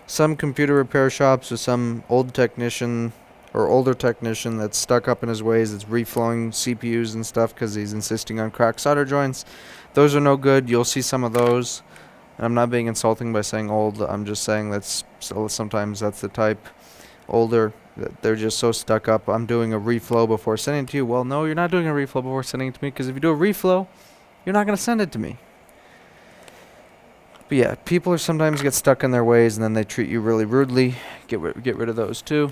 Some computer repair shops with some old technician or older technician that's stuck up in his ways, that's reflowing CPUs and stuff because he's insisting on cracked solder joints. Those are no good. You'll see some of those. And I'm not being insulting by saying old. I'm just saying sometimes that's the type. Older. They're just so stuck up. I'm doing a reflow before sending it to you. Well, no, you're not doing a reflow before sending it to me, because if you do a reflow, you're not going to send it to me. But yeah, people are sometimes get stuck in their ways, and then they treat you really rudely. Get rid of those too.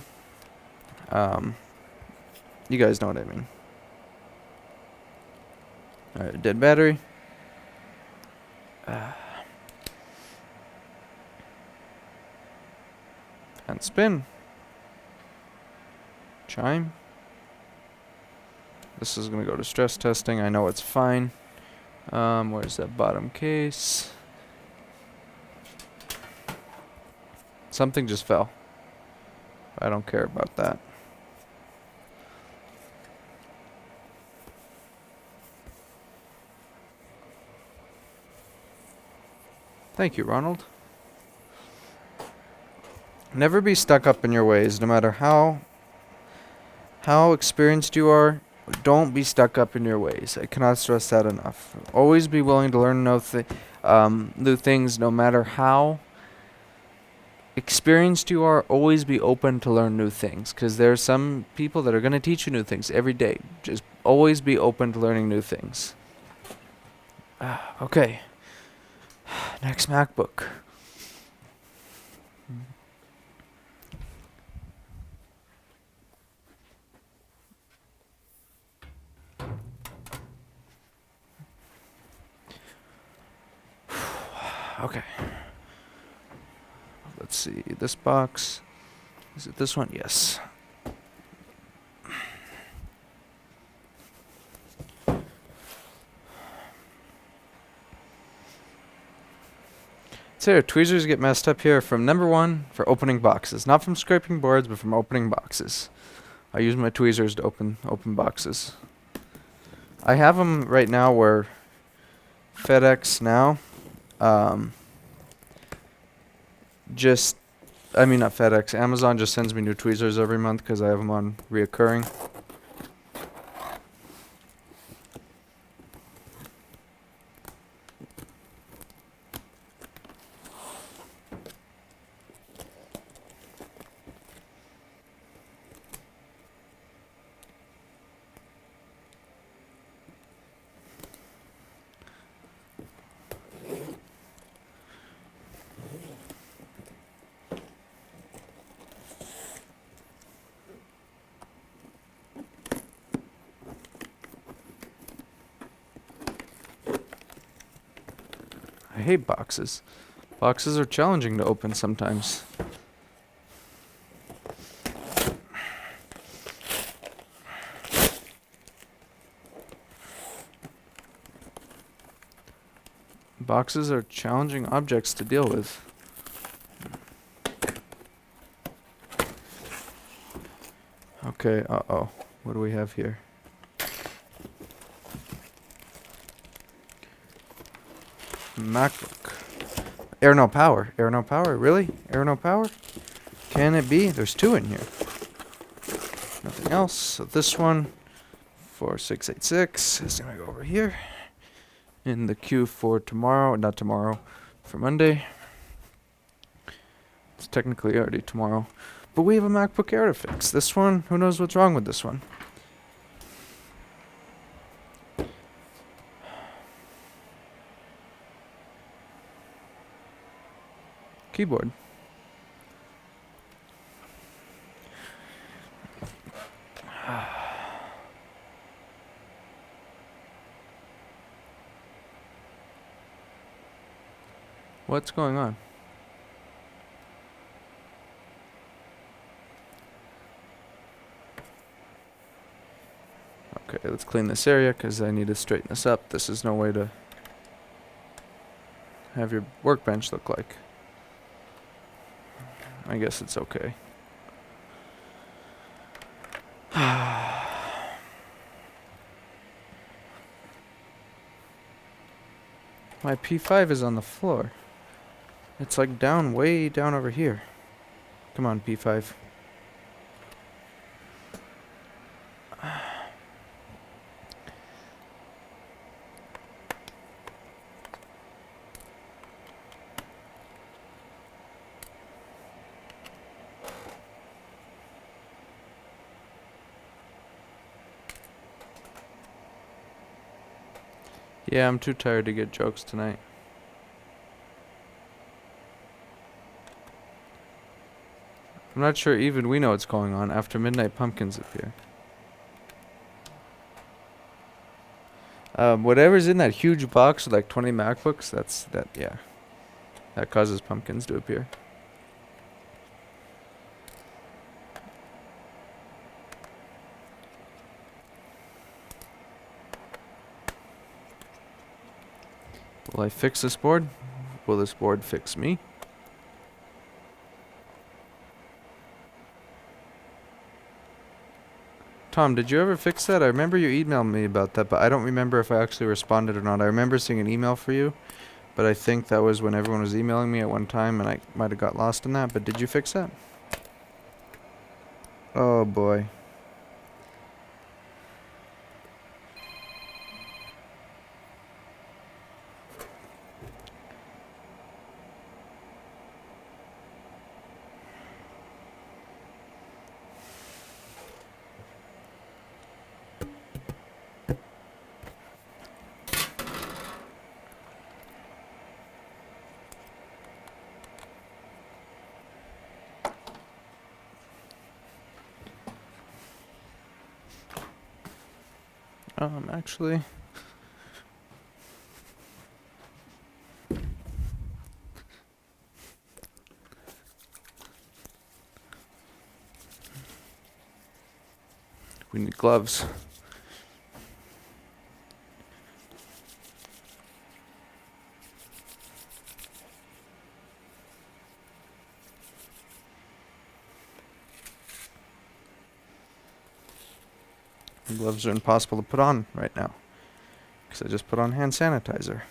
You guys know what I mean. Alright, dead battery. And spin. Chime. This is going to go to stress testing. I know it's fine. Where's that bottom case? Something just fell. I don't care about that. Thank you, Ronald. Never be stuck up in your ways, no matter how experienced you are. Don't be stuck up in your ways. I cannot stress that enough. Always be willing to learn new things, no matter how experienced you are. Always be open to learn new things, because there are some people that are going to teach you new things every day. Just always be open to learning new things. Okay. Next MacBook. Okay. Let's see. This box. Is it this one? Yes. So tweezers get messed up here from number one, for opening boxes. Not from scraping boards, but from opening boxes. I use my tweezers to open boxes. I have them right now where FedEx now, not FedEx, Amazon just sends me new tweezers every month because I have them on reoccurring. I hate boxes. Boxes are challenging to open sometimes. boxes are challenging objects to deal with. Okay, uh-oh. What do we have here? Macbook. Air no power. Air no power? Really? Air no power? Can it be? There's two in here. Nothing else. So this one, 4686, is going to go over here. In the queue for tomorrow. Not tomorrow. For Monday. It's technically already tomorrow. But we have a MacBook Air to fix. This one, who knows what's wrong with this one? Keyboard. What's going on? Okay, let's clean this area because I need to straighten this up. This is no way to have your workbench look like. I guess it's okay. My P5 is on the floor. It's like down, way down over here. Come on, P5. Yeah, I'm too tired to get jokes tonight. I'm not sure even we know what's going on after Midnight Pumpkins appear. Whatever's in that huge box with like 20 MacBooks, yeah. That causes pumpkins to appear. Will I fix this board? Will this board fix me? Tom, did you ever fix that? I remember you emailed me about that, but I don't remember if I actually responded or not. I remember seeing an email for you, but I think that was when everyone was emailing me at one time, and I might have got lost in that. But did you fix that? Oh, boy. Actually... we need gloves. The gloves are impossible to put on right now, because I just put on hand sanitizer.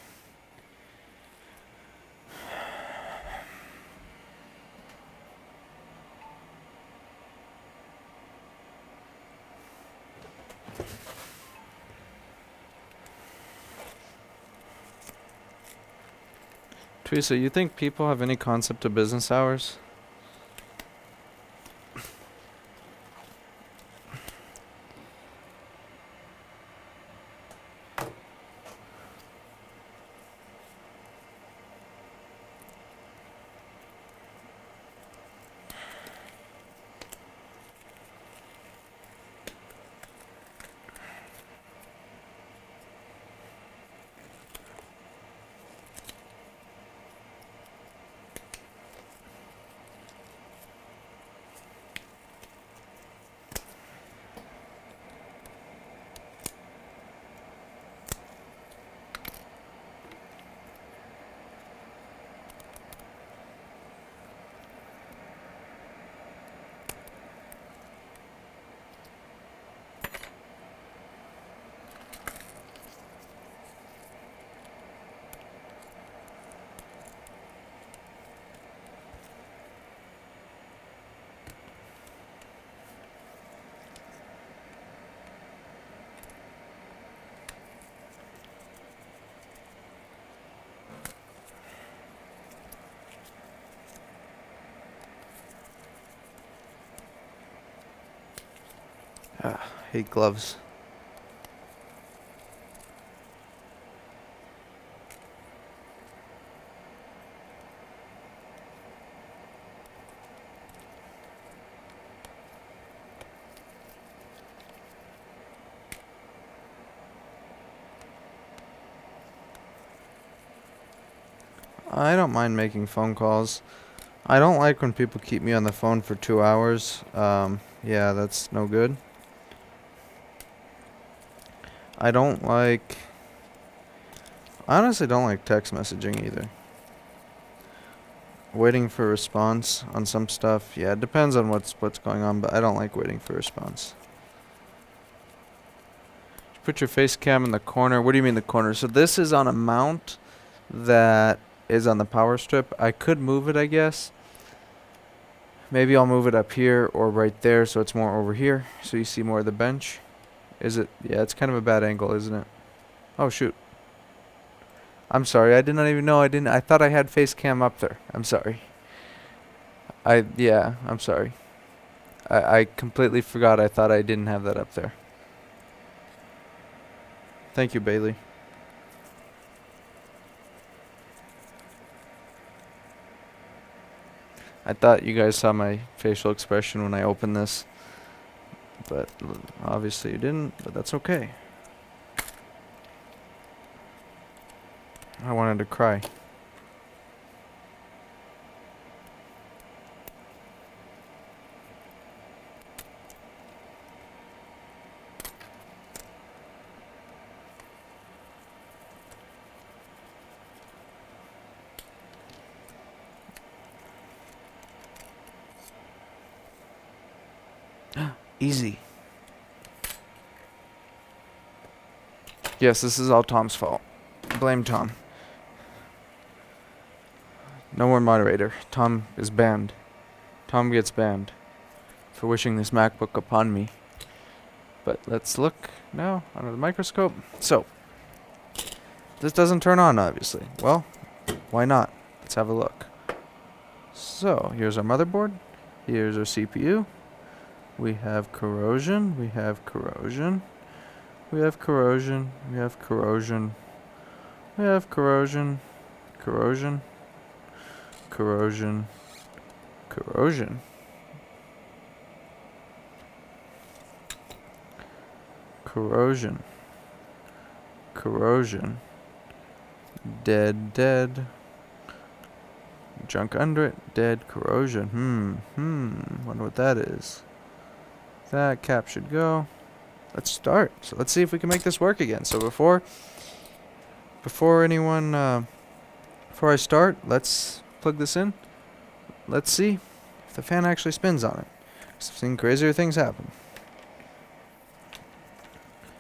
Teresa, you think people have any concept of business hours? Hate gloves. I don't mind making phone calls. I don't like when people keep me on the phone for 2 hours. Yeah, that's no good. I don't like... I honestly don't like text messaging either. Waiting for a response on some stuff. Yeah, it depends on what's going on, but I don't like waiting for a response. Put your face cam in the corner. What do you mean the corner? So this is on a mount that is on the power strip. I could move it, I guess. Maybe I'll move it up here or right there so it's more over here so you see more of the bench. Is it? Yeah, it's kind of a bad angle, isn't it? Oh, shoot. I'm sorry. I did not even know. I thought I had face cam up there. I'm sorry. Yeah, I'm sorry. I completely forgot. I thought I didn't have that up there. Thank you, Bailey. I thought you guys saw my facial expression when I opened this, but obviously you didn't, but that's okay. I wanted to cry. Easy. Yes, this is all Tom's fault. Blame Tom. No more moderator. Tom is banned. Tom gets banned for wishing this MacBook upon me. But let's look now under the microscope. So, this doesn't turn on, obviously. Well, why not? Let's have a look. So, here's our motherboard. Here's our CPU. We have corrosion. We have corrosion. We have corrosion. We have corrosion. We have corrosion. Corrosion. Corrosion. Corrosion. Corrosion. Corrosion. Dead, dead. Junk under it. Dead. Corrosion. Wonder what that is. That cap should go. Let's start. So let's see if we can make this work again. So before I start, let's plug this in. Let's see if the fan actually spins on it. I've seen crazier things happen.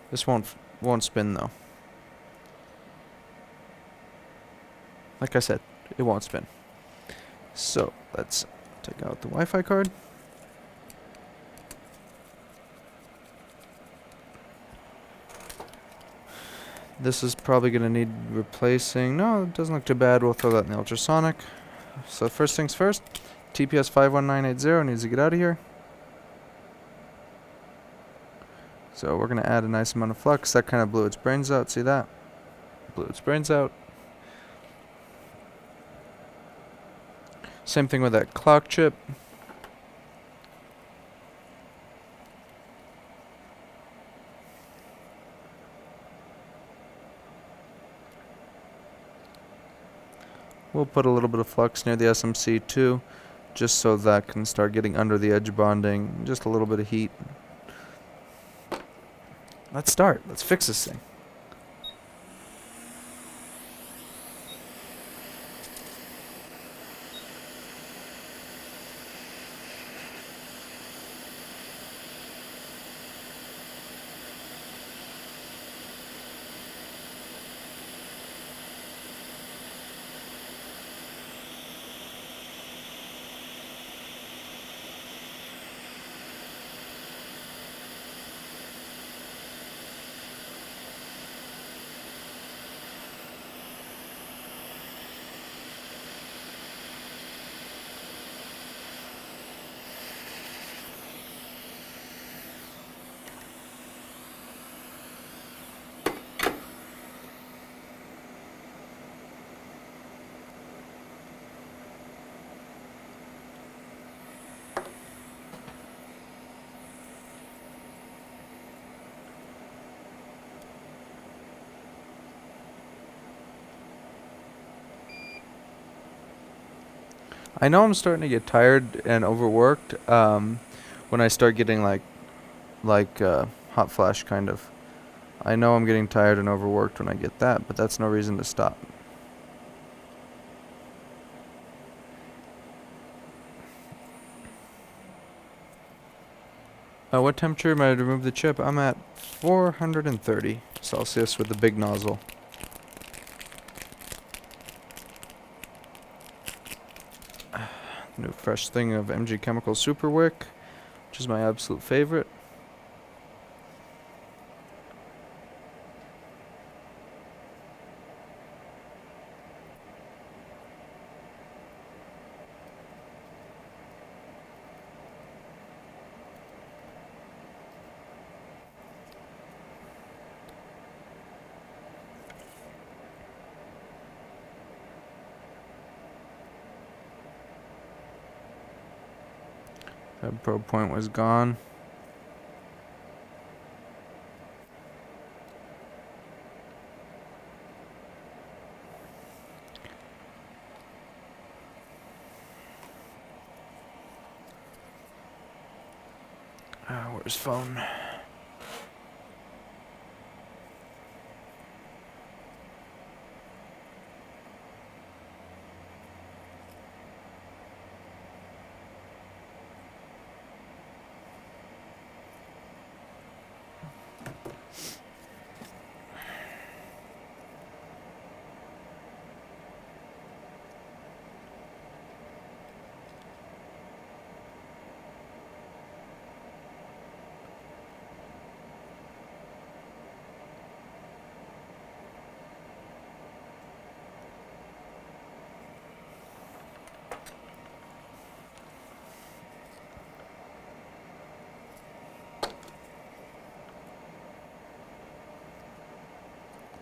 This won't spin though. Like I said, it won't spin. So let's take out the Wi-Fi card. This is probably going to need replacing. No, it doesn't look too bad. We'll throw that in the ultrasonic. So first things first, TPS 51980 needs to get out of here. So we're going to add a nice amount of flux. That kind of blew its brains out. See that? Blew its brains out. Same thing with that clock chip. We'll put a little bit of flux near the SMC too, just so that can start getting under the edge bonding, just a little bit of heat. Let's start. Let's fix this thing. I know I'm starting to get tired and overworked when I start getting hot flash kind of. I know I'm getting tired and overworked when I get that, but that's no reason to stop. What temperature am I to remove the chip? I'm at 430 Celsius with the big nozzle. New fresh thing of MG Chemical Super Wick, which is my absolute favorite. That probe point was gone. Where's phone?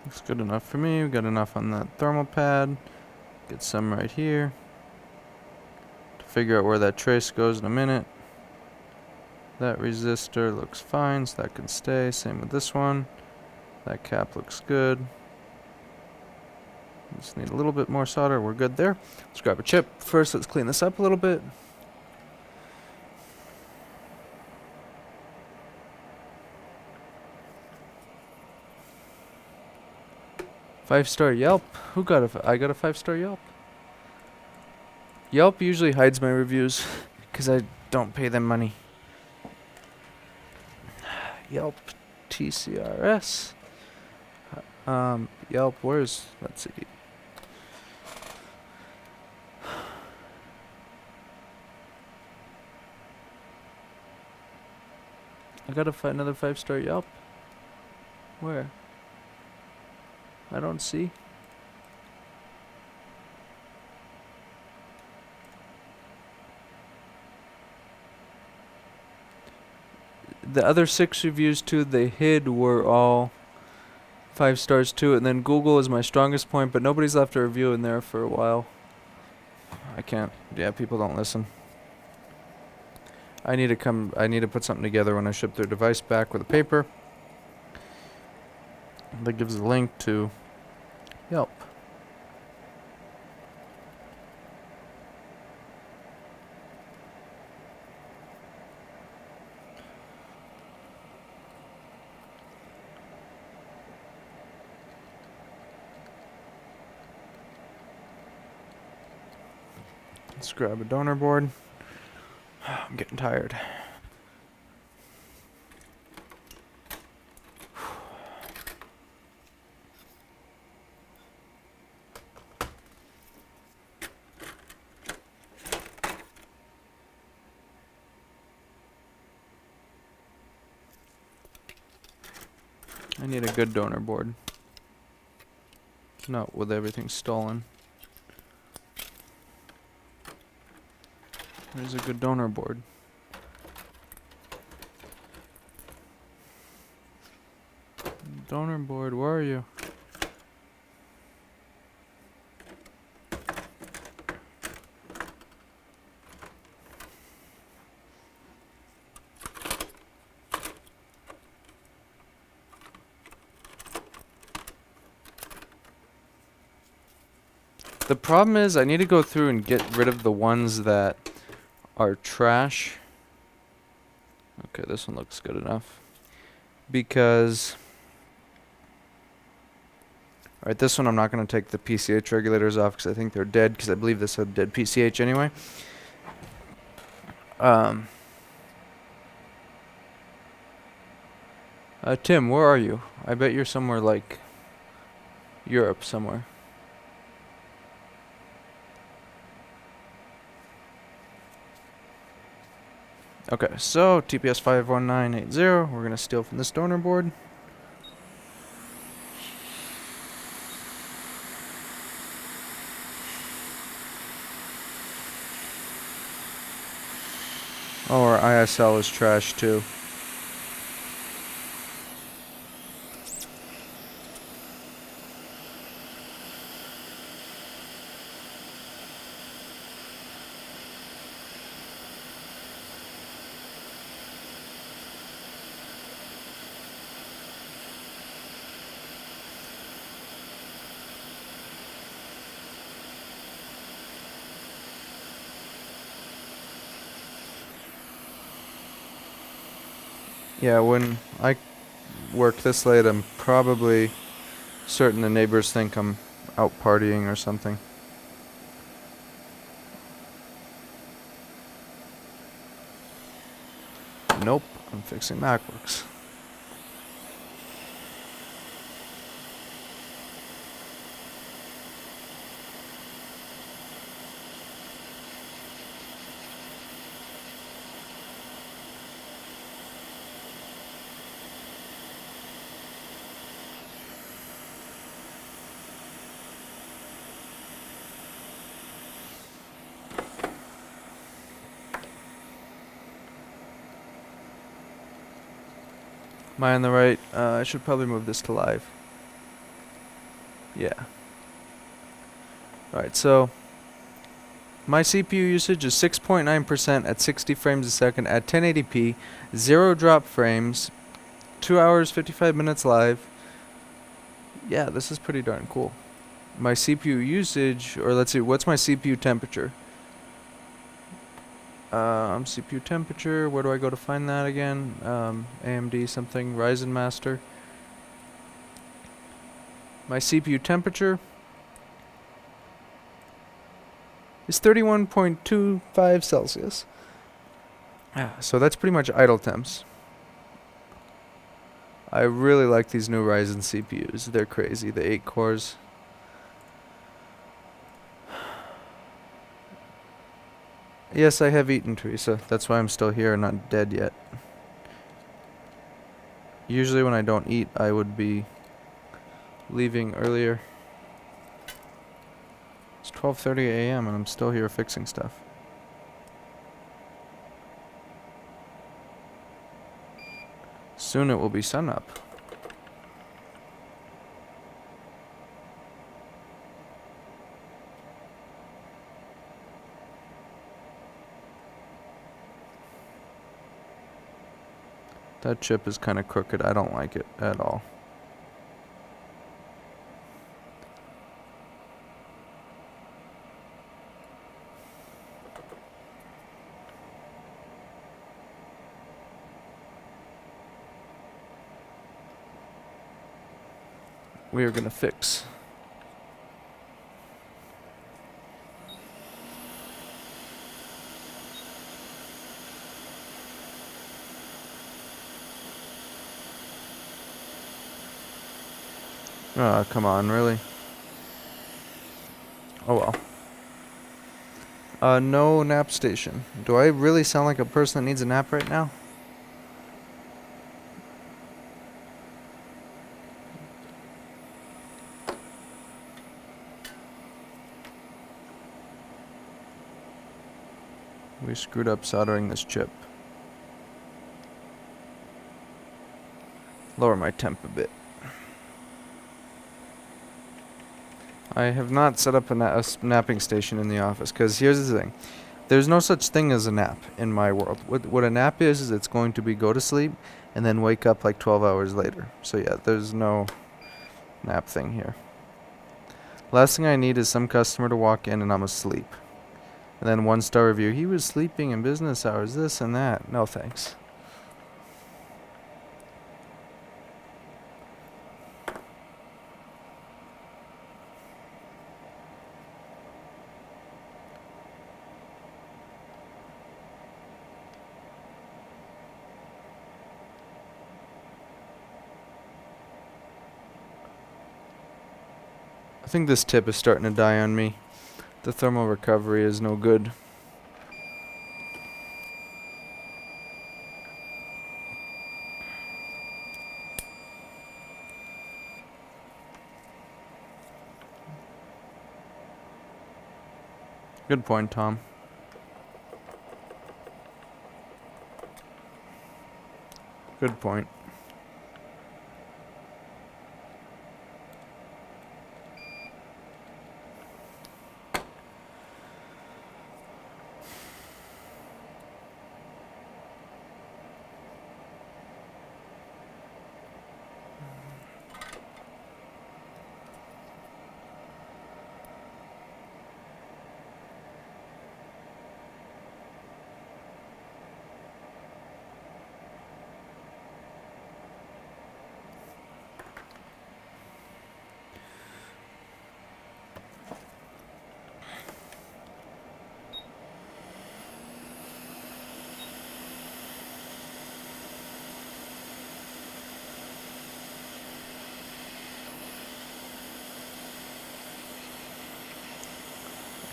Looks good enough for me. We got enough on that thermal pad. Get some right here. To figure out where that trace goes in a minute. That resistor looks fine, so that can stay. Same with this one. That cap looks good. Just need a little bit more solder. We're good there. Let's grab a chip. First, let's clean this up a little bit. Five-star Yelp. Who got I got a 5-star Yelp. Yelp usually hides my reviews because I don't pay them money. Yelp TCRS. Yelp, let's see. I gotta find another 5-star Yelp. Where? I don't see. The other 6 reviews too they hid were all 5 stars too, and then Google is my strongest point, but nobody's left a review in there for a while. I can't. Yeah, people don't listen. I need to put something together when I ship their device back with a paper that gives a link to Yelp. Let's grab a donor board. I'm getting tired. I need a good donor board. Not with everything stolen. There's a good donor board. Donor board, where are you? The problem is I need to go through and get rid of the ones that are trash. Okay, this one looks good enough. Because... Alright, this one I'm not going to take the PCH regulators off because I think they're dead, because I believe this had dead PCH anyway. Tim, where are you? I bet you're somewhere like Europe somewhere. Okay, so TPS 51980, we're going to steal from this donor board. Oh, our ISL is trash too. Yeah, when I work this late, I'm probably certain the neighbors think I'm out partying or something. Nope, I'm fixing Macbooks. Am I on the right? I should probably move this to live. Yeah. Alright, so my CPU usage is 6.9% at 60 frames a second at 1080p, 0 drop frames, 2 hours 55 minutes live. Yeah, this is pretty darn cool. My CPU usage, or let's see, what's my CPU temperature? CPU temperature, where do I go to find that again? AMD something, Ryzen Master. My CPU temperature is 31.25 Celsius. So that's pretty much idle temps. I really like these new Ryzen CPUs. They're crazy, the 8 cores. Yes, I have eaten, Teresa. That's why I'm still here and not dead yet. Usually when I don't eat, I would be leaving earlier. It's 12:30 a.m. and I'm still here fixing stuff. Soon it will be sunup. That chip is kind of crooked. I don't like it at all. We are gonna fix. Oh, come on, really? Oh well. No nap station. Do I really sound like a person that needs a nap right now? We screwed up soldering this chip. Lower my temp a bit. I have not set up a napping station in the office, because here's the thing. There's no such thing as a nap in my world. What a nap is it's going to be go to sleep and then wake up like 12 hours later. So yeah, there's no nap thing here. Last thing I need is some customer to walk in and I'm asleep. And then 1-star review. He was sleeping in business hours, this and that. No thanks. I think this tip is starting to die on me. The thermal recovery is no good. Good point, Tom. Good point.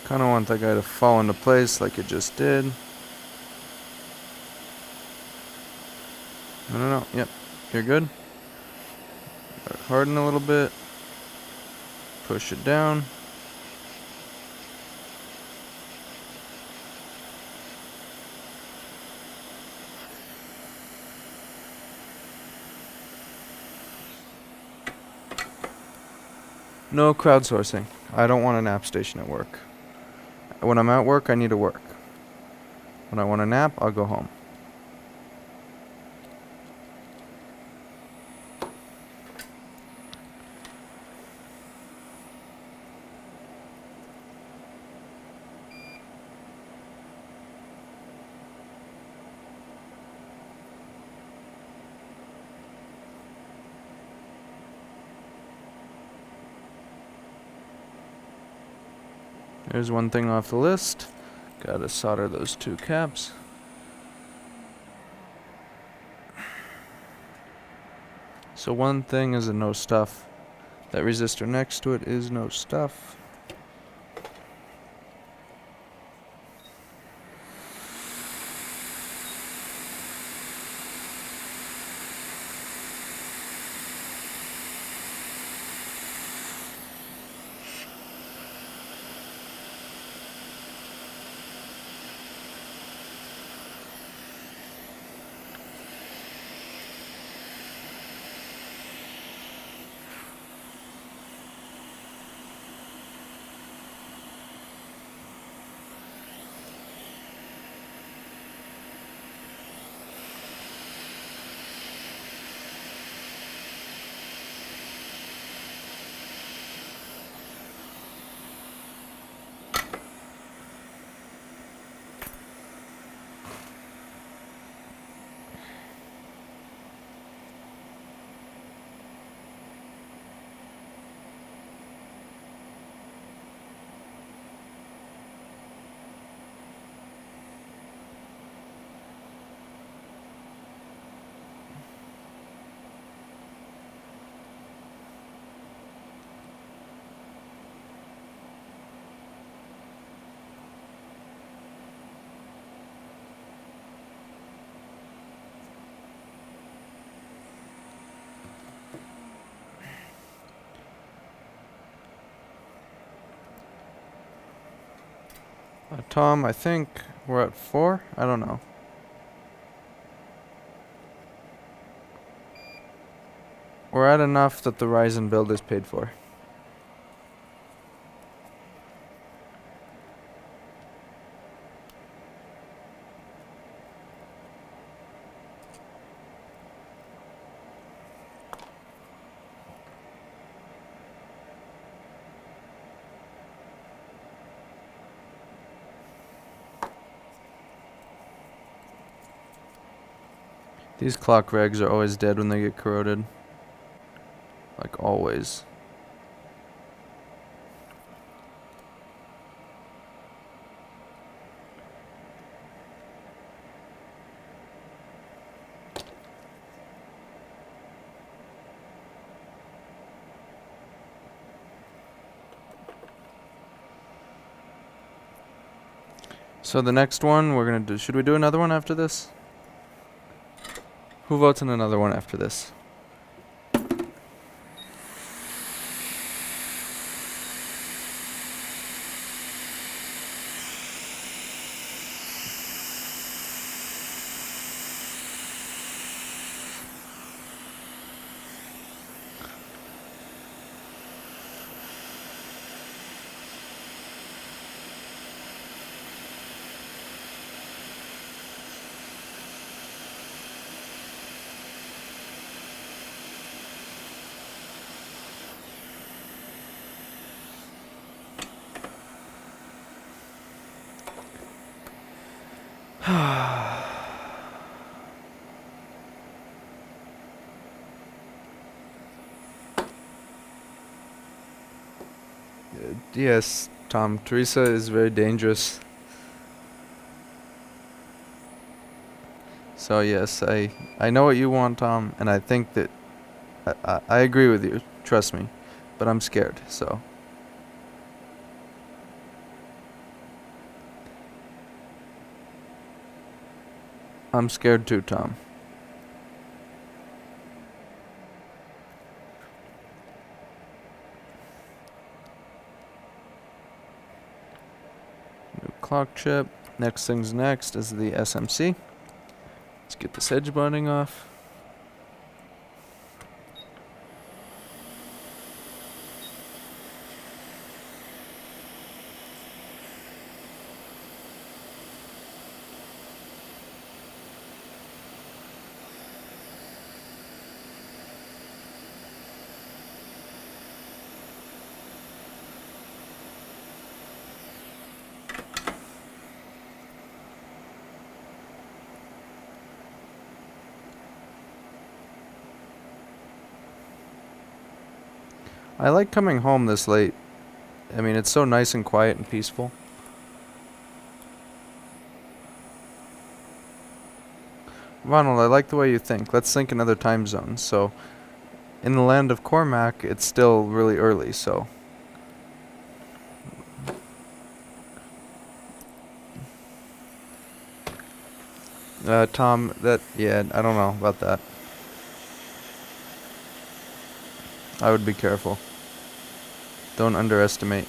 Kind of want that guy to fall into place like it just did. No. Yep. You're good. Harden a little bit. Push it down. No crowdsourcing. I don't want a nap station at work. When I'm at work, I need to work. When I want a nap, I'll go home. There's one thing off the list. Gotta solder those 2 caps. So one thing is a no stuff. That resistor next to it is no stuff. Tom, I think we're at 4? I don't know. We're at enough that the Ryzen build is paid for. These clock regs are always dead when they get corroded. Like always. So the next one we're gonna do, should we do another one after this? Who votes on another one after this? Yes, Tom. Teresa is very dangerous. So yes, I know what you want, Tom, and I think that I agree with you. Trust me, but I'm scared. So I'm scared too, Tom. New clock chip. Next thing's next is the SMC. Let's get this edge bonding off. I like coming home this late. I mean, it's so nice and quiet and peaceful. Ronald, I like the way you think. Let's think another time zone. So, in the land of Cormac, it's still really early, so. Tom, yeah, I don't know about that. I would be careful. Don't underestimate.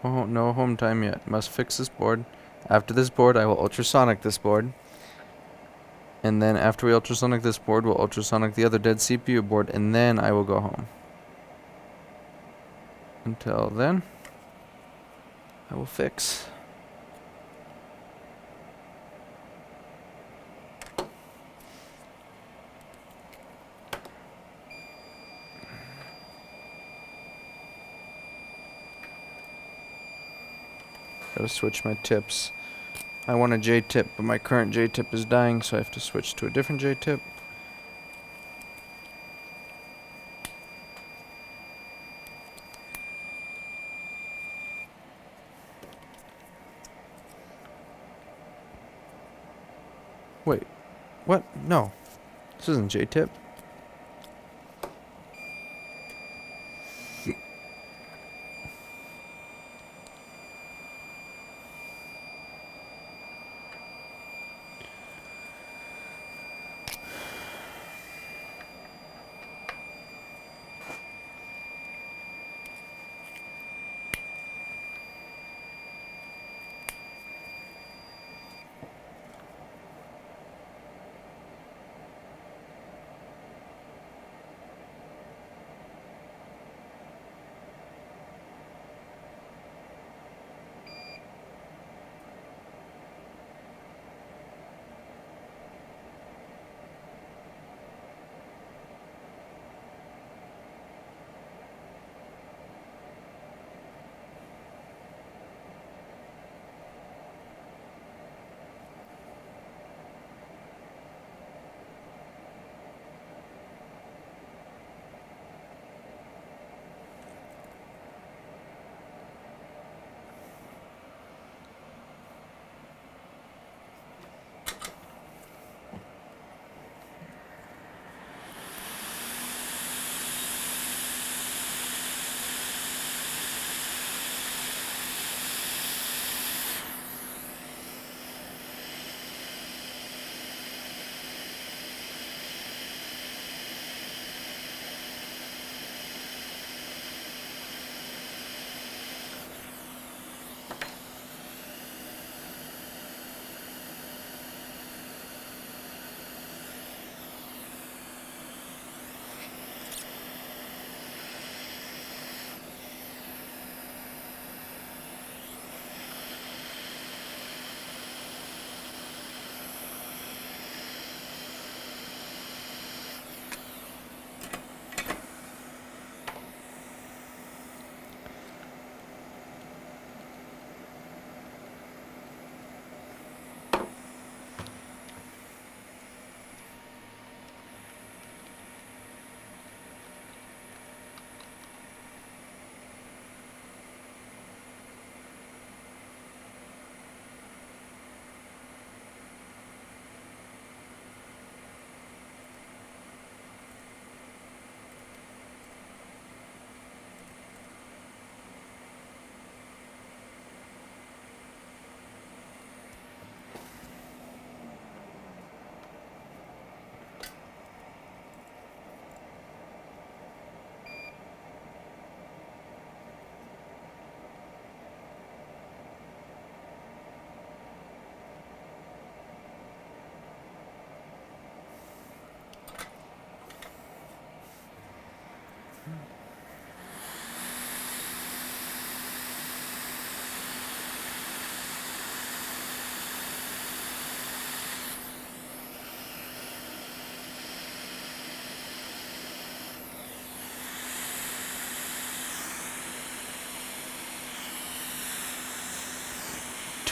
Oh, no home time yet. Must fix this board. After this board, I will ultrasonic this board. And then after we ultrasonic this board, we'll ultrasonic the other dead CPU board, and then I will go home. Until then, I will fix. Gotta switch my tips. I want a J tip, but my current J tip is dying, so I have to switch to a different J tip. What? No. This isn't J-tip.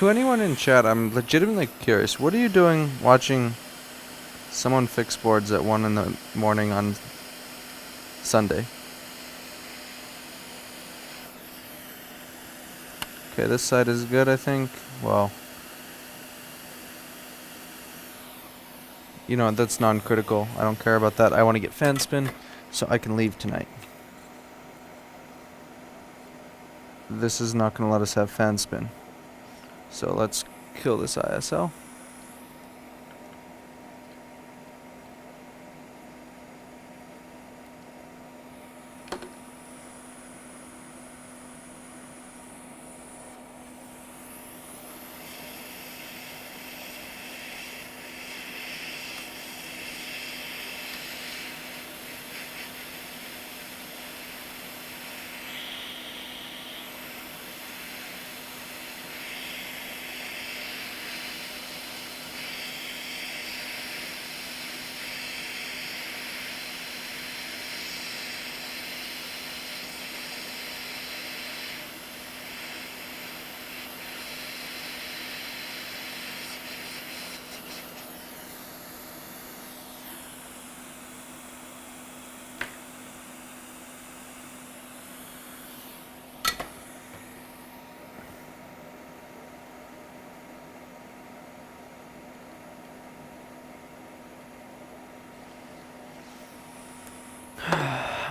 To anyone in chat, I'm legitimately curious. What are you doing watching someone fix boards at 1 in the morning on Sunday? Okay, this side is good, I think. Well, you know, that's non-critical. I don't care about that. I want to get fan spin so I can leave tonight. This is not going to let us have fan spin. So let's kill this ISL.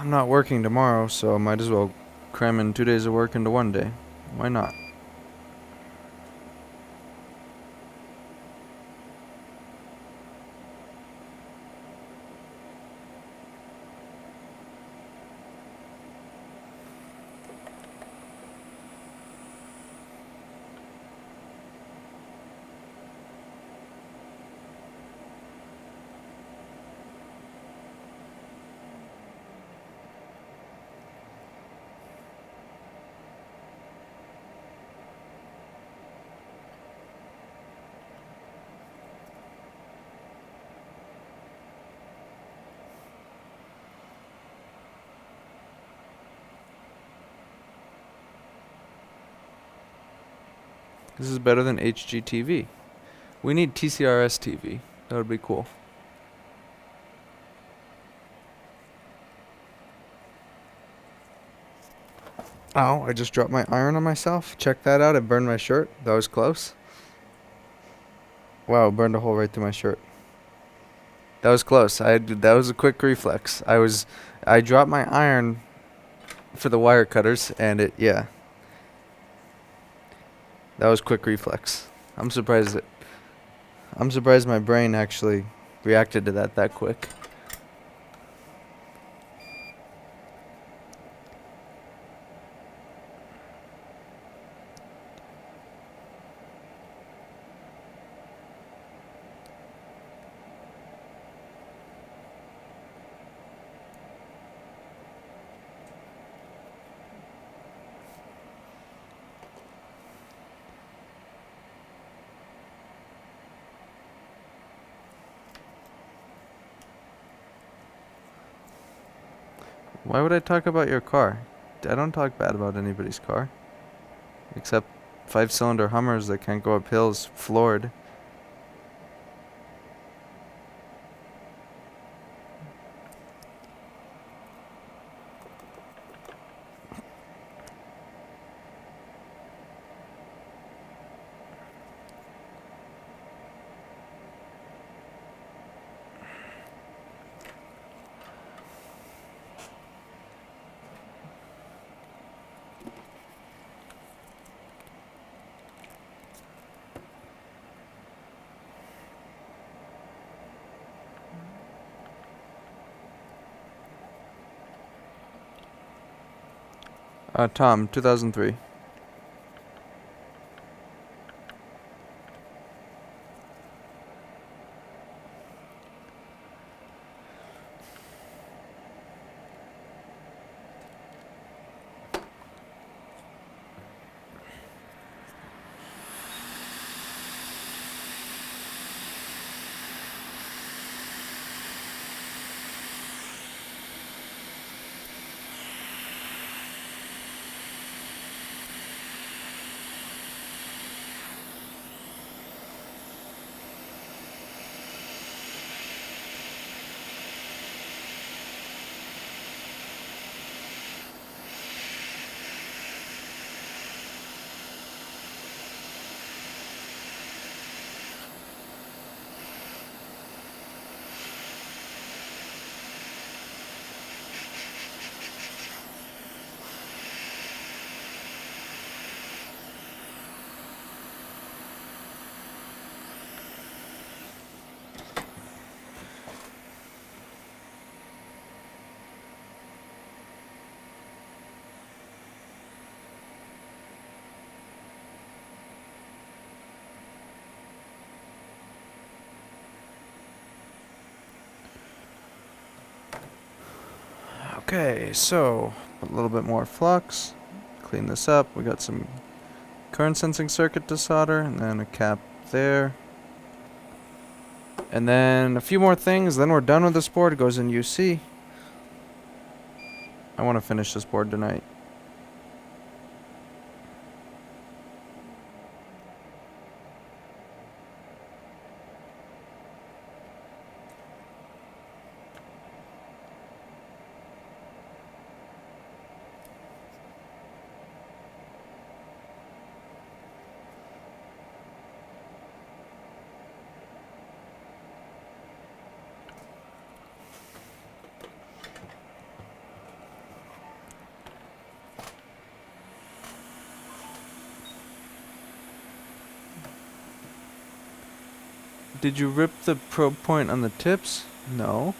I'm not working tomorrow, so I might as well cram in 2 days of work into one day. Why not? This is better than HGTV. We need TCRS TV. That would be cool. Ow, I just dropped my iron on myself. Check that out. I burned my shirt. That was close. Wow, burned a hole right through my shirt. That was close. That was a quick reflex. I dropped my iron for the wire cutters and yeah. That was quick reflex. I'm surprised my brain actually reacted to that quick. Why would I talk about your car? I don't talk bad about anybody's car. Except 5-cylinder Hummers that can't go up hills floored. Tom, 2003. Okay, so a little bit more flux. Clean this up. We got some current sensing circuit to solder, and then a cap there. And then a few more things, then we're done with this board. It goes in UC. I want to finish this board tonight. Did you rip the probe point on the tips? No.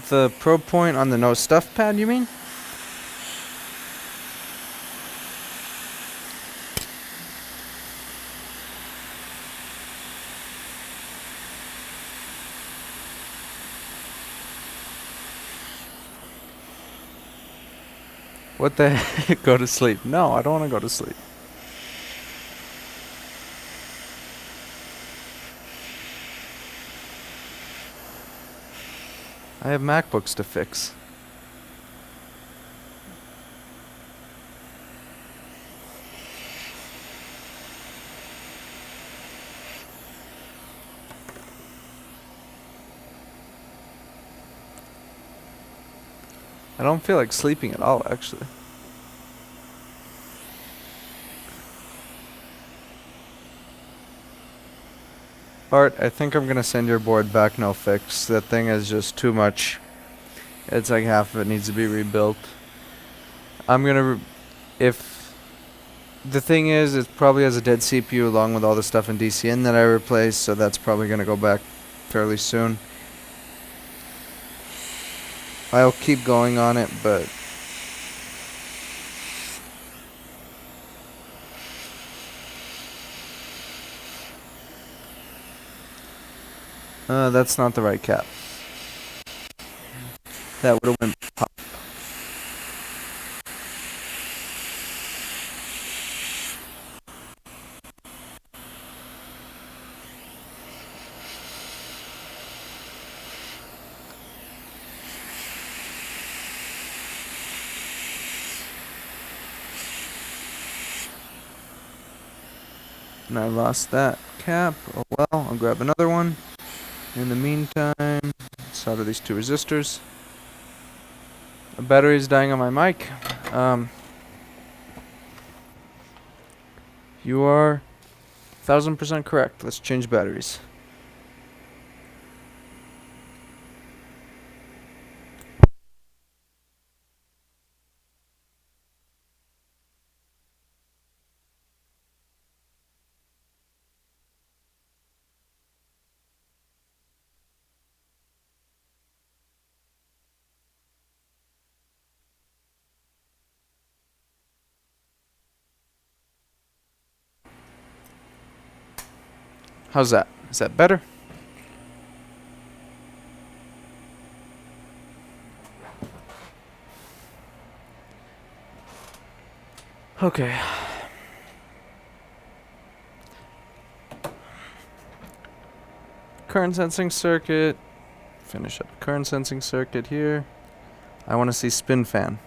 The probe point on the no stuff pad, you mean? What the heck? Go to sleep. No, I don't want to go to sleep. I have MacBooks to fix. I don't feel like sleeping at all, actually. Art, I think I'm gonna send your board back no fix. That thing is just too much. It's like half of it needs to be rebuilt. I'm gonna... if... The thing is, it probably has a dead CPU along with all the stuff in DCN that I replaced, so that's probably gonna go back fairly soon. I'll keep going on it, but... that's not the right cap. That would've went pop. And I lost that cap. Oh well, I'll grab another one. In the meantime, solder these two resistors. The battery is dying on my mic. You are 1000% correct. Let's change batteries. How's that? Is that better? Okay. Current sensing circuit. Finish up current sensing circuit here. I want to see spin fan.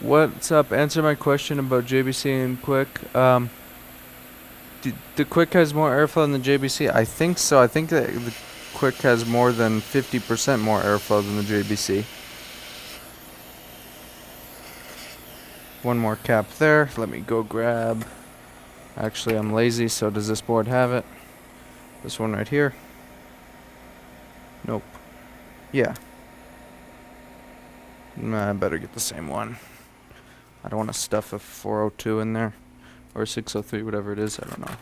What's up? Answer my question about JBC and Quick. The Quick has more airflow than the JBC? I think so. I think that the Quick has more than 50% more airflow than the JBC. One more cap there. Let me go grab... Actually, I'm lazy, so does this board have it? This one right here? Nope. Yeah. Nah, I better get the same one. I don't want to stuff a 402 in there. Or a 603, whatever it is. I don't know.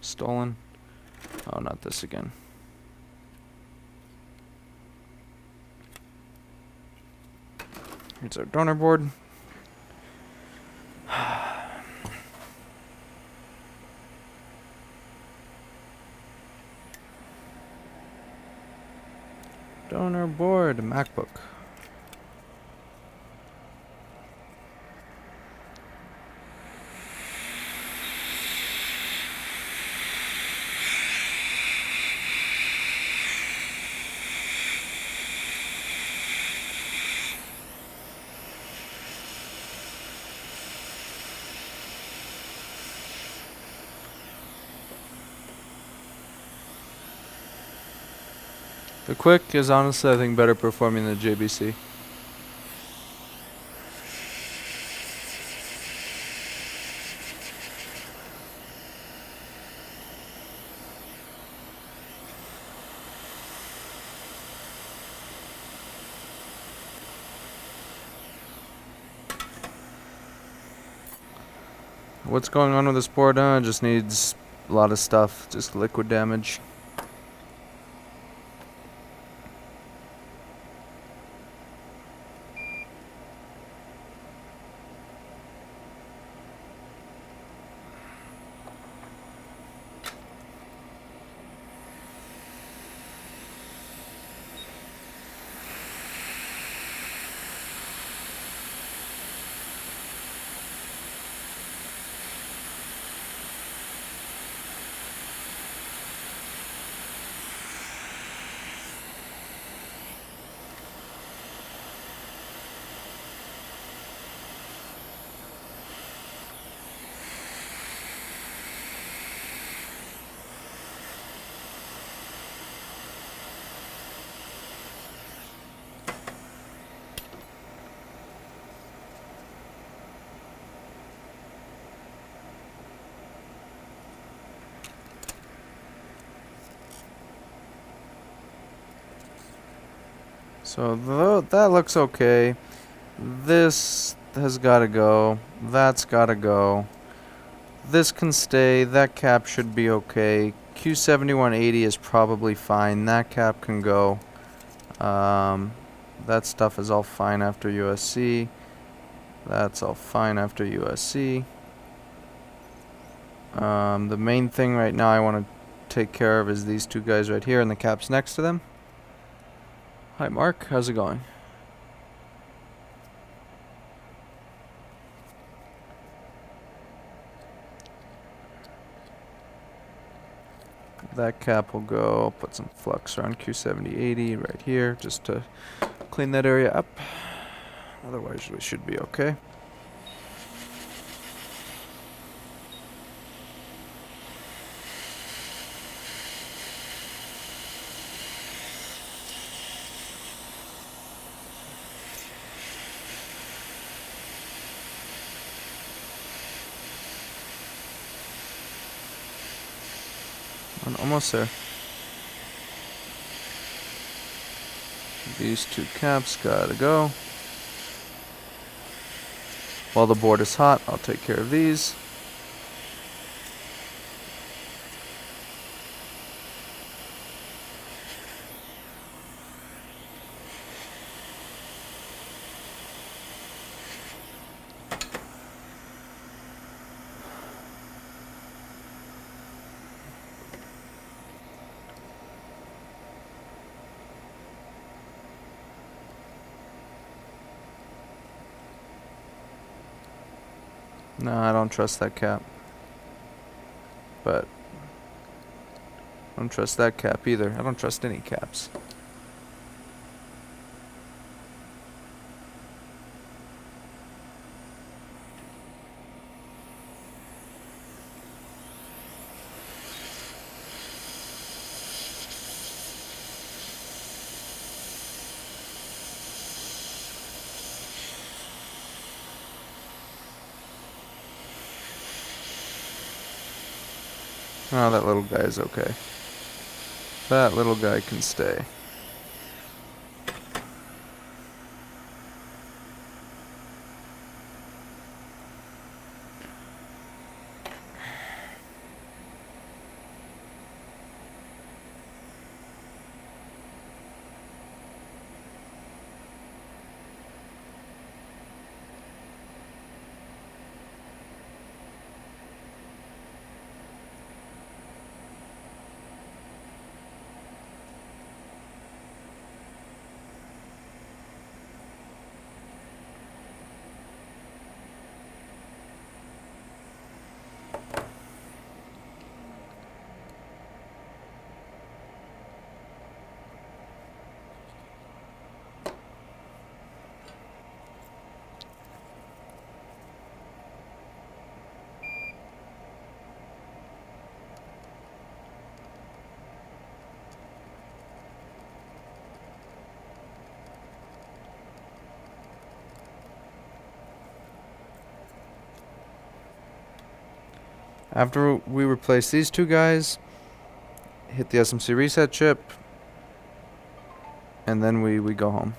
Stolen. Oh, not this again. Here's our donor board. Donor board, MacBook. The Quick is honestly, I think, better performing than the JBC. What's going on with this board? It just needs a lot of stuff, just liquid damage. So that looks okay. This has got to go. That's got to go. This can stay. That cap should be okay. Q7180 is probably fine. That cap can go. That stuff is all fine after USC. That's all fine after USC. The main thing right now I want to take care of is these two guys right here and the caps next to them. Hi Mark, how's it going? That cap will go. Put some flux around Q7080 right here just to clean that area up. Otherwise we should be okay. I'm almost there. These two caps gotta go. While the board is hot, I'll take care of these. No, I don't trust that cap. But I don't trust that cap either. I don't trust any caps. Oh, that little guy is okay. That little guy can stay. After we replace these two guys, hit the SMC reset chip, and then we go home.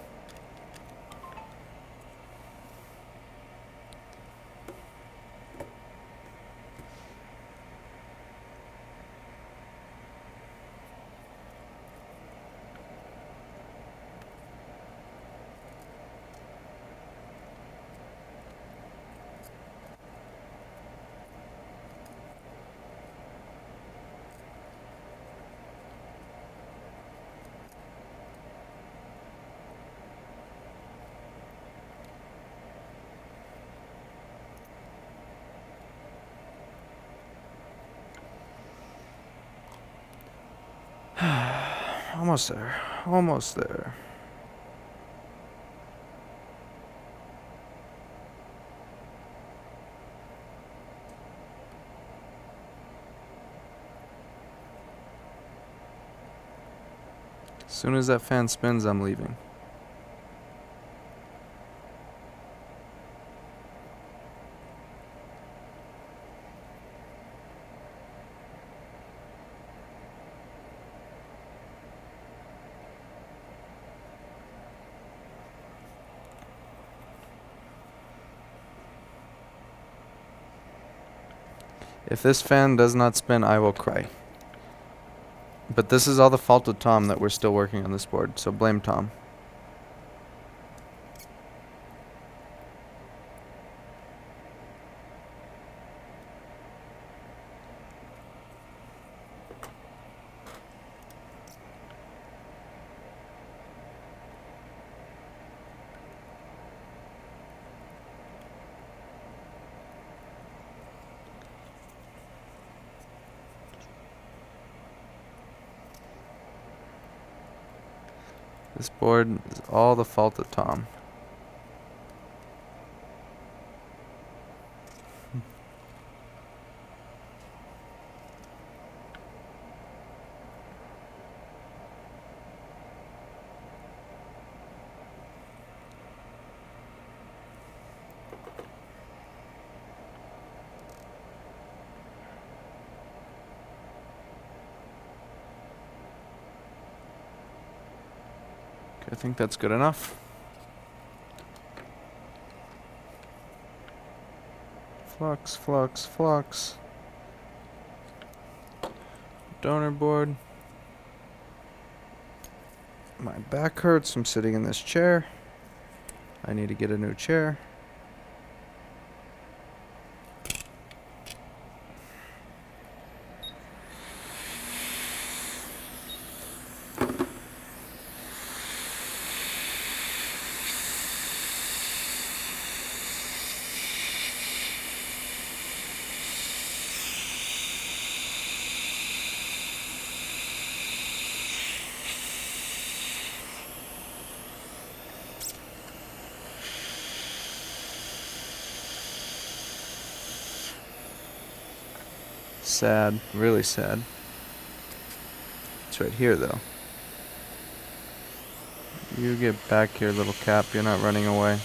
Almost there. Almost there. As soon as that fan spins, I'm leaving. If this fan does not spin, I will cry. But this is all the fault of Tom that we're still working on this board, so blame Tom. This board is all the fault of Tom. I think that's good enough. Flux, flux, flux. Donor board. My back hurts from sitting in this chair. I need to get a new chair. Sad, really sad. It's right here though. You get back here, little cap, you're not running away.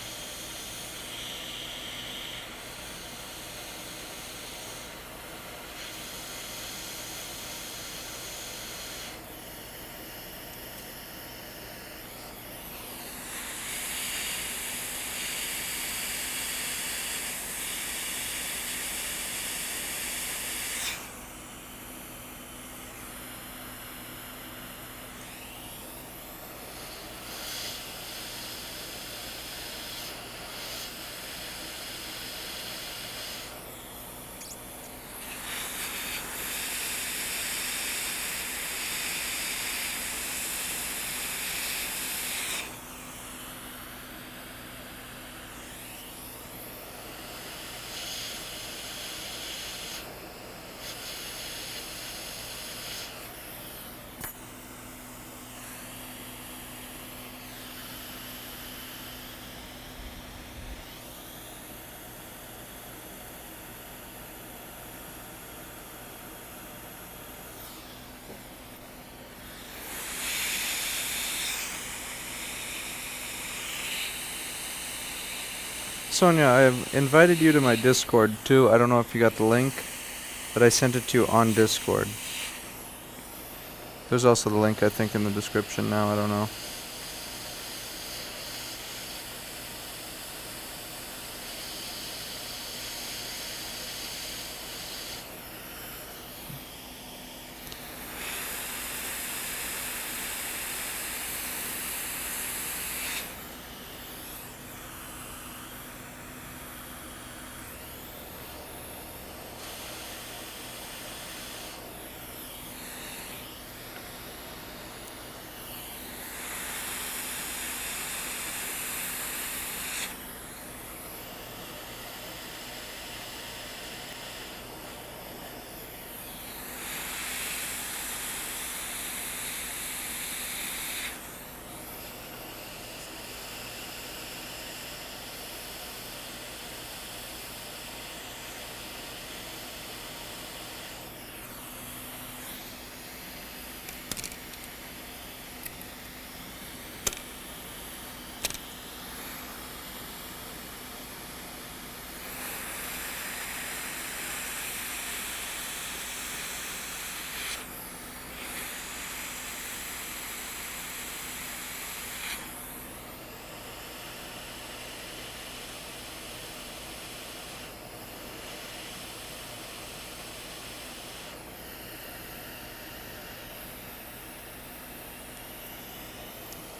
Sonia, I have invited you to my Discord too. I don't know if you got the link. but I sent it to you on Discord. There's also the link, I think, in the description now. I don't know.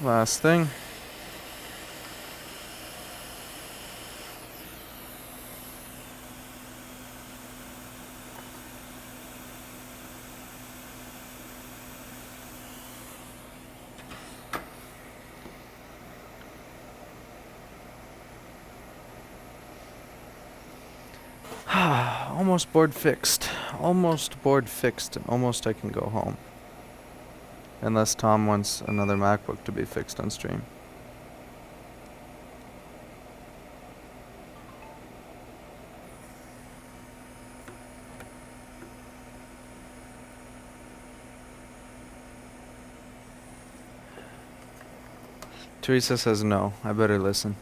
Last thing. Almost board fixed. Almost board fixed. Almost I can go home. Unless Tom wants another MacBook to be fixed on stream. Teresa says no. I better listen.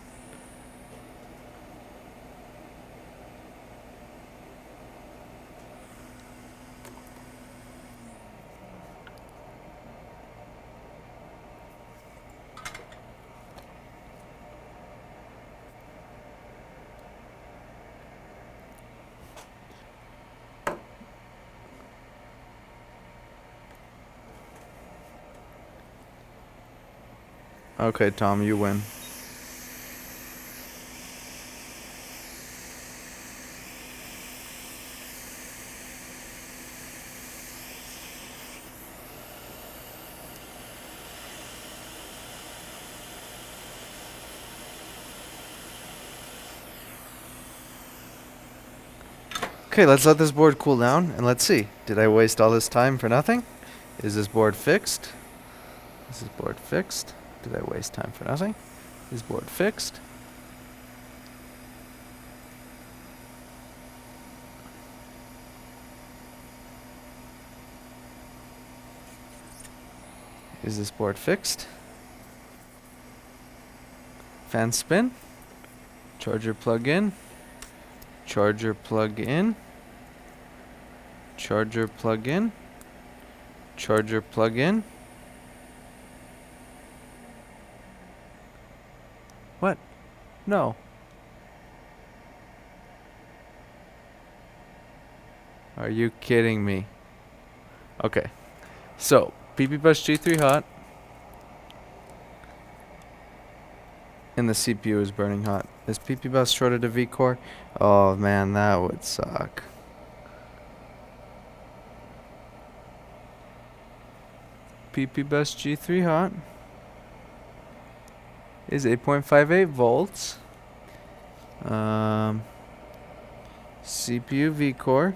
Okay, Tom, you win. Okay, let's let this board cool down and let's see. Did I waste all this time for nothing? Is this board fixed? Is this board fixed? Did I waste time for nothing? Is board fixed? Is this board fixed? Fan spin. Charger plug in. Charger plug in. Charger plug in. Charger plug in. What? No. Are you kidding me? Okay. So, PP Bus G3 hot. And the CPU is burning hot. Is PP Bus shorted to V-Core? Oh man, that would suck. PP Bus G3 hot is 8.58 volts. CPU V-Core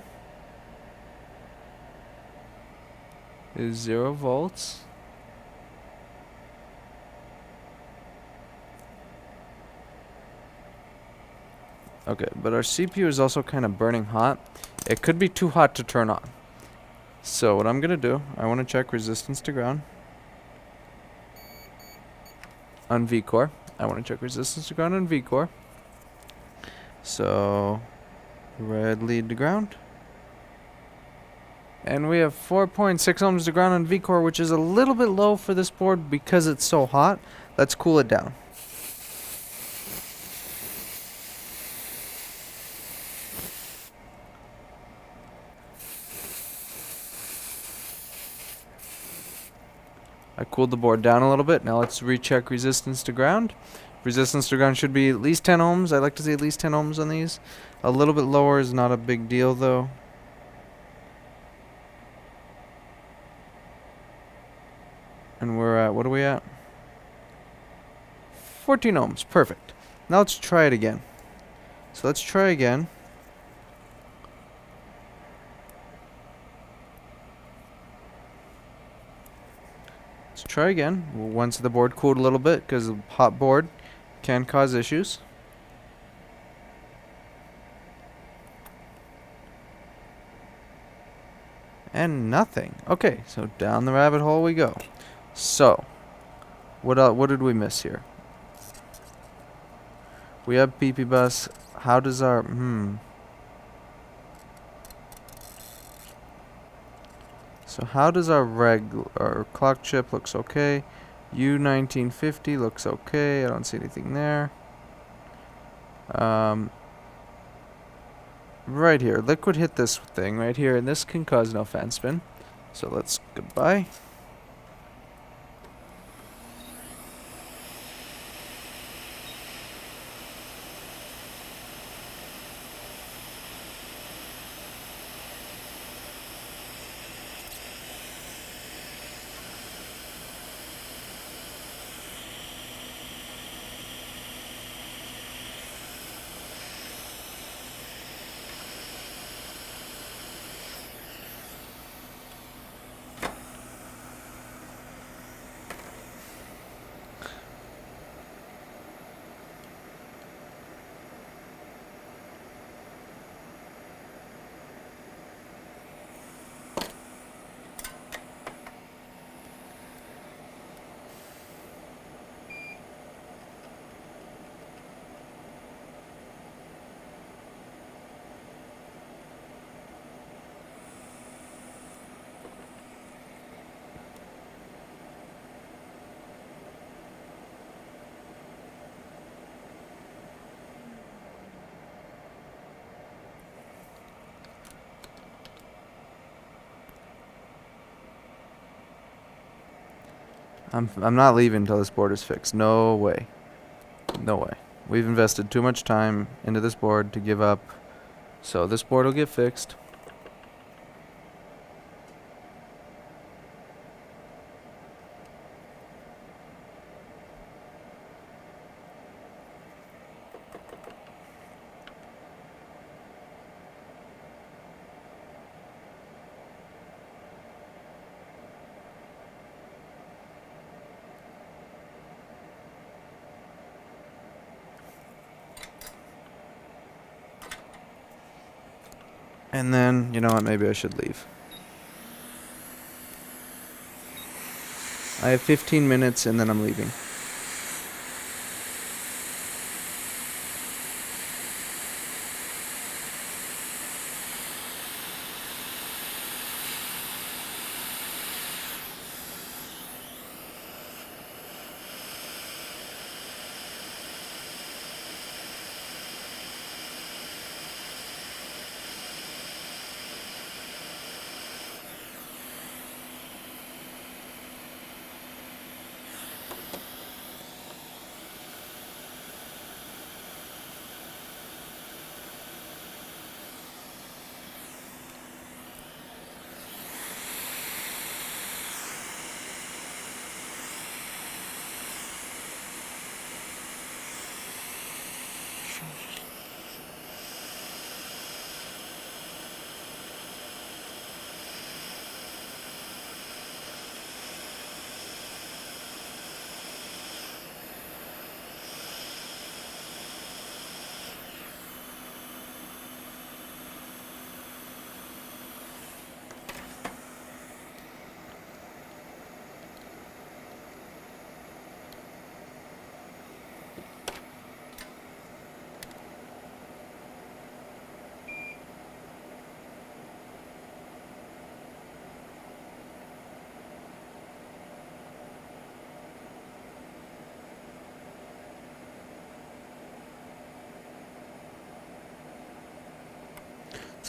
is 0 volts. Okay, but our CPU is also kind of burning hot. It could be too hot to turn on. So what I'm going to do, I want to check resistance to ground on V-Core. I want to check resistance to ground on V-Core. So red lead to ground. And we have 4.6 ohms to ground on V-core, which is a little bit low for this board because it's so hot. Let's cool it down. I cooled the board down a little bit. Now let's recheck resistance to ground. Resistance to ground should be at least 10 ohms. I like to see at least 10 ohms on these. A little bit lower is not a big deal though. And we're at, what are we at? 14 ohms, perfect. Now let's try it again. So let's try again. Let's try again. Once the board cooled a little bit, because a hot board can cause issues. And nothing. Okay, so down the rabbit hole we go. So, what did we miss here? We have PP bus. How does our So how does our clock chip looks okay? U1950 looks okay. I don't see anything there. Right here, liquid hit this thing right here, and this can cause no fan spin. So let's goodbye. I'm not leaving until this board is fixed. No way. No way. We've invested too much time into this board to give up. So this board will get fixed. And then, you know what, maybe I should leave. I have 15 minutes and then I'm leaving.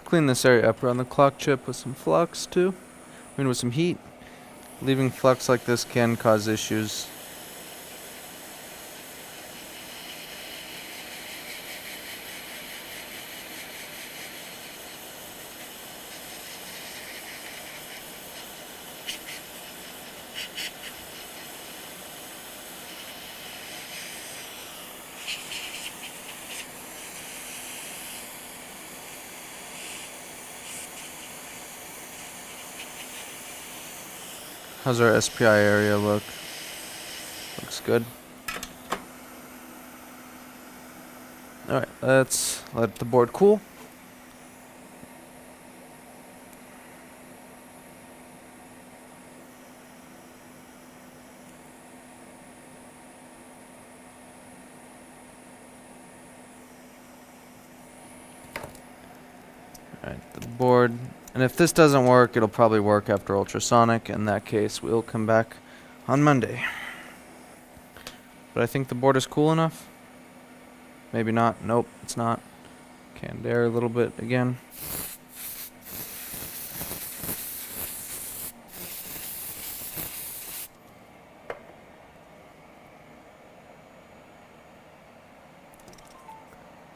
Clean this area up around the clock chip with some flux too. I mean with some heat. Leaving flux like this can cause issues. How's our SPI area look? Looks good. Alright, let's let the board cool. Alright, the board. And if this doesn't work, it'll probably work after ultrasonic. In that case, we'll come back on Monday. But I think the board is cool enough. Maybe not. Nope, it's not. Canned air a little bit again.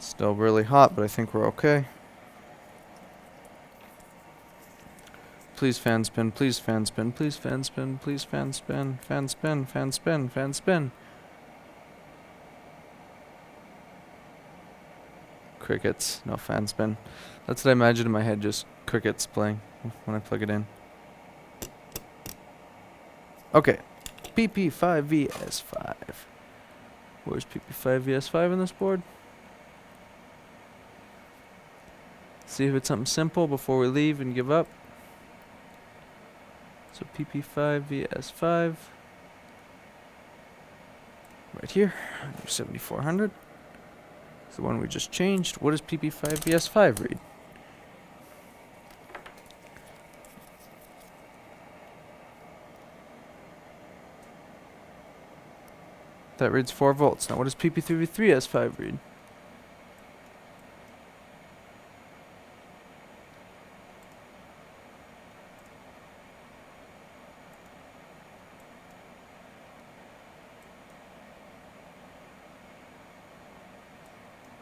Still really hot, but I think we're okay. Please fan spin, please fan spin, please fan spin, please fan spin, fan spin, fan spin, fan spin. Crickets, no fan spin. That's what I imagine in my head, just crickets playing when I plug it in. Okay, PP5VS5. Where's PP5VS5 on this board? See if it's something simple before we leave and give up. So PP5VS5. Right here, 7400. It's the one we just changed. What does PP5VS5 read? That reads 4 volts. Now what does PP3V3S5 read?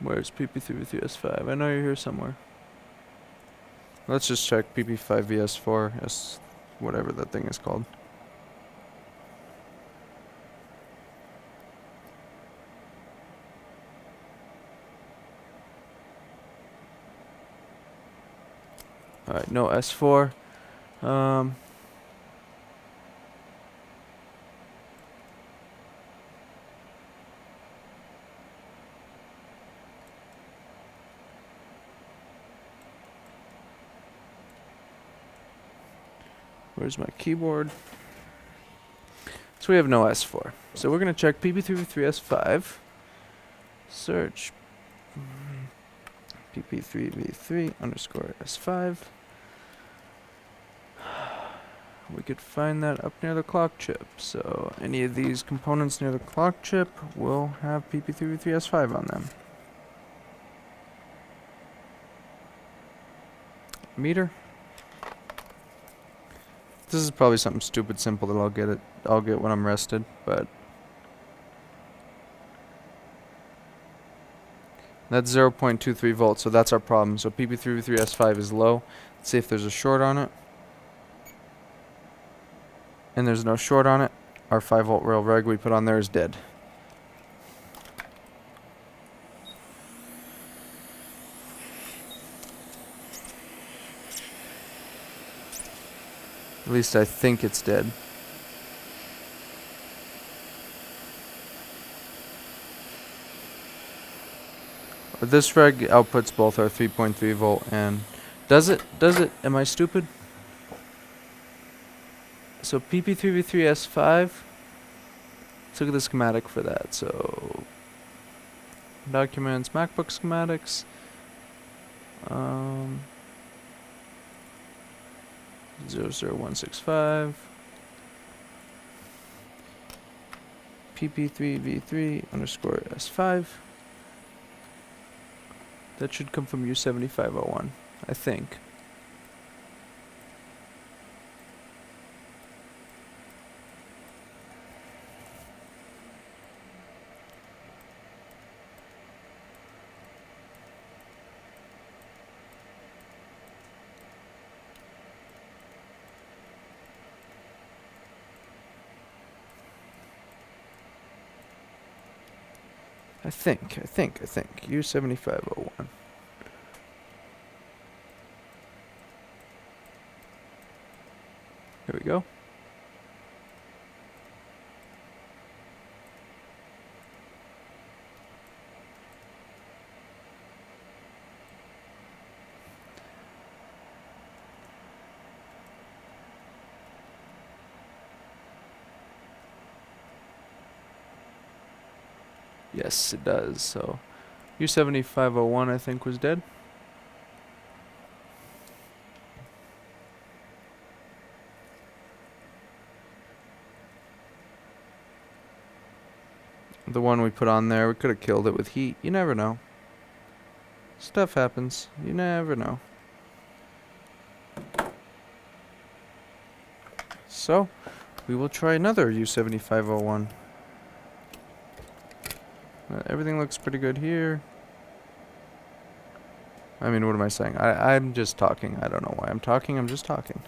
Where's PP3V3S5? I know you're here somewhere. Let's just check PP5VS4, S whatever that thing is called. Alright, no S4. Where's my keyboard? So we have no S4. So we're going to check PP3V3S5. Search PP3V3 underscore S5. We could find that up near the clock chip. So any of these components near the clock chip will have PP3V3S5 on them. Meter. This is probably something stupid simple that I'll get when I'm rested, but that's 0.23 volts, so that's our problem. So PP3V3S5 is low. Let's see if there's a short on it. And there's no short on it. Our 5 volt rail reg we put on there is dead. At least I think it's dead. This reg outputs both our 3.3 volt and... Does it? Am I stupid? So PP3V3S5. Let's look at the schematic for that. So... Documents, Macbook schematics. 00165 PP3V3 underscore S5. That should come from U7501. I think. I think. U7501. Here we go. Yes, it does. So U7501 I think was dead. The one we put on there, we could have killed it with heat. You never know. Stuff happens. You never know. So, we will try another U7501. Everything looks pretty good here. I mean, what am I saying? I'm just talking. I don't know why I'm talking. I'm just talking.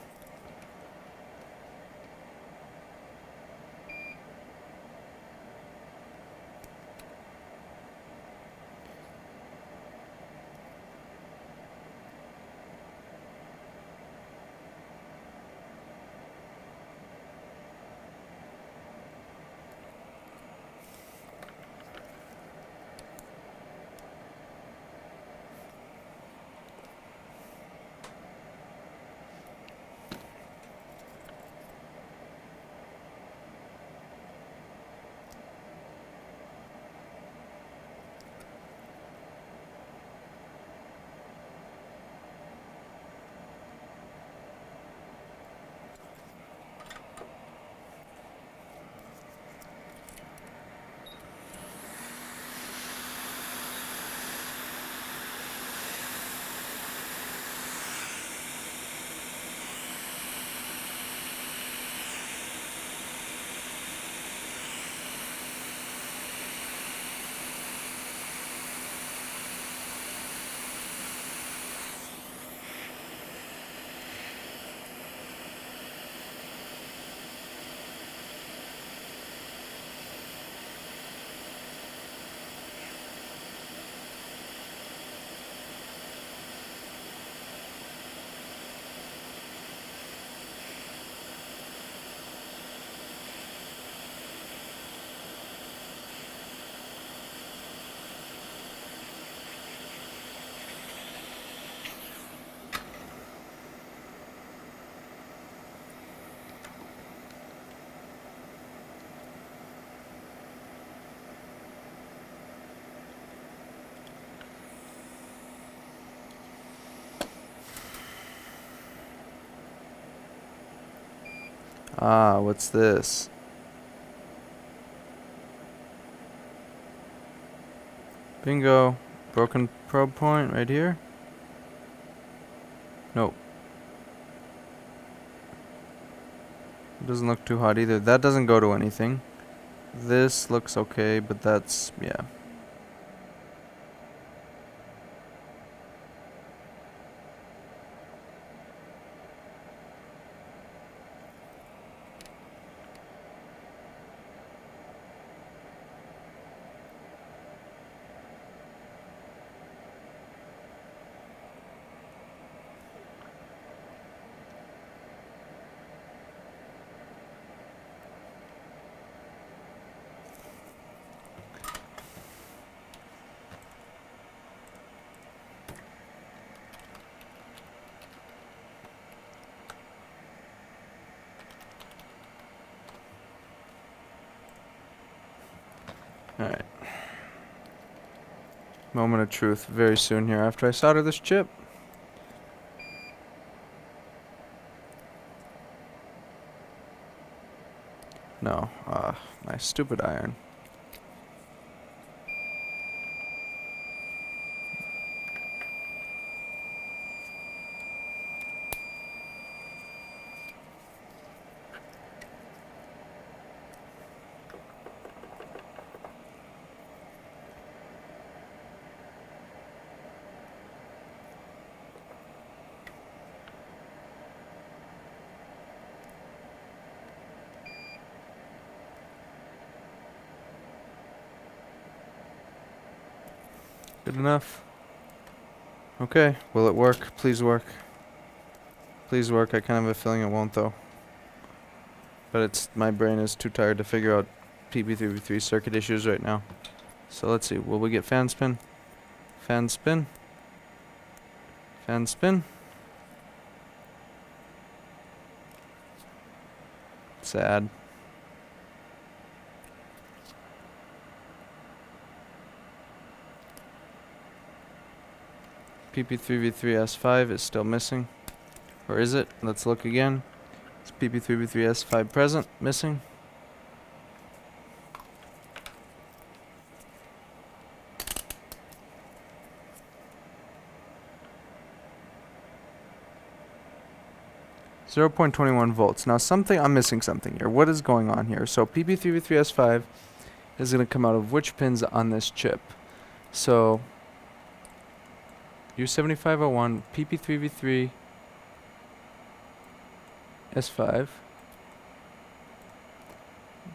Ah, what's this? Bingo. Broken probe point right here. Nope. Doesn't look too hot either. That doesn't go to anything. This looks okay, but that's, yeah. Alright. Moment of truth very soon here after I solder this chip. No, my stupid iron. Good enough. Okay, will it work? Please work. Please work. I kind of have a feeling it won't though. But my brain is too tired to figure out PP3v3 circuit issues right now. So let's see. Will we get fan spin? Fan spin. Fan spin. Sad. PP3v3S5 is still missing. Or is it? Let's look again. Is PP3v3S5 present? Missing? .21 volts. Now I'm missing something here. What is going on here? So PP3v3S5 is going to come out of which pins on this chip? So U7501, PP3v3 S5.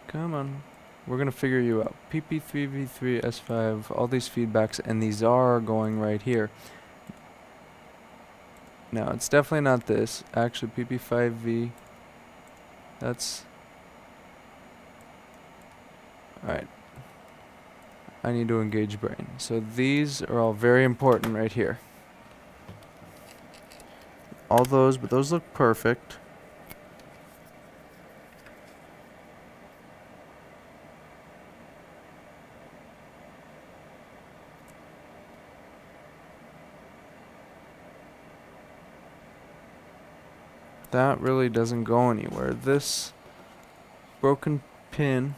Come on. We're going to figure you out. PP3v3 S5, all these feedbacks, and these are going right here. No, it's definitely not this. Actually, PP5V, that's... Alright. I need to engage brain. So these are all very important right here. All those, but those look perfect. That really doesn't go anywhere. This broken pin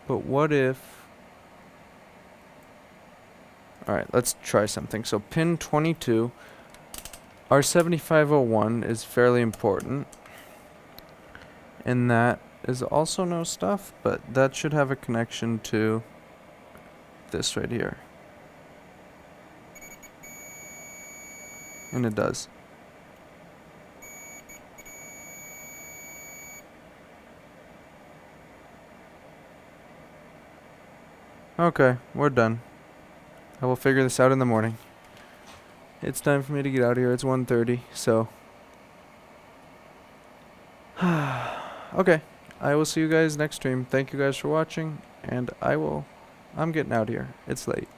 but what if... Alright, let's try something. So pin 22, R7501 is fairly important. And that is also no stuff, but that should have a connection to this right here. And it does. Okay, we're done. I will figure this out in the morning. It's time for me to get out of here. It's 1:30, so... Okay, I will see you guys next stream. Thank you guys for watching, and I'm getting out of here. It's late.